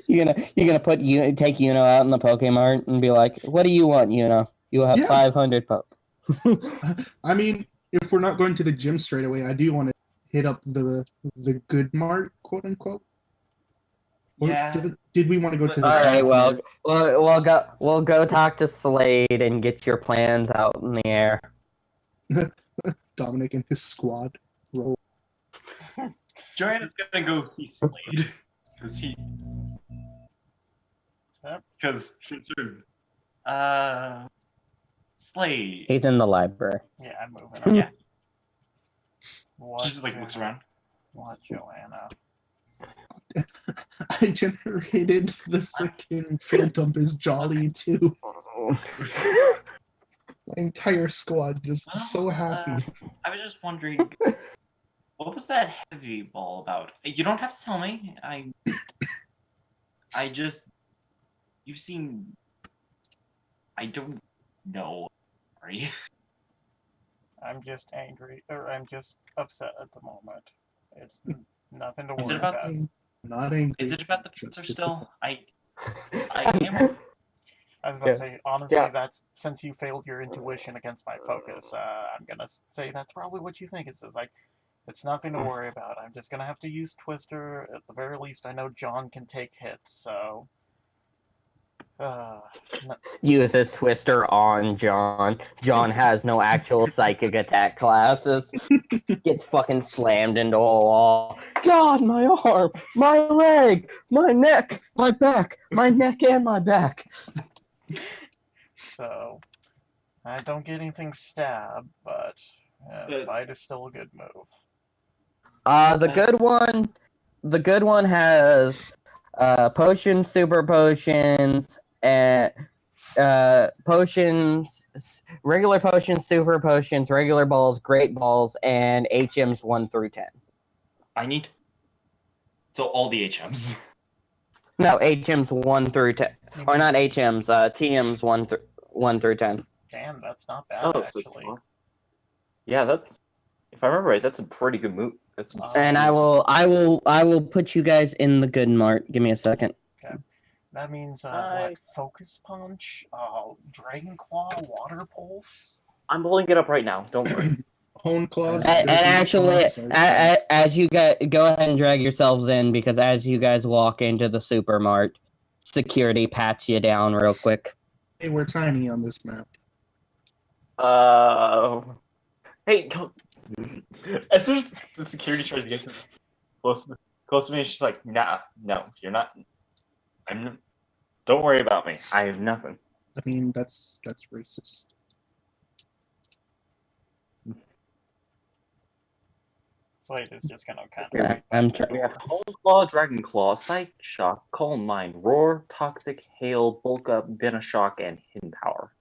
You're gonna take Yuno out in the Pokemart and be like, "What do you want, Yuno? You have 500 poke." I mean, if we're not going to the gym straight away, I do want to hit up the good mart, quote unquote. Yeah. Did we want to go to the? All right. Well, we'll go talk to Slade and get your plans out in the air. Dominic and his squad roll. Joanna's gonna go see Slade because Slade. He's in the library. Yeah, I'm moving. Yeah. What? Just like looks around. What, Joanna? I generated the freaking Phantom is Jolly too. My entire squad just so happy. I was just wondering, what was that heavy ball about? You don't have to tell me. I just, you've seen. I don't know. Sorry. I'm just angry, or I'm just upset at the moment. It's nothing to Is worry it about about. Not angry. Is it about the just picture still? I am. I was about to say, honestly, that's since you failed your intuition against my focus, I'm gonna say that's probably what you think. It's like, it's nothing to worry about. I'm just gonna have to use Twister. At the very least, I know John can take hits, so. No. Uses Twister on John. John has no actual psychic attack classes. Gets fucking slammed into a wall. God, my arm, my leg, my neck, my back, my neck and my back. So, I don't get anything stabbed, but fight is still a good move. The good one has potions, super potions, and potions, regular potions, super potions, regular balls, great balls, and HMs 1 through 10. I need. So all the HMs. No, HMs 1 through 10. Or not HMs, TMs 1 through 10. Damn, that's not bad, actually. Yeah, that's. If I remember right, that's a pretty good move. That's. And I will put you guys in the good mart. Give me a second. Okay. That means, what? Focus Punch? Dragon Claw? Water Pulse? I'm pulling it up right now. Don't worry. Hone claws. And actually, as you guys go ahead and drag yourselves in, because as you guys walk into the supermart, security pats you down real quick. Hey, we're tiny on this map. Hey, don't. As soon as the security tries to get close to me, she's like, "Nah, no, you're not. Don't worry about me. I have nothing." I mean, that's racist. Slade is just gonna kind We have Hone Claw, Dragon Claw, Psych Shock, Calm Mind, Roar, Toxic, Hail, Bulk Up, Shock, and Hidden Power.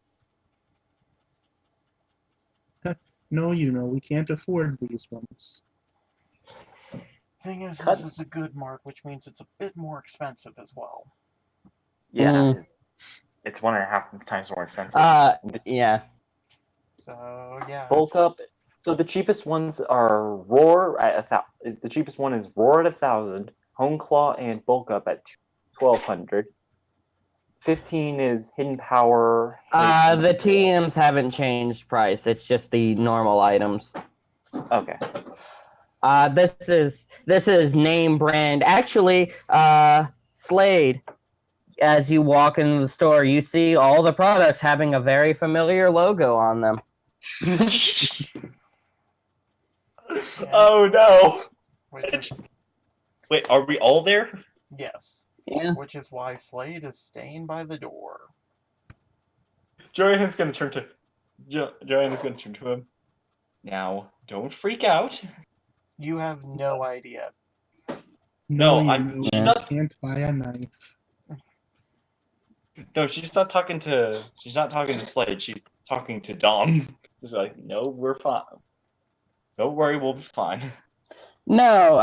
No, we can't afford these ones. Thing is, this is a good mark, which means it's a bit more expensive as well. Yeah, it's 1.5 times more expensive. Yeah. So yeah. Bulk Up. So the cheapest ones are Roar at the cheapest one is Roar at 1,000, Hone Claw and Bulk Up at 1,200. 15 is Hidden Power. The TMs haven't changed price. It's just the normal items. Okay. This is name brand. Actually, Slade. As you walk into the store, you see all the products having a very familiar logo on them. Oh no! Which is, Wait, are we all there? yes. Yeah. Which is why Slade is staying by the door. Joanna's gonna turn to him. Now, don't freak out. You have no idea. No, she's not. Can't buy a knife. No, she's not talking to Slade. She's talking to Dom. She's like, no, we're fine. Don't worry, we'll be fine. No,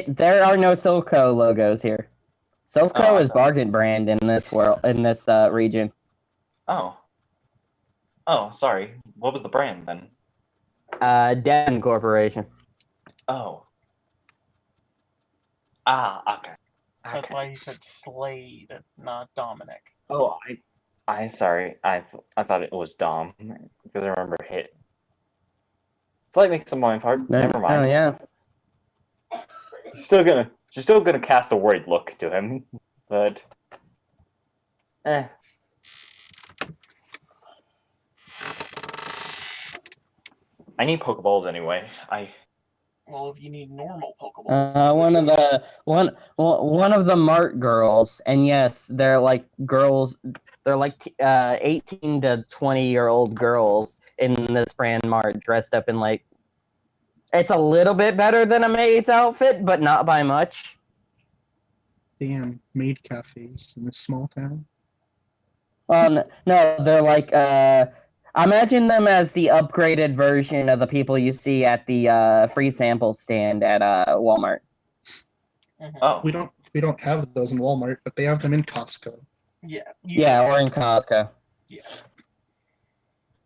there are no Silco logos here. Silco is bargain brand in this region. Oh, sorry. What was the brand then? Den Corporation. Oh. Okay. That's why he said Slade, not Dominic. Oh, I sorry. I thought it was Dom because I remember hit. Slade makes a mind part. Never mind. Oh yeah. She's still gonna cast a worried look to him, but I need Pokeballs anyway. Well, if you need normal Pokeballs. One of the Mart girls, and yes, they're like girls. They're like 18 to 20-year-old girls in this brand Mart, dressed up in like It's a little bit better than a maid's outfit, but not by much. Damn, maid cafes in this small town. Well, no, they're like, imagine them as the upgraded version of the people you see at the free sample stand at Walmart. Mhm. Oh, We don't have those in Walmart, but they have them in Costco. Yeah. Yeah, or in Costco.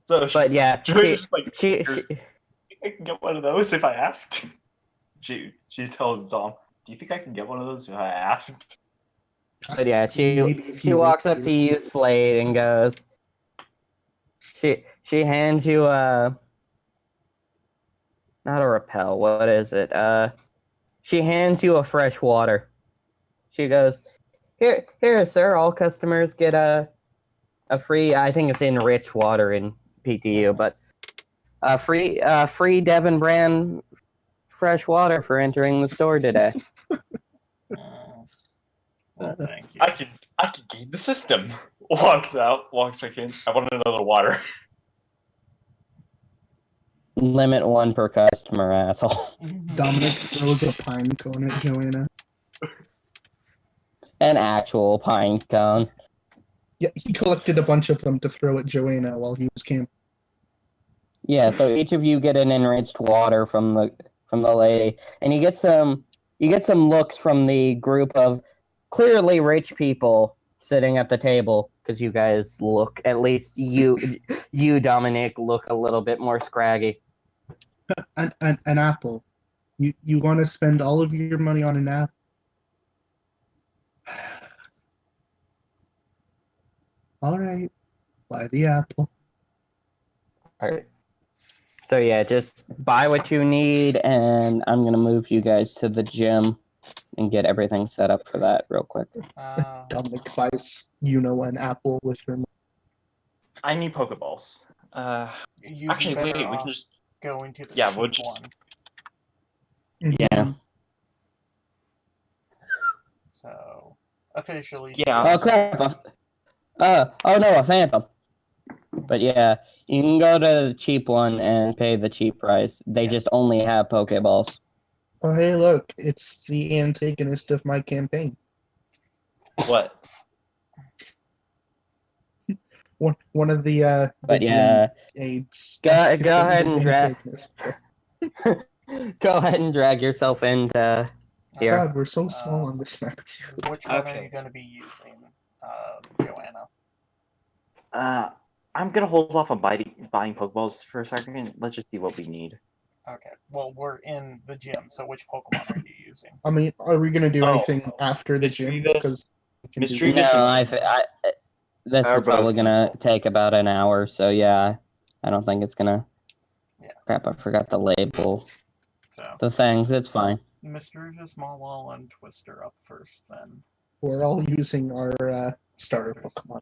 so But yeah, Joanna's just like, she I can get one of those if I asked. She tells Dom, "Do you think I can get one of those if I asked?" But yeah, Maybe if she you walks work up to you, Slade, and goes. She hands you not a repel. What is it? She hands you a fresh water. She goes, here, sir. All customers get a free. I think it's enriched water in PTU, but a free Devon brand fresh water for entering the store today. Well, thank you. I can game the system. Walks out, walks back in. I want another water. Limit one per customer, asshole. Dominic throws a pine cone at Joanna. An actual pine cone. Yeah, he collected a bunch of them to throw at Joanna while he was camping. Yeah, so each of you get an enriched water from the lady, and you get some looks from the group of clearly rich people sitting at the table, because you guys look, at least you Dominic, look a little bit more scraggy. An apple. You want to spend all of your money on an apple? All right, buy the apple. All right. So yeah, just buy what you need, and I'm gonna move you guys to the gym and get everything set up for that real quick. Dominic buys an apple with her money. I need Pokeballs. You'd Actually, be wait. better We off can just. going to the Yeah, cheap we'll just- one. Yeah. So officially. Yeah. Oh crap! Oh no, a phantom. But yeah, you can go to the cheap one and pay the cheap price. They just only have Pokeballs. Oh, hey, look, it's the antagonist of my campaign. What? One of the But gym yeah, aides. go ahead and drag. Antagonist. Go ahead and drag yourself into here. God, we're so small on this map too. Which one are Okay. you going to be using, Joanna? I'm gonna hold off on buying Pokeballs for a second. Let's just see what we need. Okay. Well, we're in the gym, so which Pokemon are you using? I mean, are we gonna do Oh. anything after the gym? Mischievous. Because we can do Mischievous. No, this Are is probably both gonna equal. take about an hour. So yeah, I don't think it's gonna. Yeah. Crap! I forgot the label. So, The things. It's fine. Mischievous, Mawile, and Twister up first, then. We're all using our starter Pokemon.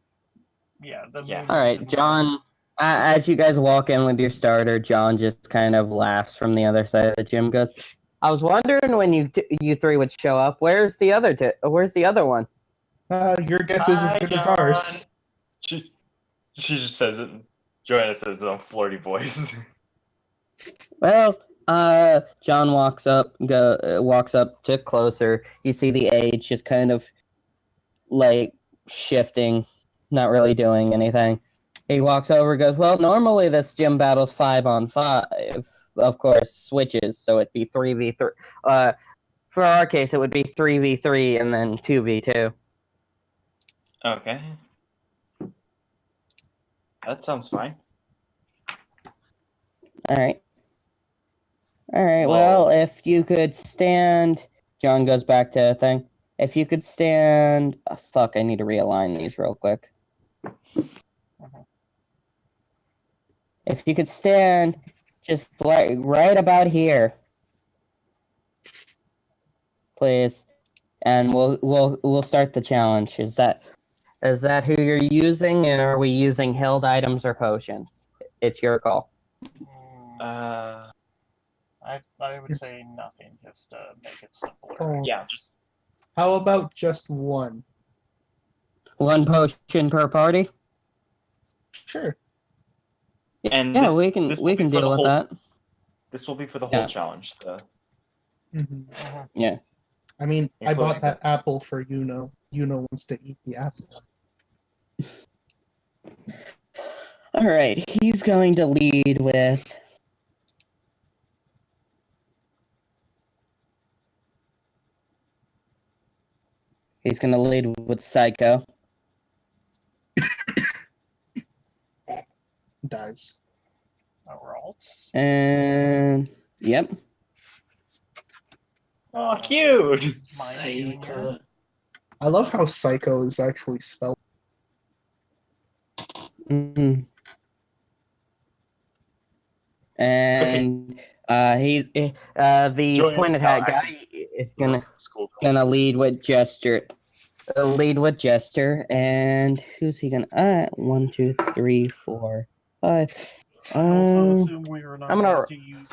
Yeah. The Yeah. movies All right, and- John. As you guys walk in with your starter, John just kind of laughs from the other side of the gym. Goes, "I was wondering when you three would show up. Where's the other Where's the other one?" Your guess is as Hi, good as John. ours. She just says it. Joanna says it in a flirty voice. Well, John walks up to closer. You see the age just kind of like shifting, not really doing anything. He walks over, goes, "Well, normally this gym battle's 5-on-5. Of course, switches, so it'd be 3v3. For our case, it would be 3v3 and then 2v2. Okay. That sounds fine. All right. Well, if you could stand, John goes back to a thing. If you could stand, fuck, I need to realign these real quick. If you could stand just like right about here, please, and we'll start the challenge. Is that who you're using, and are we using held items or potions? It's your call. I would say nothing, just to make it simpler. Oh. Yeah. How about just one? One potion per party. Sure. And Yeah, this- we can this will be for deal the with whole- that. This will be for the whole Yeah. challenge. Mhm. Yeah. I mean, I Including bought that this. apple for Yuno. Yuno wants to eat the apple. All right. He's going to lead with. He's going to lead with Psycho. Dies. Alright. And. Yep. Oh, cute! Mine Junior. I love how Psycho is actually spelled. Mhm. And he's the Joanna pointed now hat guy is gonna School. lead with Gesture. Lead with Jester, and who's he gonna? 1, 2, 3, 4, 5. I also Um, assume we are not I'm gonna- going to use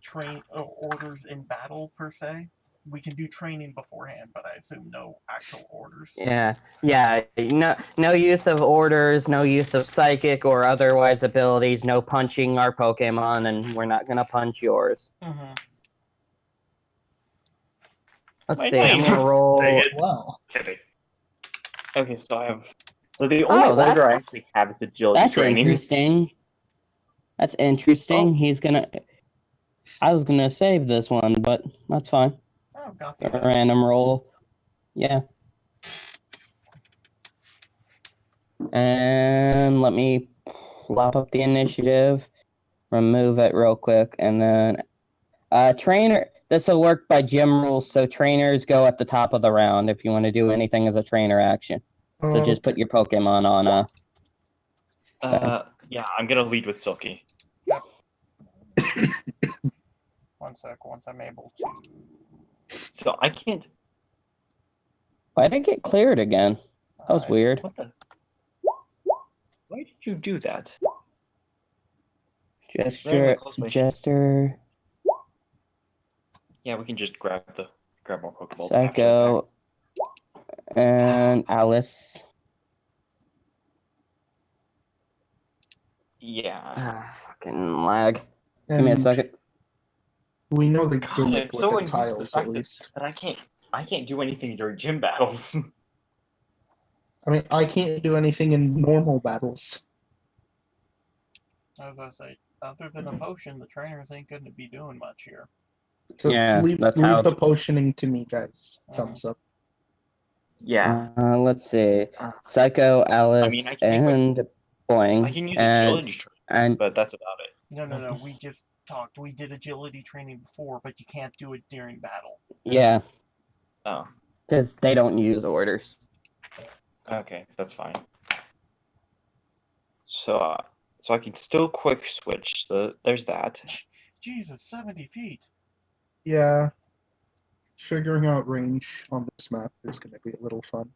train orders in battle per se. We can do training beforehand, but I assume no actual orders. yeah. No use of orders, no use of psychic or otherwise abilities, no punching our Pokemon, and we're not gonna punch yours. Mm-hmm. Let's My see. I'm name. gonna roll. Dang it. Wow. Okay, so I have. So the only Oh, order I that's- actually have is agility That's training. interesting. That's interesting. Oh. He's gonna. I was gonna save this one, but that's fine. Oh, got A through that. random roll. Yeah. And let me plop up the initiative, remove it real quick, and then trainer. This will work by gym rules, so trainers go at the top of the round if you want to do anything as a trainer action. So just put your Pokemon on Yeah, I'm gonna lead with Silky. One sec, once I'm able to. So I can't. Why did it get cleared again? That was weird. What the? Why did you do that? Gesture. Jester. Yeah, we can just grab more Pokeballs. Psycho. And Alice. Yeah. Fucking lag. And Give me a second. we know the God, gimmick I'm with so the unused to the tiles, fact at that- least. But I can't do anything during gym battles. I mean, I can't do anything in normal battles. I was gonna say, other than a potion, the trainers ain't gonna be doing much here. So Yeah, leave that's how- the potioning to me, guys. Thumbs up. Yeah. Let's see. Psycho, Alice, I mean, I can and Boing. I can use and agility training, and but that's about it. No, we just talked. We did agility training before, but you can't do it during battle. yeah, Oh, because they don't use orders. okay, that's fine. So I can still quick switch. There's that. Jesus, 70 feet. Yeah. Figuring out range on this map is going to be a little fun.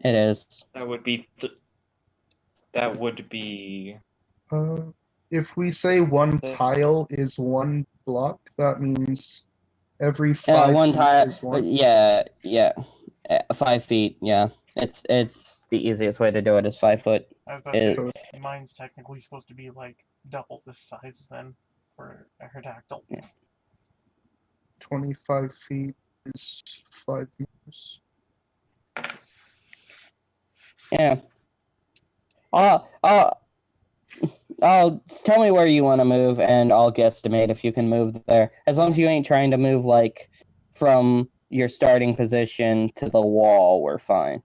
It is. That would be. That would be. If we say one Okay. tile is one block, that means every 5 one feet time. is one. Yeah. 5 feet. Yeah, it's the easiest way to do it. Is 5 foot. I was about to So say, mine's technically supposed to be like double this size then for a Herdactyl. 25 feet is 5 meters. Yeah. Tell me where you want to move, and I'll guesstimate if you can move there. As long as you ain't trying to move like from your starting position to the wall, we're fine.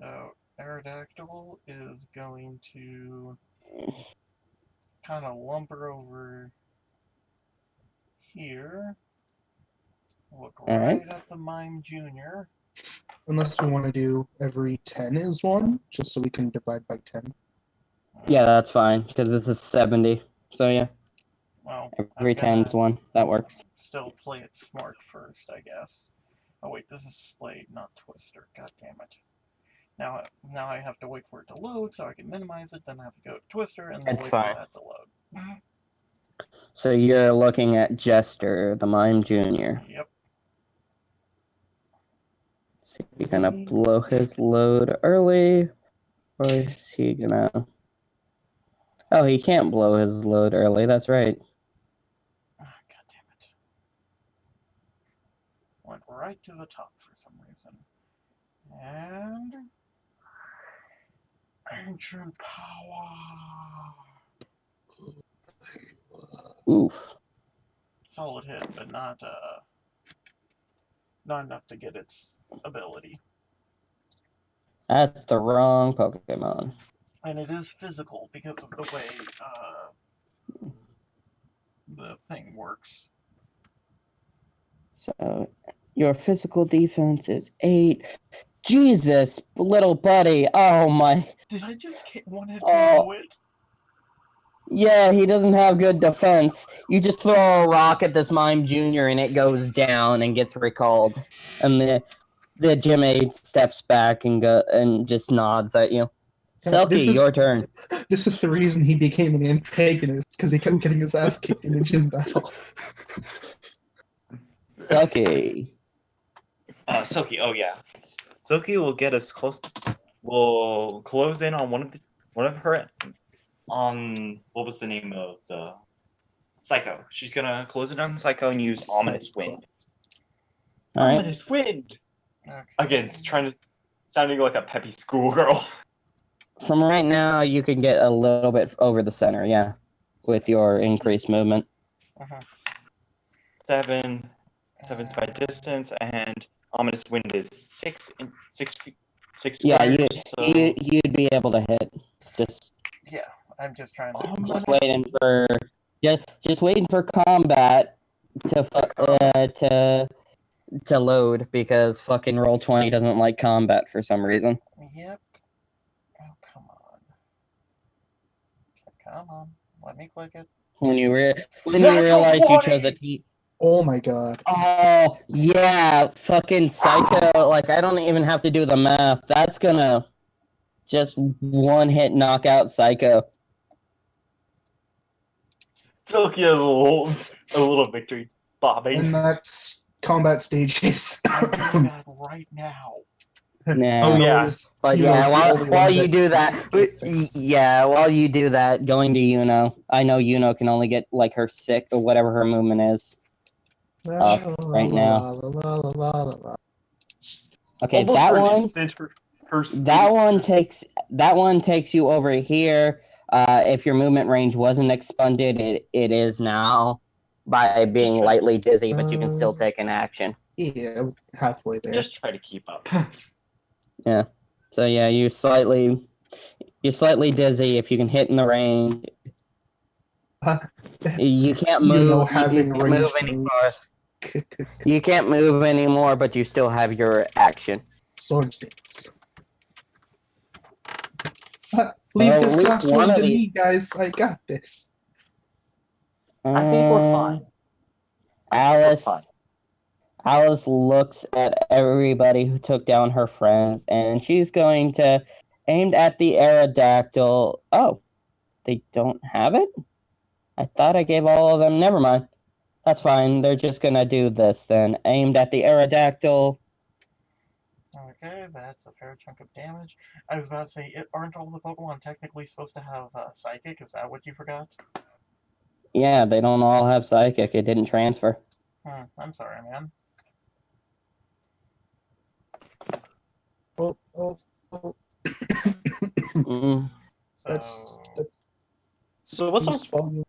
So Aerodactyl is going to kind of lumber over here. Look right at the Mime Junior. Unless we want to do every 10 is one, just so we can divide by 10. Yeah, that's fine because this is 70. So yeah, Well, every 10's one. That works. Still play it smart first, I guess. Oh wait, this is Slade, not Twister. God damn it. Now I have to wait for it to load so I can minimize it, then I have to go to Twister and then It's wait fine. for that to load. So you're looking at Jester, the Mime Junior. Yep. Is he gonna blow his load early, or is he gonna? Oh, he can't blow his load early. That's right. Ah, God damn it. Went right to the top for some reason. And... Ancient power! Oof. Solid hit, but not enough to get its ability. That's the wrong Pokemon. And it is physical because of the way the thing works. So, your physical defense is 8. Jesus, little buddy. Oh my. Did I just get one hit Oh. below it? Yeah, he doesn't have good defense. You just throw a rock at this Mime Jr. and it goes down and gets recalled. And the gym aide steps back and just nods at you. Selkie, your turn. This is the reason he became an antagonist, because he kept getting his ass kicked in the gym battle. Selkie. Silky, oh yeah. Silky will get us close. Will close in on one of her. On what was the name of the Psycho? She's gonna close it on Psycho and use Ominous Wind. All right. Ominous Wind. Okay. Again, it's sounding like a peppy schoolgirl. From right now, you can get a little bit over the center, yeah, with your increased movement. Uh-huh. 7 by distance, and Ominous Wind is 6 Yeah, squares, so... you'd be able to hit. Yeah, I'm just trying to... Just waiting for combat to load, because fucking Roll20 doesn't like combat for some reason. Yep. Oh, come on. Come on. Let me click it. When you realize you chose a T. Oh my god. Oh yeah, fucking Psycho. Like, I don't even have to do the math. That's gonna just one hit knock out Psycho. Silky has a little victory bobbing. And that's combat stages. I'm doing that right now. Nah. Oh, yeah. But yeah, while you do that, going to Yuno. I know Yuno can only get like her 6 or whatever her movement is. Right now. Okay, Almost that for an one. instant, her That one takes you over here. If your movement range wasn't expanded, it is now by being lightly dizzy, but you can still take an action. Yeah, halfway there. Just try to keep up. Yeah. So yeah, you're slightly dizzy. If you can hit in the range, you can't move. You know, having you can't move ranged anymore. moves. You can't move anymore, but you still have your action. Sword stance. Leave Well, this at least last one one of to these- me, guys. I got this. I think we're fine. Alice looks at everybody who took down her friends, and she's going to aim at the Aerodactyl. Oh, they don't have it? I thought I gave all of them. Never mind. That's fine. They're just going to do this then. Aimed at the Aerodactyl. Okay, that's a fair chunk of damage. I was about to say, aren't all the Pokemon technically supposed to have Psychic? Is that what you forgot? Yeah, they don't all have Psychic. It didn't transfer. I'm sorry, man. Oh. Mm. That's So what's boost volume.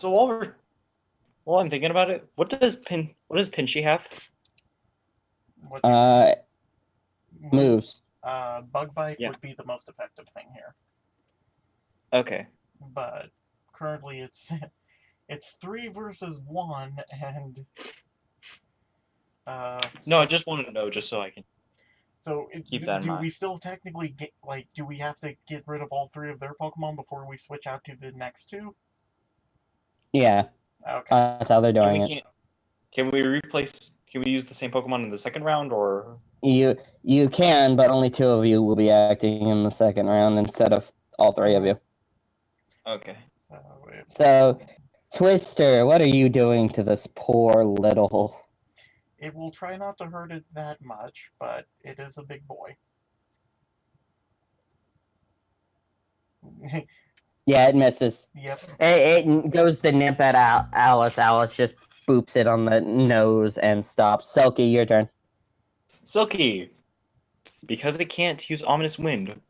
So while I'm thinking about it, what does Pinchy have? Moves. Bug Bite Yeah. would be the most effective thing here. Okay. But currently it's 3 versus 1, and No, I just wanted to know, just so I can. so Keep that in do mind. we still technically get, like, do we have to get rid of all 3 of their Pokemon before we switch out to the next 2? Yeah, Okay. that's how they're doing it. Can we use the same Pokemon in the second round, or? You can, but only 2 of you will be acting in the second round instead of all 3 of you. Okay. So, Twister, what are you doing to this poor little... It will try not to hurt it that much, but it is a big boy. Yeah, it misses. Yep. It goes to nip at Alice. Alice just boops it on the nose and stops. Selkie, your turn. Silky, because it can't use Ominous Wind,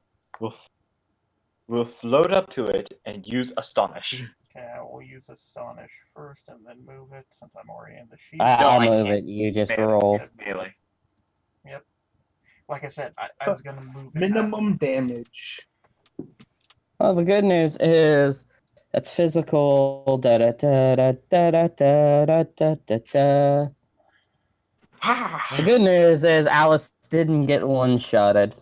we'll float up to it and use Astonish. Okay, I will use Astonish first and then move it since I'm already in the sheet. I'll I move can't. it. You just Melee. roll. It's melee. Like I said, I was gonna move it. Minimum damage. Well, the good news is that's physical. Da da da da da da da da da da. The good news is Alice didn't get one-shotted.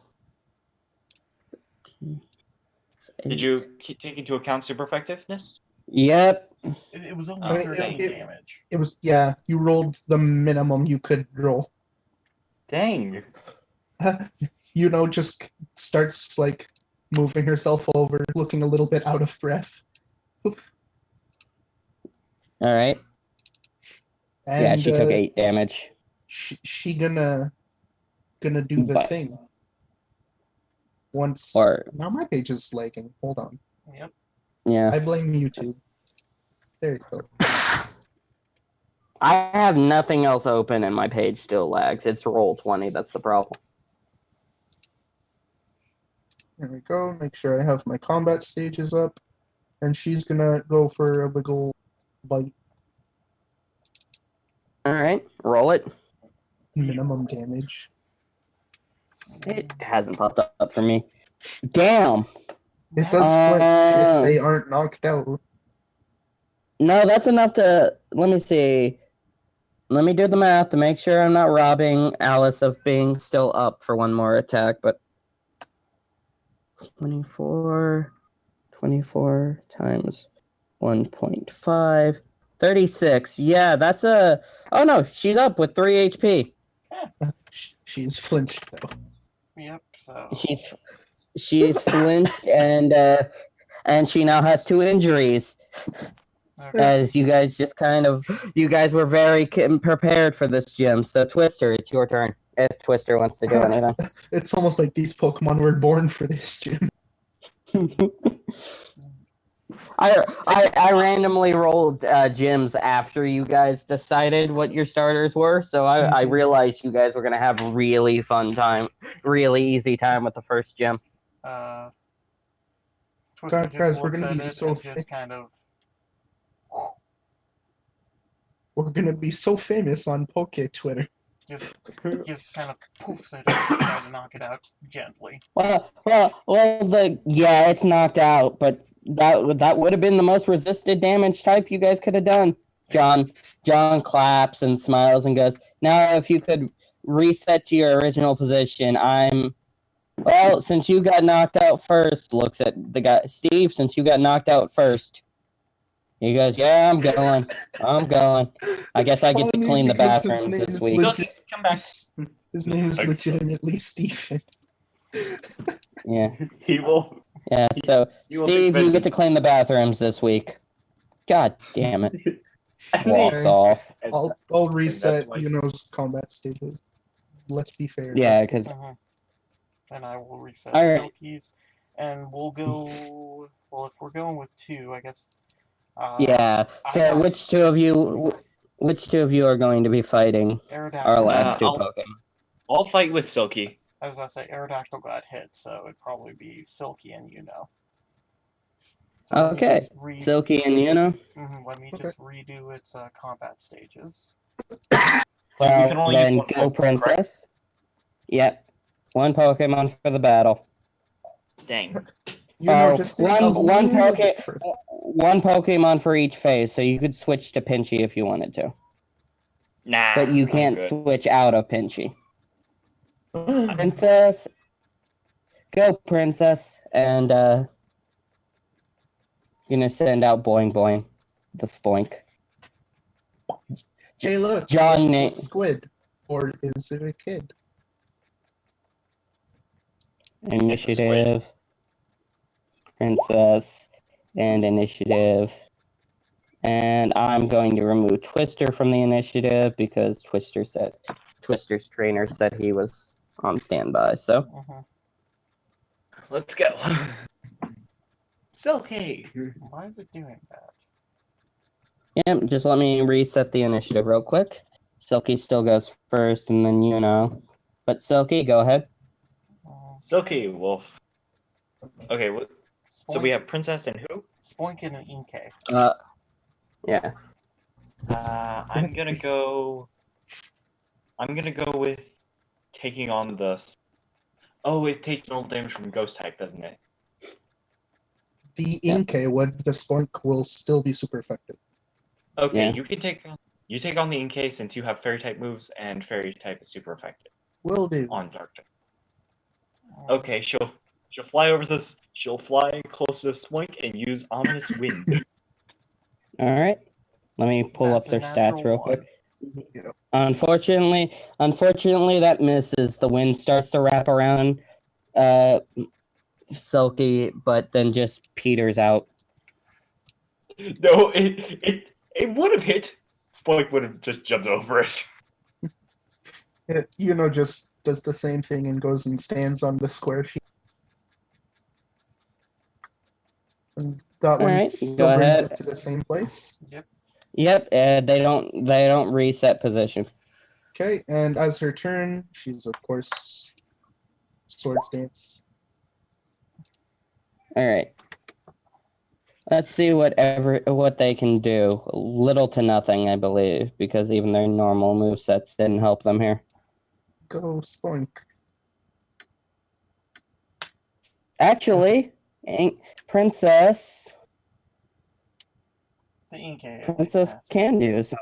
Did you take into account super effectiveness? Yep. It was only Oh, 13 dang. damage. It was, yeah, you rolled the minimum you could roll. Dang. Just starts like moving herself over, looking a little bit out of breath. All right. And Yeah, she took 8 damage. she gonna do the But- thing. Once Or now my page is lagging. Hold on. Yep. yeah. I blame YouTube. There you go. I have nothing else open and my page still lags. It's Roll20, that's the problem. There we go. Make sure I have my combat stages up. And she's gonna go for a wiggle bite. All right, roll it. Minimum damage. It hasn't popped up for me. Damn. It does flinch Uh, if they aren't knocked out. No, that's enough to. Let me see. Let me do the math to make sure I'm not robbing Alice of being still up for one more attack, but 24 times 1.5, 36. Yeah, that's a. Oh no, she's up with 3 HP. She's flinched though. Yep. So She's flinched and she now has 2 injuries. okay. As you guys you guys were very prepared for this gym. So Twister, it's your turn. If Twister wants to do anything. It's almost like these Pokemon were born for this gym. I randomly rolled gyms after you guys decided what your starters were, so I realized you guys were gonna have really fun time, really easy time with the first gym. Twister Guys, just we're looks gonna at be it so and just kind of. We're gonna be so famous on Poke Twitter. Just kind of poofs it and try to knock it out gently. Well, it's knocked out, but that would have been the most resisted damage type you guys could have done. John claps and smiles and goes, "Now, if you could reset to your original position, well, since you got knocked out first," looks at the guy, "Steve, since you got knocked out first." He goes, "Yeah, I'm going. I guess I get to clean the bathrooms this week." Come back. His name is Excellent. legitimately Stephen. Yeah. He will. Yeah, so He will Steve, think you get to clean the bathrooms this week. God damn it. Okay. Walks off. I'll reset why- Yuno's combat stages. Let's be fair. Yeah, because And I will reset All right. Silky's. And we'll go. Well, if we're going with 2, I guess. yeah. I So have which two of you are going to be fighting Aerodactyl. our last 2 I'll- Pokemon? I'll fight with Silky. I was about to say Aerodactyl got hit, so it'd probably be Silky and So let me Okay. just read- Silky and Yuno? Let me just redo its combat stages. But we can only use Then one go Pokemon, Princess. Yep. 1 Pokemon for the battle. correct? Dang. Just one Poke. one Pokemon for each phase, so you could switch to Pinchy if you wanted to. Nah. But you I'm can't good. switch out of Pinchy. Princess. Go, Princess. And, gonna send out Boing Boing. The Spoink. Hey, look, John it's Na- a squid, or is it a kid? Initiative. Princess. And initiative. And I'm going to remove Twister from the initiative because Twister's trainer said he was on standby. So Mhm. Let's go. Silky! Why is it doing that? Yep, just let me reset the initiative real quick. Silky still goes first, and then you know. But Silky, go ahead. Silky Wolf. Okay, so we Spoink- have Princess and who? Spoink and an Inkay. Yeah. I'm gonna go. I'm gonna go with taking on the. Oh, it takes normal damage from Ghost type, doesn't it? The Yeah. Inkay would, the Spork will still be super effective. Okay, Yeah. you can take. You take on the Inkay since you have Fairy type moves, and Fairy type is super effective Will do. on Dark type. Okay, she'll fly over this. She'll fly close to the Spoink and use Ominous Wind. All right. Let me pull That's up their a natural stats real one. quick. Yeah. Unfortunately, that misses. The wind starts to wrap around Silky, but then just peters out. No, it would have hit. Spoink would have just jumped over it. It, just does the same thing and goes and stands on the square sheet. And that one Alright, still go brings ahead. it to the same place. Yep. Yep, they don't reset position. Okay, and as her turn, she's of course Swords Dance. All right. Let's see what they can do. Little to nothing, I believe, because even their normal movesets didn't help them here. Go Spoink. Actually, Princess The Inkay. Princess can use.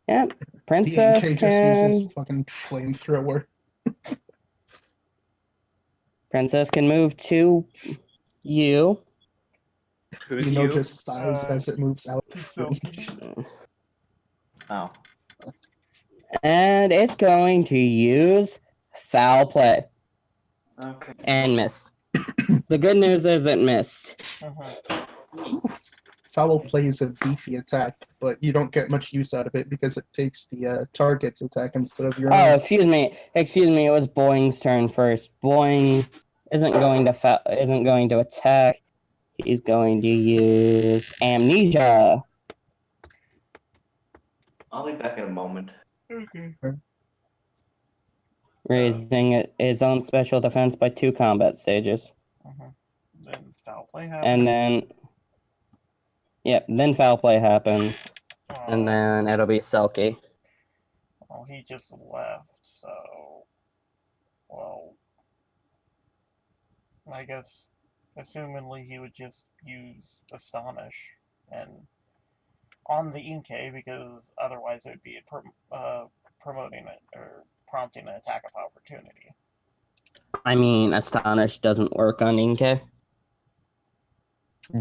Yep, The Princess Inkay just can. uses fucking flamethrower. Princess can move to you. Who's you? Just sighs as it moves out. To Silky. Oh. And it's going to use foul play Okay. and miss. The good news is it missed. Foul play is a beefy attack, but you don't get much use out of it because it takes the target's attack instead of your Oh, own. excuse me. It was Boing's turn first. Boing isn't going to attack. He's going to use amnesia. I'll be back in a moment. Okay. Raising his own special defense by 2 combat stages. Then foul play happens. And then foul play happens. And then it'll be Selkie. Well, he just left, so... Well... I guess, assumingly, he would just use Astonish and on the Inkay, because otherwise it would be promoting it, or prompting an attack of opportunity. I mean, Astonish doesn't work on Inkay.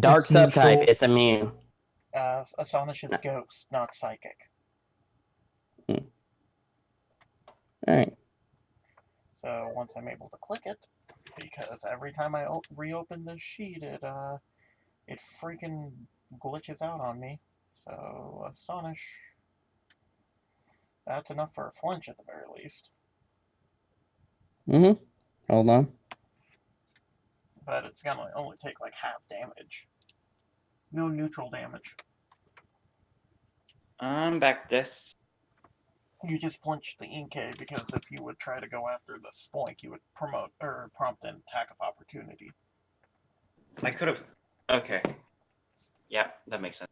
Dark It's subtype, neutral. it's immune. Astonish is Ghost, not Psychic. Alright. So once I'm able to click it, because every time I reopen this sheet, it freaking glitches out on me. So Astonish. That's enough for a flinch at the very least. Hold on. But it's gonna only take like half damage. No neutral damage. I'm back this. You just flinched the Inkay because if you would try to go after the Spoink, you would prompt an attack of opportunity. I could have. Okay. Yeah, that makes sense.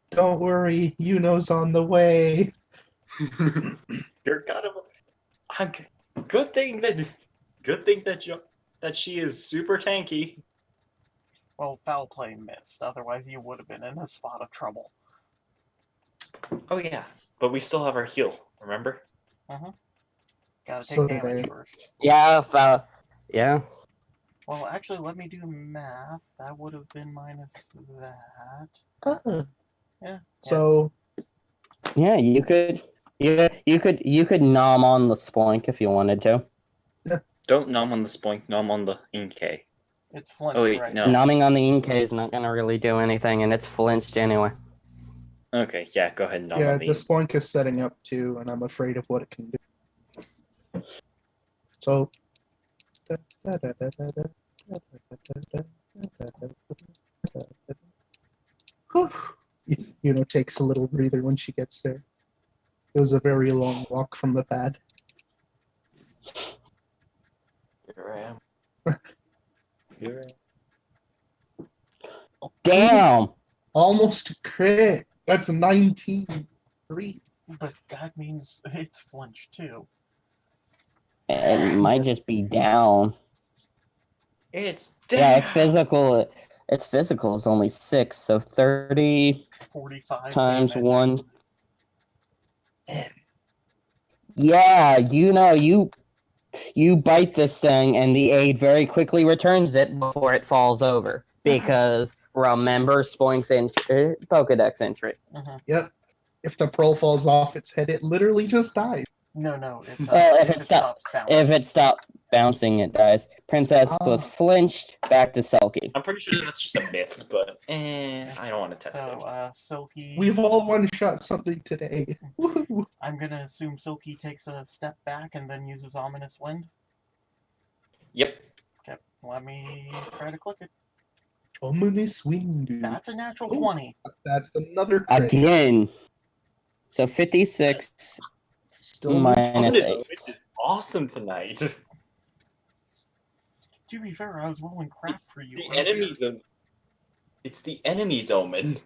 Don't worry, Yuno's on the way. You're kind of. Good thing that she is super tanky. Well, foul play missed. Otherwise, you would have been in a spot of trouble. Oh yeah, but we still have our heal. Remember? Gotta take So did damage I. first. Yeah, yeah. Well, actually, let me do math. That would have been minus that. Ah. Yeah. So Yeah, you could nom on the Spoink if you wanted to. Don't nom on the Spoink, nom on the Inkay. It's flinched, Oh wait, right? no. Nomming on the Inkay is not gonna really do anything, and it's flinched anyway. Okay, yeah, go ahead and nom yeah, on the the. Spoink is setting up too, and I'm afraid of what it can do. So Takes a little breather when she gets there. It was a very long walk from the pad. Here I am. Here I am. Damn! Almost a crit. That's 19-3. But that means it's flinched too. It might just be down. It's Yeah, it's physical. Its physical is only 6, so 30 45 times damage. 1. Yeah, you bite this thing, and the aid very quickly returns it before it falls over. Because remember Spoink's Pokedex entry. Yep. If the pearl falls off its head, it literally just dies. No, it's Well, if it stops bouncing. If it stopped bouncing, it dies. Princess was flinched, back to Selkie. I'm pretty sure that's just a myth, but I don't want to test it. So, Silky... We've all one-shot something today. Woo-hoo. I'm gonna assume Silky takes a step back and then uses Ominous Wind. Yep. Okay, let me try to click it. Ominous Wind. That's a natural 20. That's another crit. Again. So 56 Still minus This 8. is awesome tonight. To be fair, I was rolling crap for you. The enemy's It's the enemy's omen.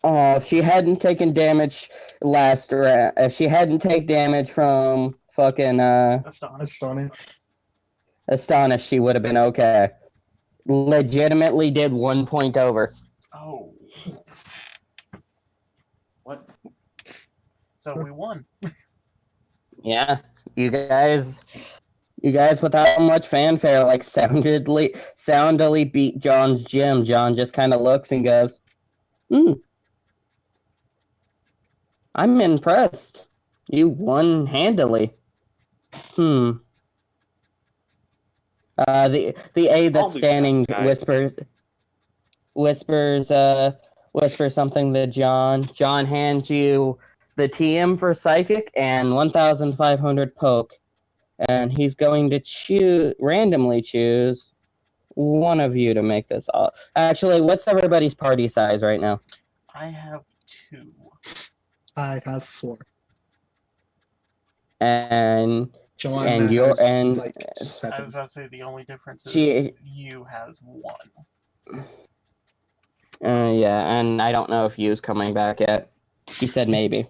If she hadn't taken damage last round, if she hadn't taken damage from fucking Astonish, she would have been okay. Legitimately did 1 point over. Oh. What? So we won. Yeah, you guys without much fanfare, like soundily beat John's gym. John just kind of looks and goes, I'm impressed. You won handily. The aide that's standing whispers something to John. John hands you the TM for Psychic and 1,500 Poke. And he's going to randomly choose one of you to make this off. Actually, what's everybody's party size right now? I have 2. I have 4. And Joanna and has like I was 7. about to say the only difference is you has 1. Yeah, and I don't know if Yu's coming back yet. She said maybe.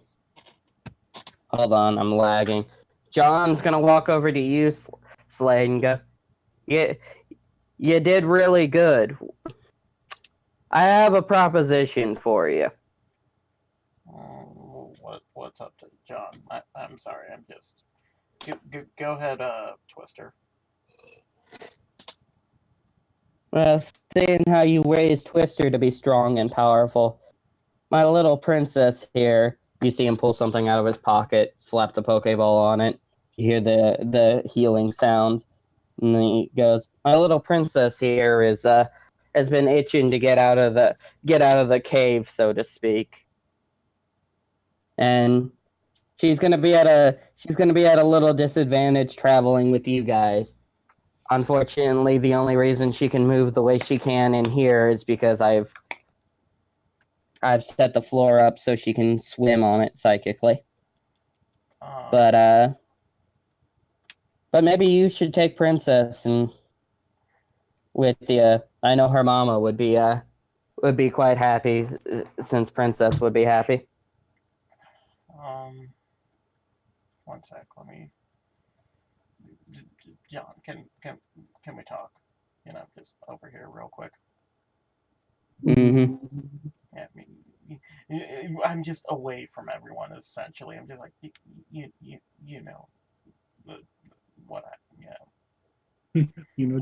Hold on, I'm lagging. John's gonna walk over to you, Slade, and go, you did really good. I have a proposition for you. What's up to John? I'm sorry, I'm just... Go ahead, Twister. Well, seeing how you raised Twister to be strong and powerful, my little princess here, you see him pull something out of his pocket, slaps a Pokeball on it. You hear the healing sound, and then he goes, "My little princess here has been itching to get out of the cave, so to speak, and she's gonna be at a little disadvantage traveling with you guys. Unfortunately, the only reason she can move the way she can in here is because I've set the floor up so she can swim on it psychically. But maybe you should take Princess and with the I know her mama would be quite happy since Princess would be happy. One sec, let me... John, can we talk? Just over here real quick. Mm-hmm. Yeah, I'm just away from everyone, essentially. I'm just like, you know, what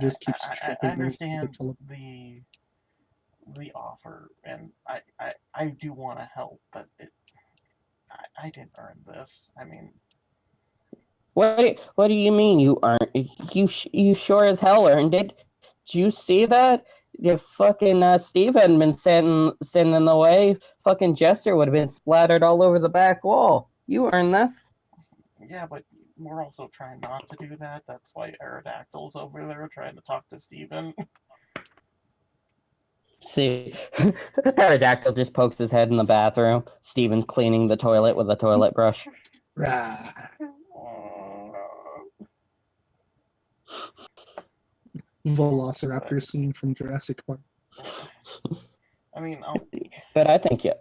Just keeps I understand the offer, and I do want to help, but I didn't earn this. I mean... What do you mean you earned? You sure as hell earned it. Did you see that? If fucking Steve hadn't been standing in the way, fucking Jester would have been splattered all over the back wall. You earned this. Yeah, but we're also trying not to do that. That's why Aerodactyl's over there trying to talk to Steven. See, Pterodactyl just pokes his head in the bathroom. Steven's cleaning the toilet with a toilet brush. Rah. Velociraptor scene from Jurassic Park. I mean, But I think you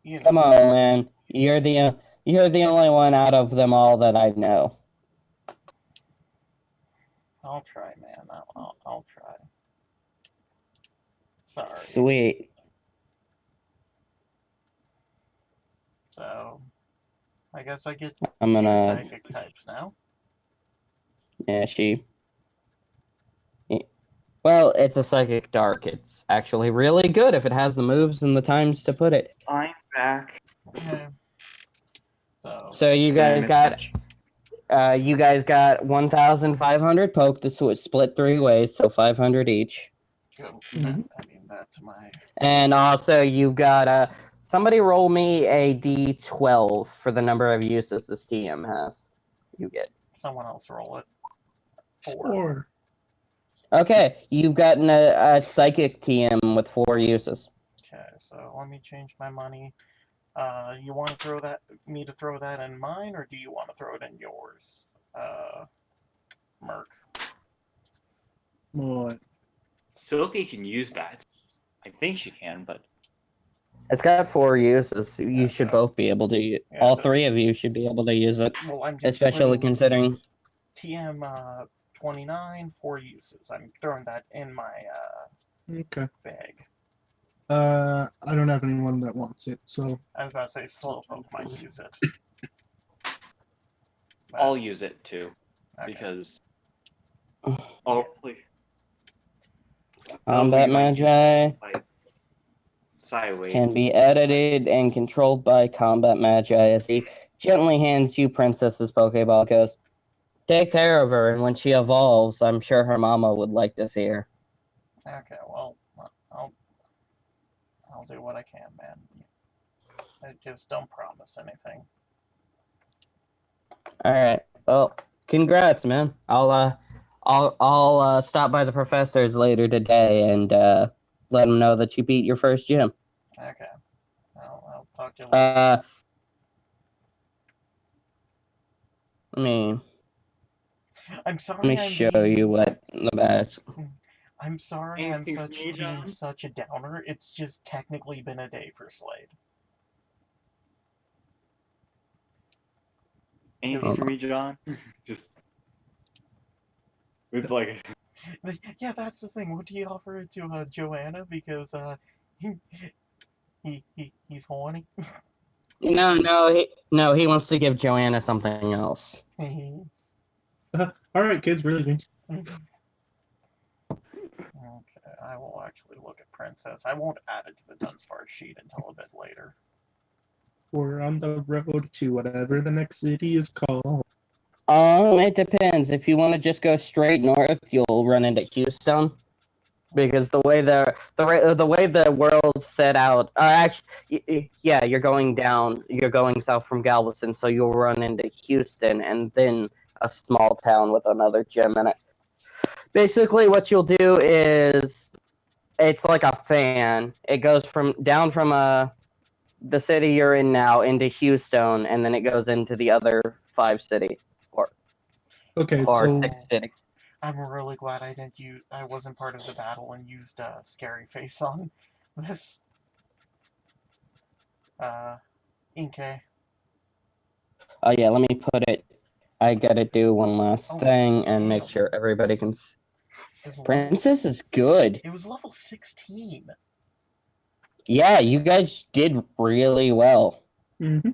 know, come on, man. You're the only one out of them all that I know. I'll try, man. I'll try. Sorry. Sweet. So, I guess I get I'm two gonna. psychic types now. Yeah, she. Well, it's a psychic dark. It's actually really good if it has the moves and the times to put it. I'm back. Okay. So you guys got 1,500 poke. This was split 3 ways, so 500 each. Good. Mhm. Adding that to my. And also you've got somebody roll me a d12 for the number of uses this TM has. You get. Someone else roll it. 4. 4. Okay, you've gotten a psychic TM with 4 uses. Okay, so let me change my money. You want to throw that in mine, or do you want to throw it in yours? Merk. What? Silky can use that. I think she can, but It's got 4 uses. You should Okay. both be able to. Yeah, All so- 3 of you should be able to use it, Well, I'm just especially putting considering. TM 29, 4 uses. I'm throwing that in my Okay. bag. I don't have anyone that wants it, so I was about to say Slowpoke might use it. But, I'll use it too okay. because. Oh, please. Combat Magi Sideway. can be edited and controlled by Combat Magi as he gently hands you Princess's Pokeball. Goes, take care of her, and when she evolves, I'm sure her mama would like to see her. Okay, well, I'll do what I can, man. I just don't promise anything. All right. Well, congrats, man. I'll stop by the professor's later today and let him know that you beat your first gym. Okay. I'll talk to you later. I'm sorry. Let me show you what the best. I'm sorry. Anything I'm for me, John? being such a downer. It's just technically been a day for Slade. Anything for me, John? Just with like. Yeah, that's the thing. Would he offer it to Joanna because he's horny? No, he wants to give Joanna something else. all right, kids, really good. Okay, I will actually look at Princess. I won't add it to the Dunsparce sheet until a bit later. We're on the road to whatever the next city is called. It depends. If you want to just go straight north, you'll run into Houston, because the way the world set out. Actually, yeah, you're going down. You're going south from Galveston, so you'll run into Houston and then a small town with another gym in it. Basically, what you'll do is it's like a fan. It goes down from the city you're in now into Houston, and then it goes into the other 5 cities or so 6 cities. I'm really glad I wasn't part of the battle and used Scary Face on this. Inkay. Oh yeah, let me put it. I gotta do one last thing and make sure everybody can. Princess is good. It was level 16. Yeah, you guys did really well. Mm-hmm.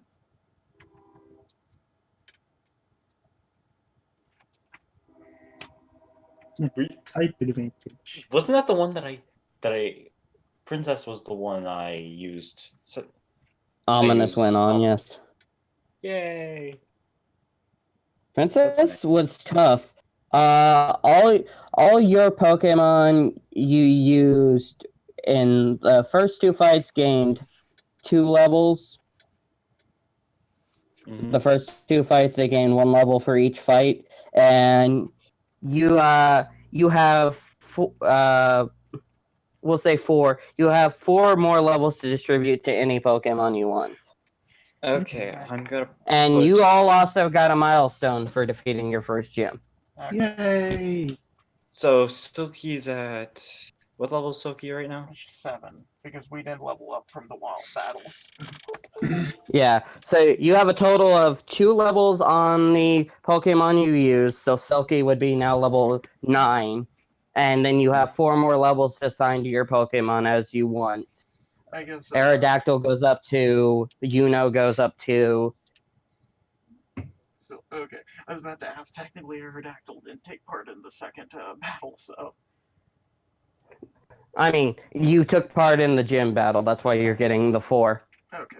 Type advantage. Wasn't that the one that I Princess was the one I used. Ominous went on, yes. Yay! Princess was tough. All your Pokemon you used in the first 2 fights gained 2 levels. Mhm. The first 2 fights, they gain 1 level for each fight, and you have we'll say 4. You have 4 more levels to distribute to any Pokemon you want. Okay, I'm gonna And put... you all also got a milestone for defeating your first gym. Okay. Yay! So Silky's at... What level is Silky right now? 7, because we didn't level up from the wild battles. Yeah, so you have a total of 2 levels on the Pokemon you use, so Silky would be now level 9. And then you have 4 more levels to assign to your Pokemon as you want. I guess. Aerodactyl goes up 2, Yuno goes up 2. So, okay. I was about to ask, technically Aerodactyl didn't take part in the second battle, so. I mean, you took part in the gym battle, that's why you're getting the 4. Okay.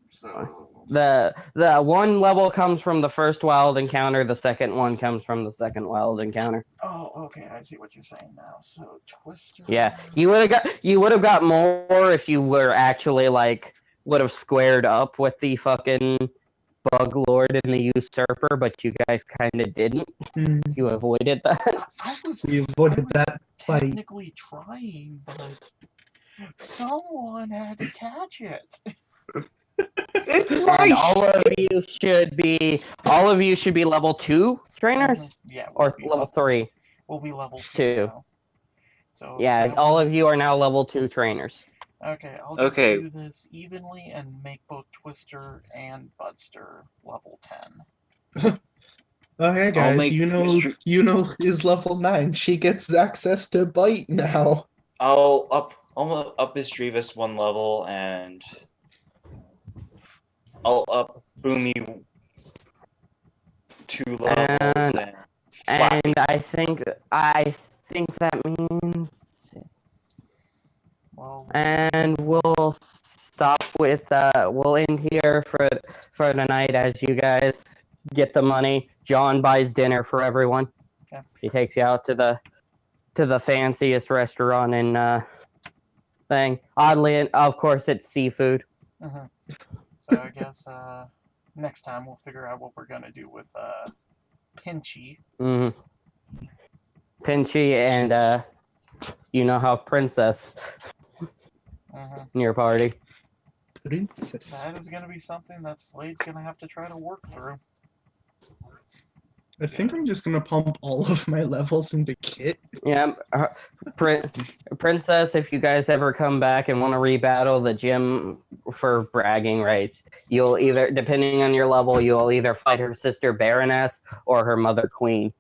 So. The 1 level comes from the first wild encounter, the second one comes from the second wild encounter. Oh, okay. I see what you're saying now. So, Twister. Yeah, you would have got more if you were actually would have squared up with the fucking Bug Lord and the Usurper, but you guys kind of didn't. You avoided that. We avoided that fight. Technically trying, but someone had to catch it. And all of you should be level 2 trainers, Yeah. or level 3. We'll be level 2. 2. Now. So Yeah, all of you are now level 2 trainers. Okay, I'll just Okay. do this evenly and make both Twister and Budster level 10. Oh hey I'll guys, make Yuno is level 9. She gets access to Bite now. I'll up Misdreavus 1 level, and I'll up Boomy 2 levels, And I think that means, Well, and we'll stop with we'll end here for tonight as you guys get the money. John buys dinner for everyone. Okay. He takes you out to the fanciest restaurant in thing. Oddly, of course, it's seafood. so I guess next time we'll figure out what we're gonna do with Pinchy. Pinchy and you know how Princess in your party. Princess. That is gonna be something that Slade's gonna have to try to work through. I think I'm just gonna pump all of my levels into Kit. Yeah, Princess, if you guys ever come back and want to rebattle the gym for bragging rights, you'll either, depending on your level, you'll either fight her sister Baroness or her mother Queen.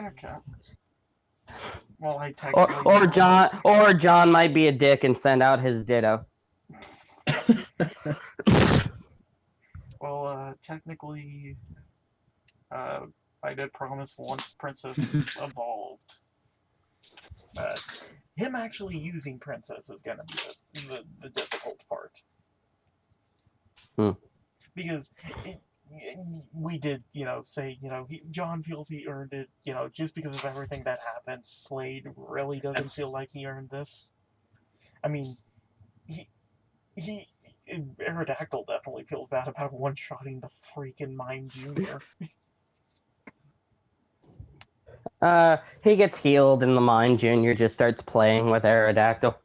Okay. Well, I technically Or John might be a dick and send out his Ditto. Well, technically, I did promise once Princess evolved. But him actually using Princess is gonna be the difficult part. Because we did, say, John feels he earned it, just because of everything that happened. Slade really doesn't feel like he earned this. I mean, Aerodactyl definitely feels bad about one-shotting the freaking Mime Junior. He gets healed and the Mime Junior just starts playing with Aerodactyl.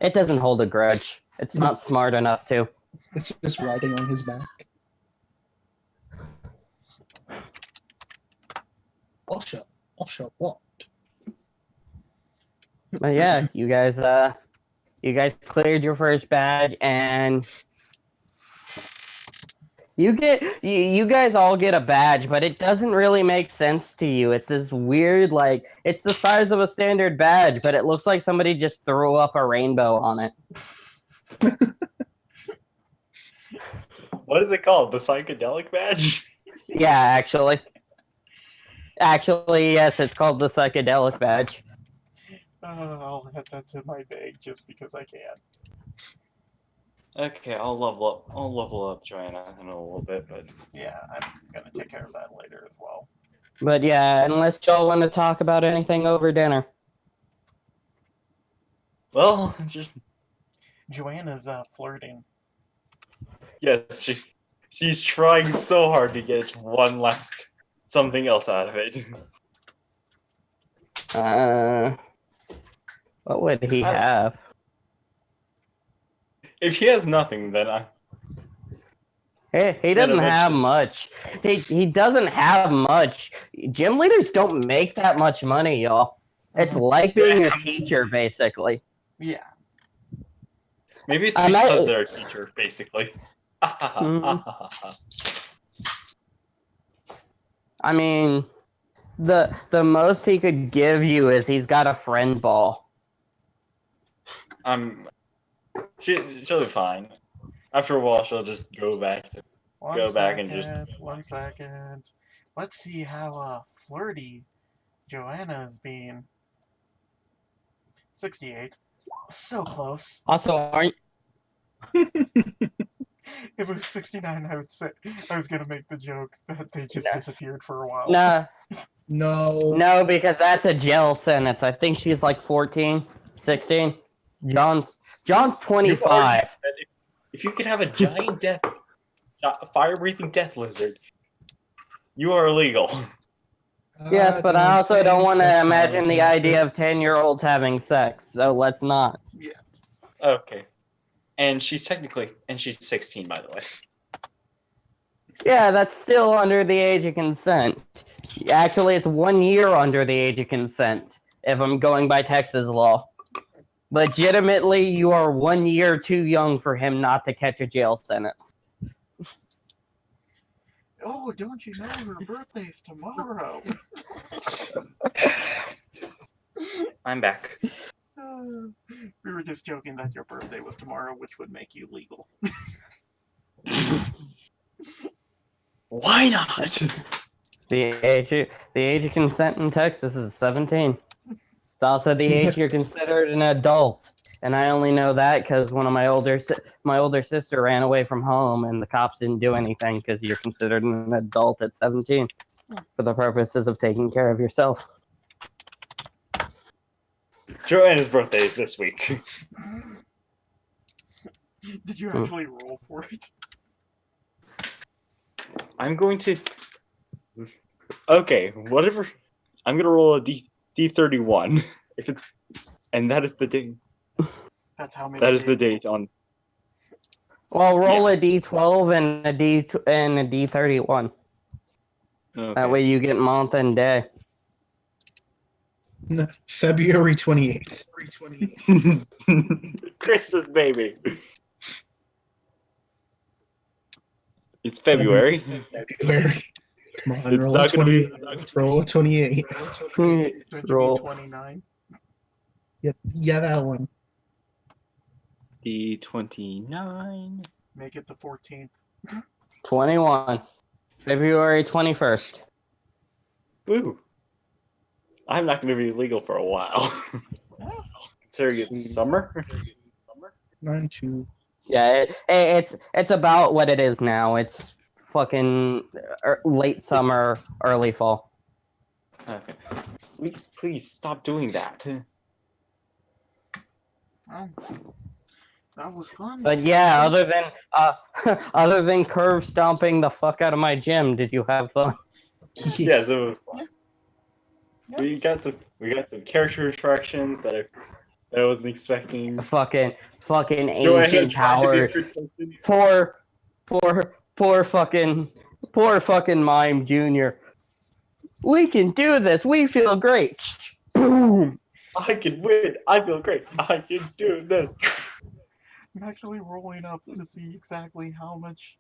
It doesn't hold a grudge. It's not smart enough to. It's just riding on his back. I'll show what? But yeah, you guys cleared your first badge, and you guys all get a badge, but it doesn't really make sense to you. It's this weird, it's the size of a standard badge, but it looks like somebody just threw up a rainbow on it. What is it called? The psychedelic badge? Yeah, actually, yes, it's called the psychedelic badge. I'll add that to my bag just because I can. Okay, I'll level up Joanna in a little bit, but Yeah, I'm gonna take care of that later as well. But yeah, unless y'all want to talk about anything over dinner. well, just Joanna's flirting. Yes, she's trying so hard to get one last something else out of it. What would he have? If he has nothing, then He Then doesn't have eventually- much. He doesn't have much. Gym leaders don't make that much money, y'all. It's like being a teacher, basically. Yeah. maybe it's I'm because not- they're a teacher, basically. I mean, the most he could give you is he's got a friend ball. She'll be fine. After a while, she'll just go back to. Go back and just- 1 second. Let's see how flirty Joanna is being. 68. So close. Also, aren't If it was 69, I would say I was gonna make the joke that they just No. disappeared for a while. no, because that's a jail sentence. I think she's like 14, 16. John's 25. If you could have a giant fire-breathing death lizard, you are illegal. Yes, but I also don't want to imagine the idea of 10-year-olds having sex, so let's not. Okay. And she's 16, by the way. Yeah, that's still under the age of consent. Actually, it's 1 year under the age of consent, if I'm going by Texas law. Legitimately, you are 1 year too young for him not to catch a jail sentence. Oh, don't you know her birthday's tomorrow? I'm back. We were just joking that your birthday was tomorrow, which would make you legal. Why not? The age of consent in Texas is 17. It's also the age you're considered an adult, and I only know that because one of my older sister ran away from home, and the cops didn't do anything because you're considered an adult at 17 for the purposes of taking care of yourself. Joanna's birthday is this week. Did you actually roll for it? I'm going to. Okay, whatever. I'm gonna roll a D31. If it's, and that is the date. That's how many. That is the days- date on. Well, roll a D12 and a D31. Okay. That way you get month and day. February 28th. Christmas, baby. It's February. February. Come on, It's roll not gonna be. 28. Don't you Roll. mean 29? Yeah, that one. D29. Make it the 14th. 21. February 21st. Woo. I'm not going to be legal for a while. Considering it's summer. 9-2. Yeah, it's about what it is now. It's fucking late summer, early fall. Okay. Please stop doing that. Oh, that was fun. But yeah, other than curve stomping the fuck out of my gym, did you have fun? Yeah, so we got some character attractions that I wasn't expecting. Fucking Joanna ancient tried to be a power. good person. Poor fucking Mime Junior. We can do this. We feel great. Boom. I can win. I feel great. I can do this. I'm actually rolling up to see exactly how much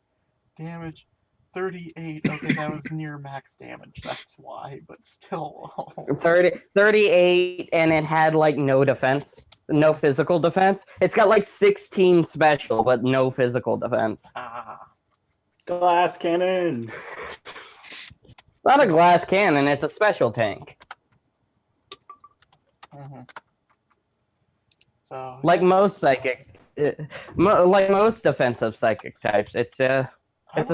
damage. 38. Okay, that was near max damage. That's why, but still. 38, and it had like no defense, no physical defense. It's got like 16 special, but no physical defense. Glass cannon. It's not a glass cannon, it's a special tank. So Like most psychic, like most defensive psychic types, it's a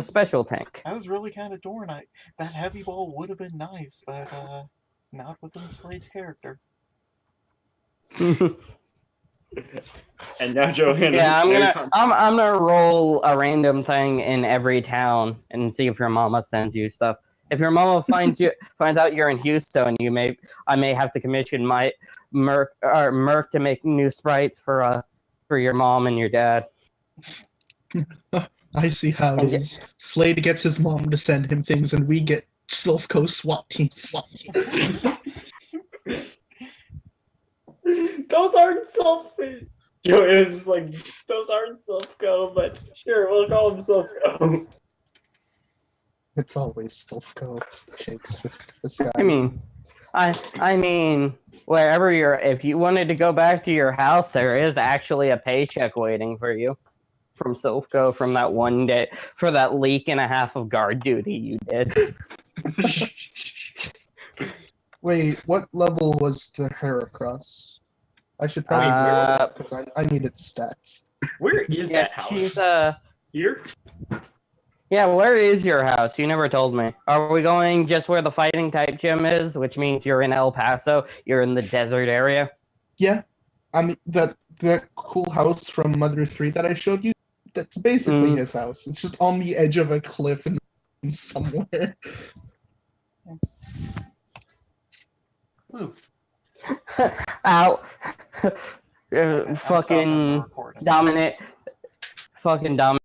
special tank. I was really kind of torn. That heavy ball would have been nice, but not within Slade's character. And now Joanna. Yeah, I'm gonna roll a random thing in every town and see if your mama sends you stuff. If your mama finds out you're in Houston, I may have to commission my Merk to make new sprites for your mom and your dad. I see how it is. Slade gets his mom to send him things, and we get Silphco SWAT teams. Those aren't selfish. Joanna's just like, those aren't Silphco, but sure, we'll call them Silphco. It's always Silphco. Shakes fist guy. I mean, wherever if you wanted to go back to your house, there is actually a paycheck waiting for you from Silphco from that one day for that leak and a half of guard duty you did. Wait, what level was the Heracross? I should probably do that because I need its stats. Where is that house? She's Here? Yeah, where is your house? You never told me. Are we going just where the fighting type gym is, which means you're in El Paso? You're in the desert area? Yeah. I mean, that cool house from Mother 3 that I showed you, that's basically his house. It's just on the edge of a cliff in somewhere. Ooh. Ow. I'm stopping the recording. Fucking dominant.